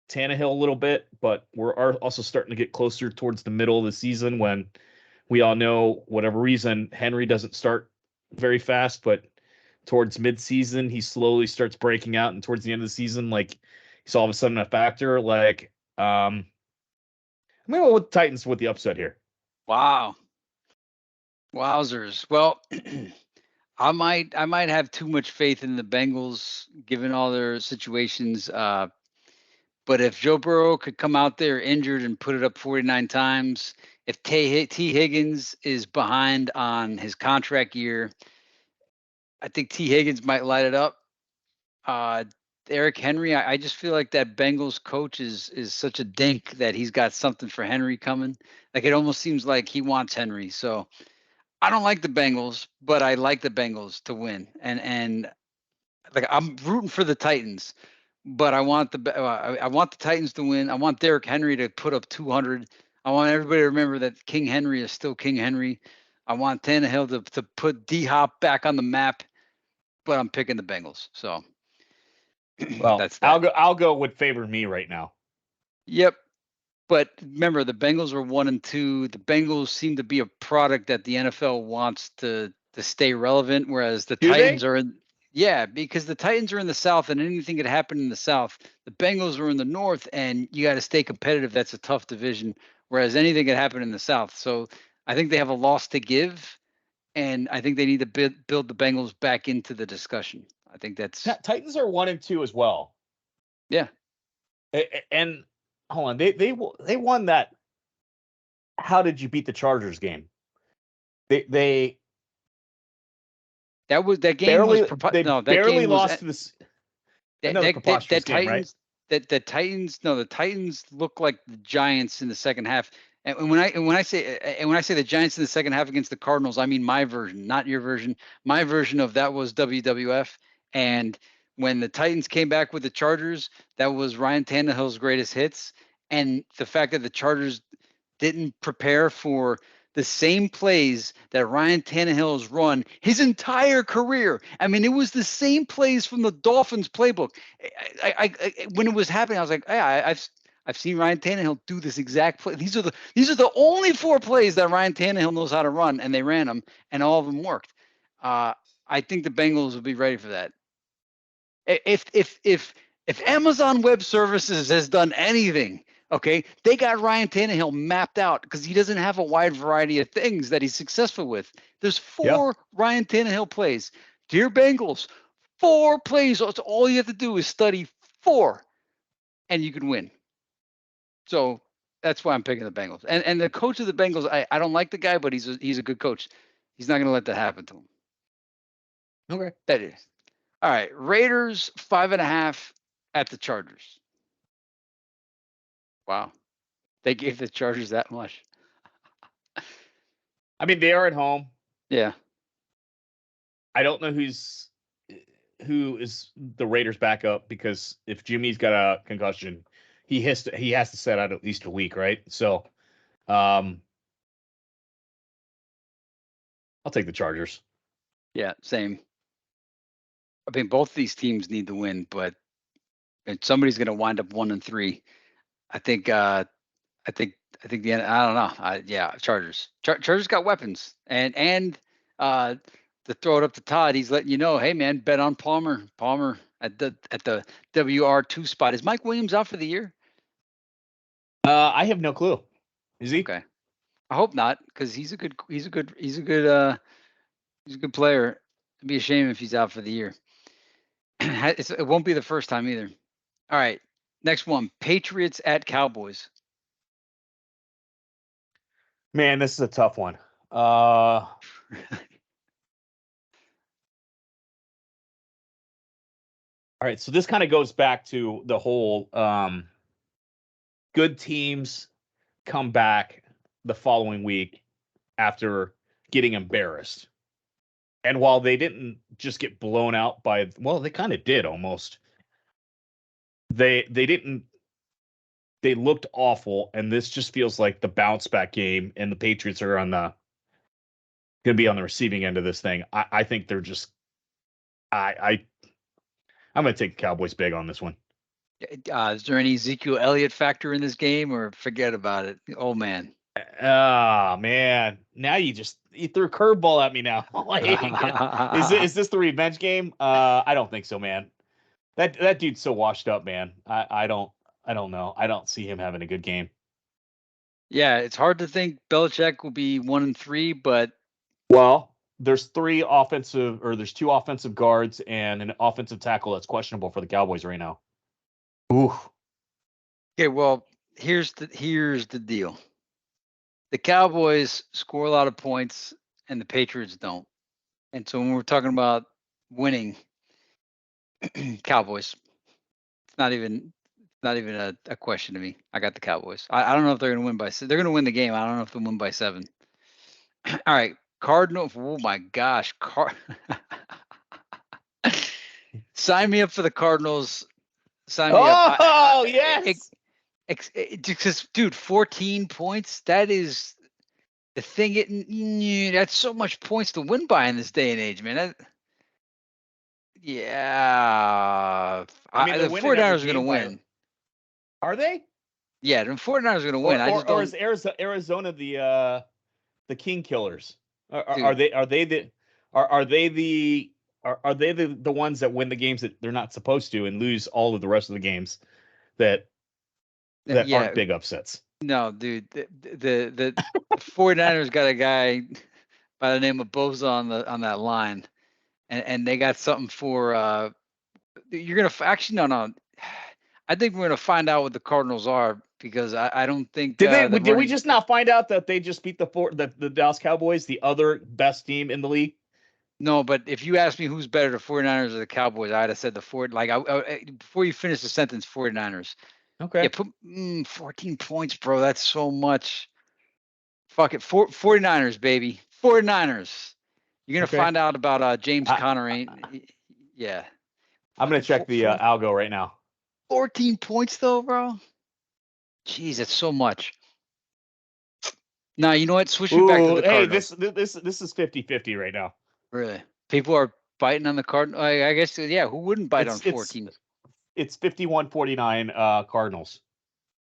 Tannehill a little bit, but we're also starting to get closer towards the middle of the season when we all know, whatever reason, Henry doesn't start very fast, but towards mid-season, he slowly starts breaking out, and towards the end of the season, like he's all of a sudden a factor. Like, I'm gonna go with the Titans with the upset here. Wow. Wowzers. Well, I might have too much faith in the Bengals given all their situations. But if Joe Burrow could come out there injured and put it up 49 times, if T. Higgins is behind on his contract year, I think T. Higgins might light it up. Eric Henry, I just feel like that Bengals coach is such a dink that he's got something for Henry coming. Like it almost seems like he wants Henry. So I don't like the Bengals, but I like the Bengals to win. And like I'm rooting for the Titans, but I want the Titans to win. I want Derrick Henry to put up 200. I want everybody to remember that King Henry is still King Henry. I want Tannehill to put D-Hop back on the map, but I'm picking the Bengals. So Well, that's that. I'll go with favor me right now. Yep. But remember, the Bengals were 1-2. The Bengals seem to be a product that the NFL wants to stay relevant, whereas the Do Titans they? are in. Yeah, because the Titans are in the South, and anything could happen in the South. The Bengals are in the North, and you got to stay competitive. That's a tough division, whereas anything could happen in the South. So I think they have a loss to give, and I think they need to build the Bengals back into the discussion. I think that's Titans are 1-2 as well. yeah. And hold on, they won that. How did you beat the Chargers game? They That game was barely they no, that barely game was lost to this another that preposterous game, right? Titans look like the Giants in the second half. And when I say the Giants in the second half against the Cardinals, I mean my version, not your version. My version of that was WWF. And when the Titans came back with the Chargers, that was Ryan Tannehill's greatest hits. And the fact that the Chargers didn't prepare for the same plays that Ryan Tannehill has run his entire career. I mean, it was the same plays from the Dolphins playbook. When it was happening, I was like, yeah, I've seen Ryan Tannehill do this exact play. These are the only 4 plays that Ryan Tannehill knows how to run, and they ran them, and all of them worked. I think the Bengals will be ready for that. If Amazon Web Services has done anything, okay, they got Ryan Tannehill mapped out because he doesn't have a wide variety of things that he's successful with. There's Yeah. 4 Ryan Tannehill plays. Dear Bengals, 4 plays. That's all you have to do is study 4, and you can win. So that's why I'm picking the Bengals. And the coach of the Bengals, I don't like the guy, but he's a good coach. He's not going to let that happen to him. Okay. That is. All right, Raiders 5.5 at the Chargers. Wow, they gave the Chargers that much. I mean, they are at home. Yeah, I don't know who is the Raiders' backup because if Jimmy's got a concussion, he has to set out at least a week, right? So, I'll take the Chargers. yeah, same. I mean, both these teams need to win, but somebody's going to wind up 1-3. I think. I think. The end. I don't know. Yeah, Chargers. Chargers got weapons, and to throw it up to Todd, he's letting you know, hey man, bet on Palmer. Palmer at the WR2 spot. Is Mike Williams out for the year? I have no clue. Is he? Okay. I hope not, because he's a good player. It'd be a shame if he's out for the year. It won't be the first time either. All right, next one: Patriots at Cowboys. Man, this is a tough one. All right, so this kind of goes back to the whole good teams come back the following week after getting embarrassed. And while they didn't just get blown out by, well, they kind of did almost. They didn't. They looked awful, and this just feels like the bounce back game, and the Patriots are on the going to be on the receiving end of this thing. I think they're just. I'm going to take the Cowboys big on this one. Is there any Ezekiel Elliott factor in this game, or forget about it? Oh man. Oh man! Now you threw a curveball at me. Now, is this the revenge game? I don't think so, man. That dude's so washed up, man. I don't know. I don't see him having a good game. Yeah, it's hard to think Belichick will be 1-3, but well, there's two offensive guards and an offensive tackle that's questionable for the Cowboys right now. Ooh. Okay, well, here's the deal. The Cowboys score a lot of points and the Patriots don't. And so when we're talking about winning, Cowboys, it's not even a question to me. I got the Cowboys. I don't know if they're going to win by they're going to win the game. I don't know if they'll win by 7. All right, Cardinals. Oh my gosh, sign me up for the Cardinals. Sign me up. Oh yes. Because dude, 14 points. That is the thing. That's so much points to win by in this day and age, man. Yeah. I mean, the 49ers are going to win. Are they? Yeah, the 49ers are going to win. Or is Arizona the King Killers? Are they the ones that win the games that they're not supposed to and lose all of the rest of the games that aren't big upsets? No, dude. The 49ers got a guy by the name of Boza on that line, and they got something for you're gonna actually no. I think we're gonna find out what the Cardinals are because I don't think did we just not find out that they just beat the Dallas Cowboys, the other best team in the league? No, but if you ask me who's better, the 49ers or the Cowboys, I'd have said the before you finish the sentence, 49ers. Okay. Yeah, put 14 points, bro. That's so much. Fuck it. 49ers, baby. 49ers. You're going to find out about James Conner. Yeah. I'm going to check the algo right now. 14 points, though, bro. Jeez, that's so much. Now, you know what? Switch me back to the Cardinals. Hey, this is 50-50 right now. Really? People are biting on the Cardinals. I guess, yeah, who wouldn't bite on 14? It's 51-49 Cardinals.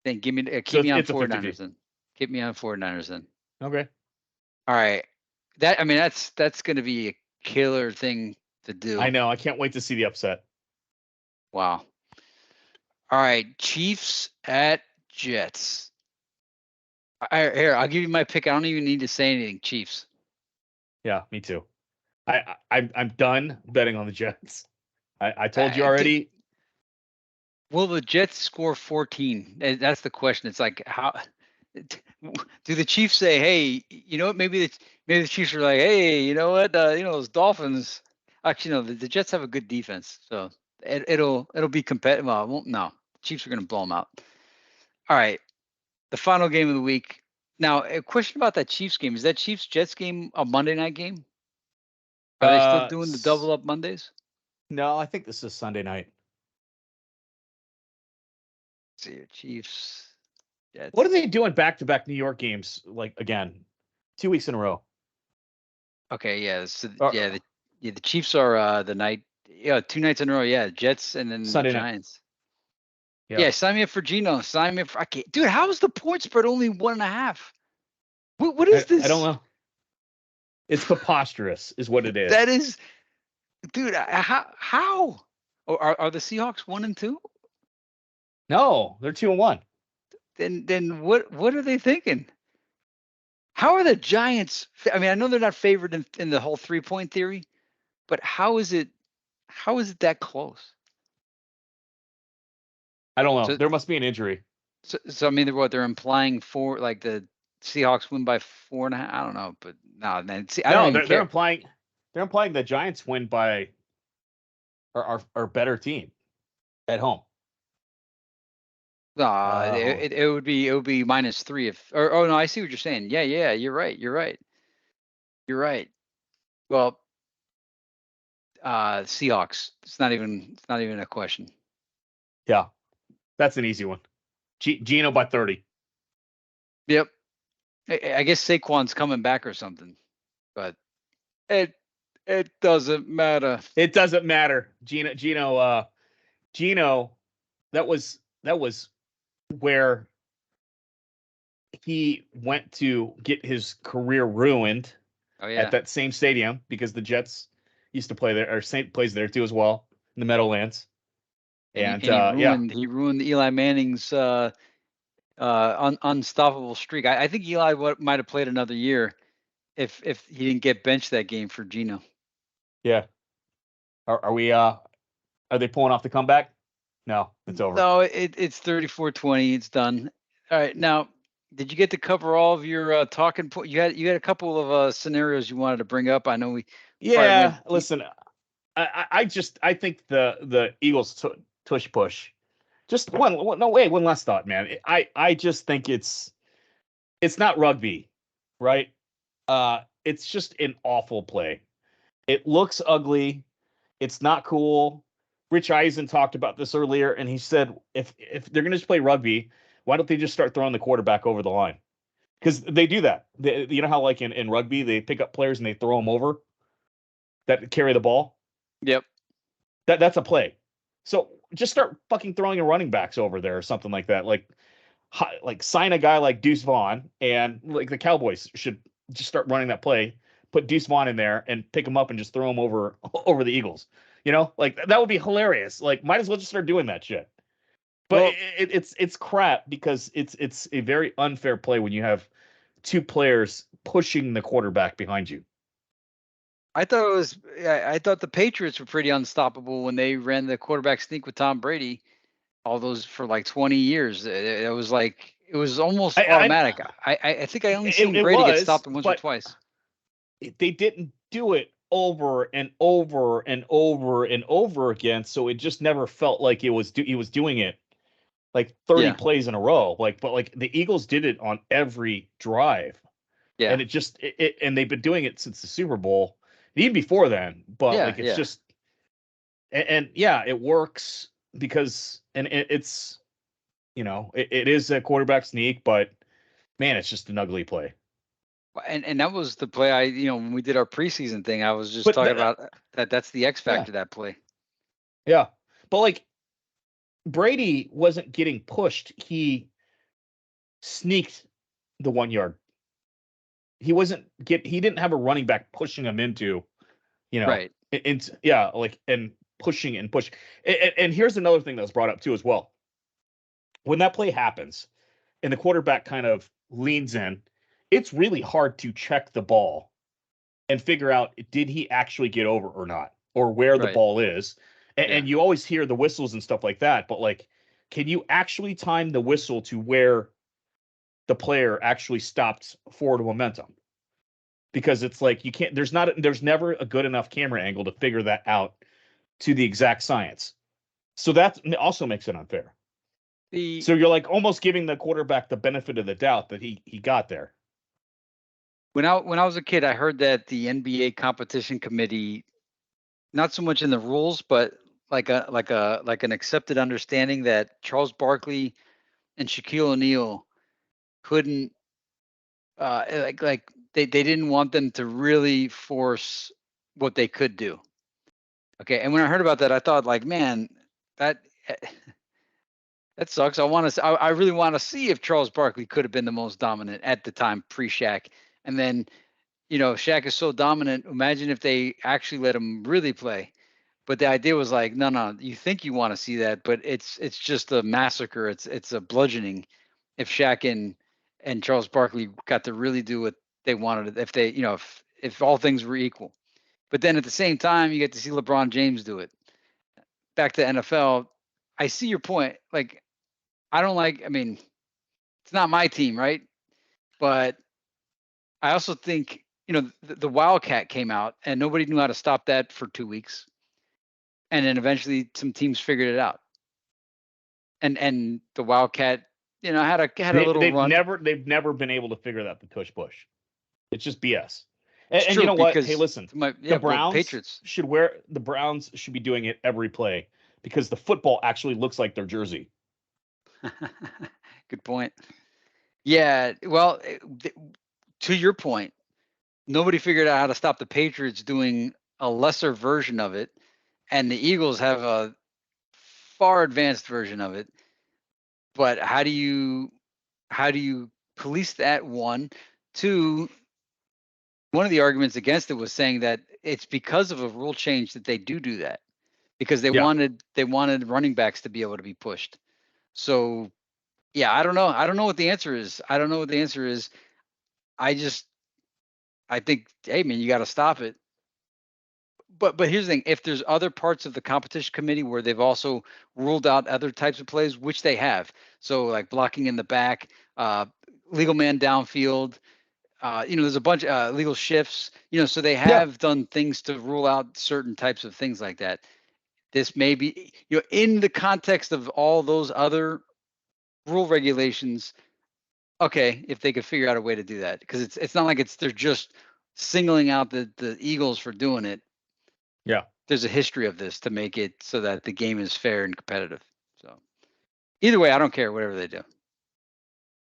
Then keep me on 49ers then. Keep me on 49ers then. Okay. All right. That's going to be a killer thing to do. I know. I can't wait to see the upset. Wow. All right. Chiefs at Jets. Here, I'll give you my pick. I don't even need to say anything. Chiefs. Yeah, me too. I'm done betting on the Jets. I told you already. Will the Jets score 14? That's the question. It's like, how do the Chiefs say, hey, you know what? Maybe the Chiefs are like, hey, you know what? Those Dolphins. Actually, no, the Jets have a good defense, so it'll be competitive. Well, no, Chiefs are going to blow them out. All right, the final game of the week. Now, a question about that Chiefs game: is that Chiefs Jets game a Monday night game? Are they still doing the double up Mondays? No, I think this is Sunday night. Let's see your Chiefs. Jets. What are they doing back-to-back New York games? Like again, 2 weeks in a row. Okay, yeah. So the Chiefs are the night. Yeah, 2 nights in a row. Yeah, Jets and then Sunday the Giants. Night. Yeah, sign me up for Geno. Sign me up for. Dude, how is the point spread only 1.5? What is this? I don't know. It's preposterous, is what it is. That is, dude. How? Are the Seahawks 1-2? No, they're 2-1. Then what are they thinking? How are the Giants? I mean, I know they're not favored in the whole 3-point theory, but how is it that close? I don't know. So, there must be an injury. So I mean, they're implying the Seahawks win by 4.5. I don't know, but no, man. See, I don't even care. They're implying the Giants win by are better team at home. It would be -3 if. Or oh no, I see what you're saying. Yeah, you're right. You're right. Well, Seahawks. It's not even a question. Yeah, that's an easy one. Geno by 30. Yep. I guess Saquon's coming back or something, but it doesn't matter. It doesn't matter. Geno. That was where he went to get his career ruined Oh yeah. at that same stadium because the Jets used to play there, or Saint plays there too as well in the Meadowlands. And he ruined Eli Manning's unstoppable streak. I think Eli might have played another year if he didn't get benched that game for Geno. yeah. Are they pulling off the comeback? No, it's over. No, it's 34-20. It's done. All right. Now, did you get to cover all of your talking point? You had a couple of scenarios you wanted to bring up. I know we probably went. Yeah, listen, I think the Eagles tush push. Just one last thought, man. I just think it's not rugby, right? It's just an awful play. It looks ugly. It's not cool. Rich Eisen talked about this earlier, and he said if they're going to just play rugby, why don't they just start throwing the quarterback over the line? Because they do that. You know how like in rugby they pick up players and they throw them over that carry the ball. Yep. That's a play. So just start fucking throwing your running backs over there or something like that. Like sign a guy like Deuce Vaughn, and like the Cowboys should just start running that play. Put Deuce Vaughn in there and pick him up and just throw him over the Eagles. You know, like that would be hilarious. Like, might as well just start doing that shit. But Well, it's crap because it's a very unfair play when you have two players pushing the quarterback behind you. I thought the Patriots were pretty unstoppable when they ran the quarterback sneak with Tom Brady. All those for like 20 years. It was like it was almost automatic. I think I only seen Brady get stopped once or twice. They didn't do it over and over and over and over again, so it just never felt like he was doing it like 30 plays in a row. But the Eagles did it on every drive. Yeah. And and they've been doing it since the Super Bowl, even before then. But it's just it works because it's it is a quarterback sneak, but man, it's just an ugly play. And that was the play when we did our preseason thing, I was just talking about that's the X factor, that play. Yeah. But like Brady wasn't getting pushed. He sneaked the 1 yard. He didn't have a running back pushing him into, right. And pushing and push. And here's another thing that was brought up too as well. When that play happens and the quarterback kind of leans in, it's really hard to check the ball and figure out did he actually get over or not, or where the ball is. And you always hear the whistles and stuff like that, but like, can you actually time the whistle to where the player actually stopped forward momentum? Because it's like you can't. There's never a good enough camera angle to figure that out to the exact science. So that also makes it unfair. So you're like almost giving the quarterback the benefit of the doubt that he got there. When I was a kid, I heard that the NBA competition committee, not so much in the rules, but like an accepted understanding that Charles Barkley and Shaquille O'Neal couldn't they didn't want them to really force what they could do. Okay, and when I heard about that, I thought like, man, that sucks. I really want to see if Charles Barkley could have been the most dominant at the time pre-Shaq, and then Shaq is so dominant. Imagine if they actually let him really play. But the idea was like, no, you think you want to see that, but it's just a massacre. It's a bludgeoning. If Shaq and Charles Barkley got to really do what they wanted, if they, if all things were equal. But then at the same time, you get to see LeBron James do it. Back to NFL, I see your point. Like, I mean, it's not my team, right? But I also think, the Wildcat came out and nobody knew how to stop that for 2 weeks. And then eventually some teams figured it out. And the Wildcat, had a little they've run. They've never been able to figure that the tush push. It's just BS. And you know what? Hey, listen, well, Patriots the Browns should be doing it every play because the football actually looks like their jersey. Good point. Yeah, well, to your point, nobody figured out how to stop the Patriots doing a lesser version of it, and the Eagles have a far advanced version of it. But how do you police that? One, two. One of the arguments against it was saying that it's because of a rule change that they do that because they Yeah. wanted running backs to be able to be pushed. So yeah, I don't know. I don't know what the answer is. I think, hey man, you got to stop it. But here's the thing: if there's other parts of the competition committee where they've also ruled out other types of plays, which they have, so like blocking in the back, legal man downfield, there's a bunch of legal shifts, so they have done things to rule out certain types of things like that. This may be, in the context of all those other rule regulations. Okay, if they could figure out a way to do that, because it's not like they're just singling out the Eagles for doing it. Yeah. There's a history of this to make it so that the game is fair and competitive. So either way, I don't care whatever they do.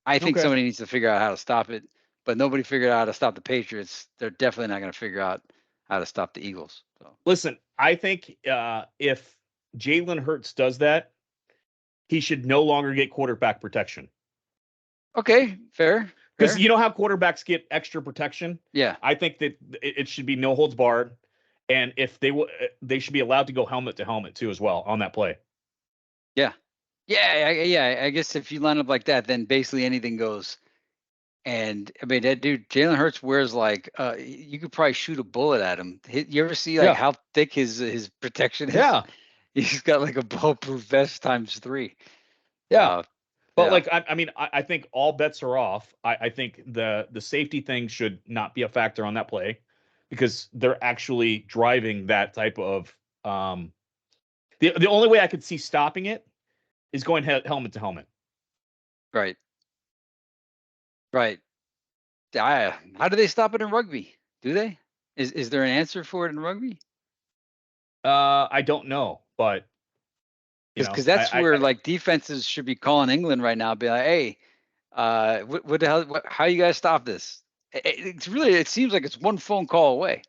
I think somebody needs to figure out how to stop it, but nobody figured out how to stop the Patriots. They're definitely not going to figure out how to stop the Eagles. So listen, I think if Jalen Hurts does that, he should no longer get quarterback protection. Okay, fair. Because you know how quarterbacks get extra protection? Yeah. I think that it should be no holds barred. And if they should be allowed to go helmet to helmet too as well on that play. Yeah. Yeah. I guess if you line up like that, then basically anything goes. And I mean, that dude, Jalen Hurts wears like, you could probably shoot a bullet at him. You ever see like how thick his protection is? Yeah. He's got like a bulletproof vest times 3. Yeah. But like, I mean, I think all bets are off. I think the safety thing should not be a factor on that play because they're actually driving that type of, the only way I could see stopping it is going helmet to helmet. Right. How do they stop it in rugby? Do they? Is there an answer for it in rugby? I don't know, but because that's where like defenses should be calling England right now, be like, hey, what the hell? How you guys stop this? It seems like it's one phone call away.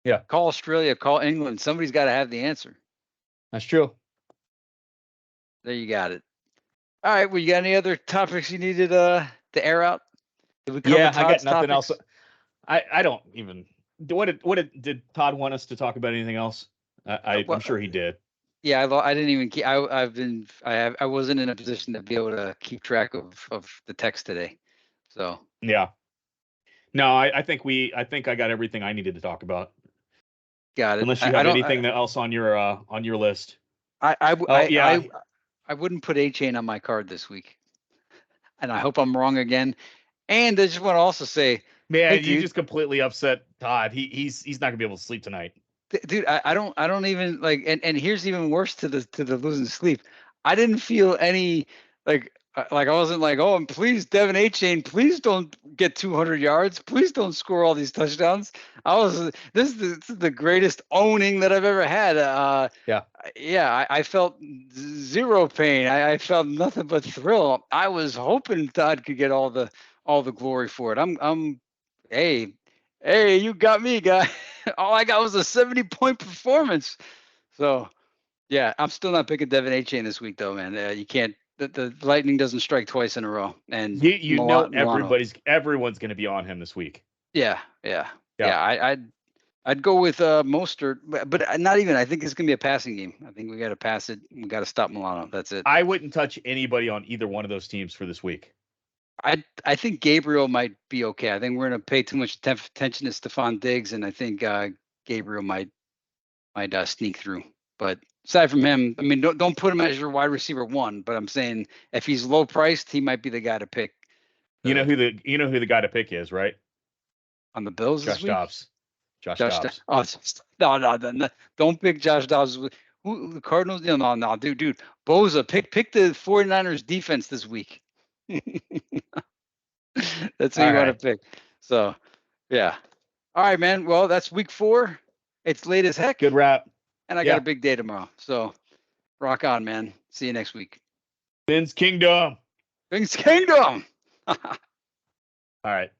Yeah. Call Australia, call England. Somebody's got to have the answer. That's true. There you got it. All right. Well, you got any other topics you needed to air out? Did we cover Todd's I got nothing topics? Else. I don't even. Did Todd want us to talk about anything else? I'm sure he did. Yeah, I didn't even keep. I wasn't in a position to be able to keep track of the text today. So yeah. No, I think I got everything I needed to talk about. Got it. Unless you have anything else on your list. I wouldn't put A-Chain on my card this week, and I hope I'm wrong again. And I just want to also say, man, hey, you just completely upset Todd. He's not gonna be able to sleep tonight. Dude, I don't even like, and here's even worse to the losing sleep. I didn't feel any like I wasn't like, oh, and please, Devin A-Chain, please don't get 200 yards. Please don't score all these touchdowns. This is the greatest owning that I've ever had. I felt zero pain. I felt nothing but thrill. I was hoping Todd could get all the glory for it. Hey, you got me, guy. All I got was a 70-point performance. So, yeah, I'm still not picking Devin A-Chain this week, though, man. You can't. The Lightning doesn't strike twice in a row, and everyone's going to be on him this week. Yeah. I'd go with Mostert, but not even. I think it's going to be a passing game. I think we got to pass it. We got to stop Milano. That's it. I wouldn't touch anybody on either one of those teams for this week. I think Gabriel might be okay. I think we're going to pay too much attention to Stephon Diggs, and I think Gabriel might sneak through. But aside from him, I mean, don't put him as your wide receiver 1. But I'm saying if he's low priced, he might be the guy to pick. You know who the guy to pick is, right? On the Bills Josh this week? Dobbs. Josh Dobbs. No, don't pick Josh Dobbs. Who, the Cardinals? No, dude. Boza, pick the 49ers defense this week. That's who you want to pick. So, yeah. All right, man. Well, that's week 4. It's late as heck. Good wrap. And I got a big day tomorrow. So rock on, man. See you next week. Phins Kingdom. Phins Kingdom. All right.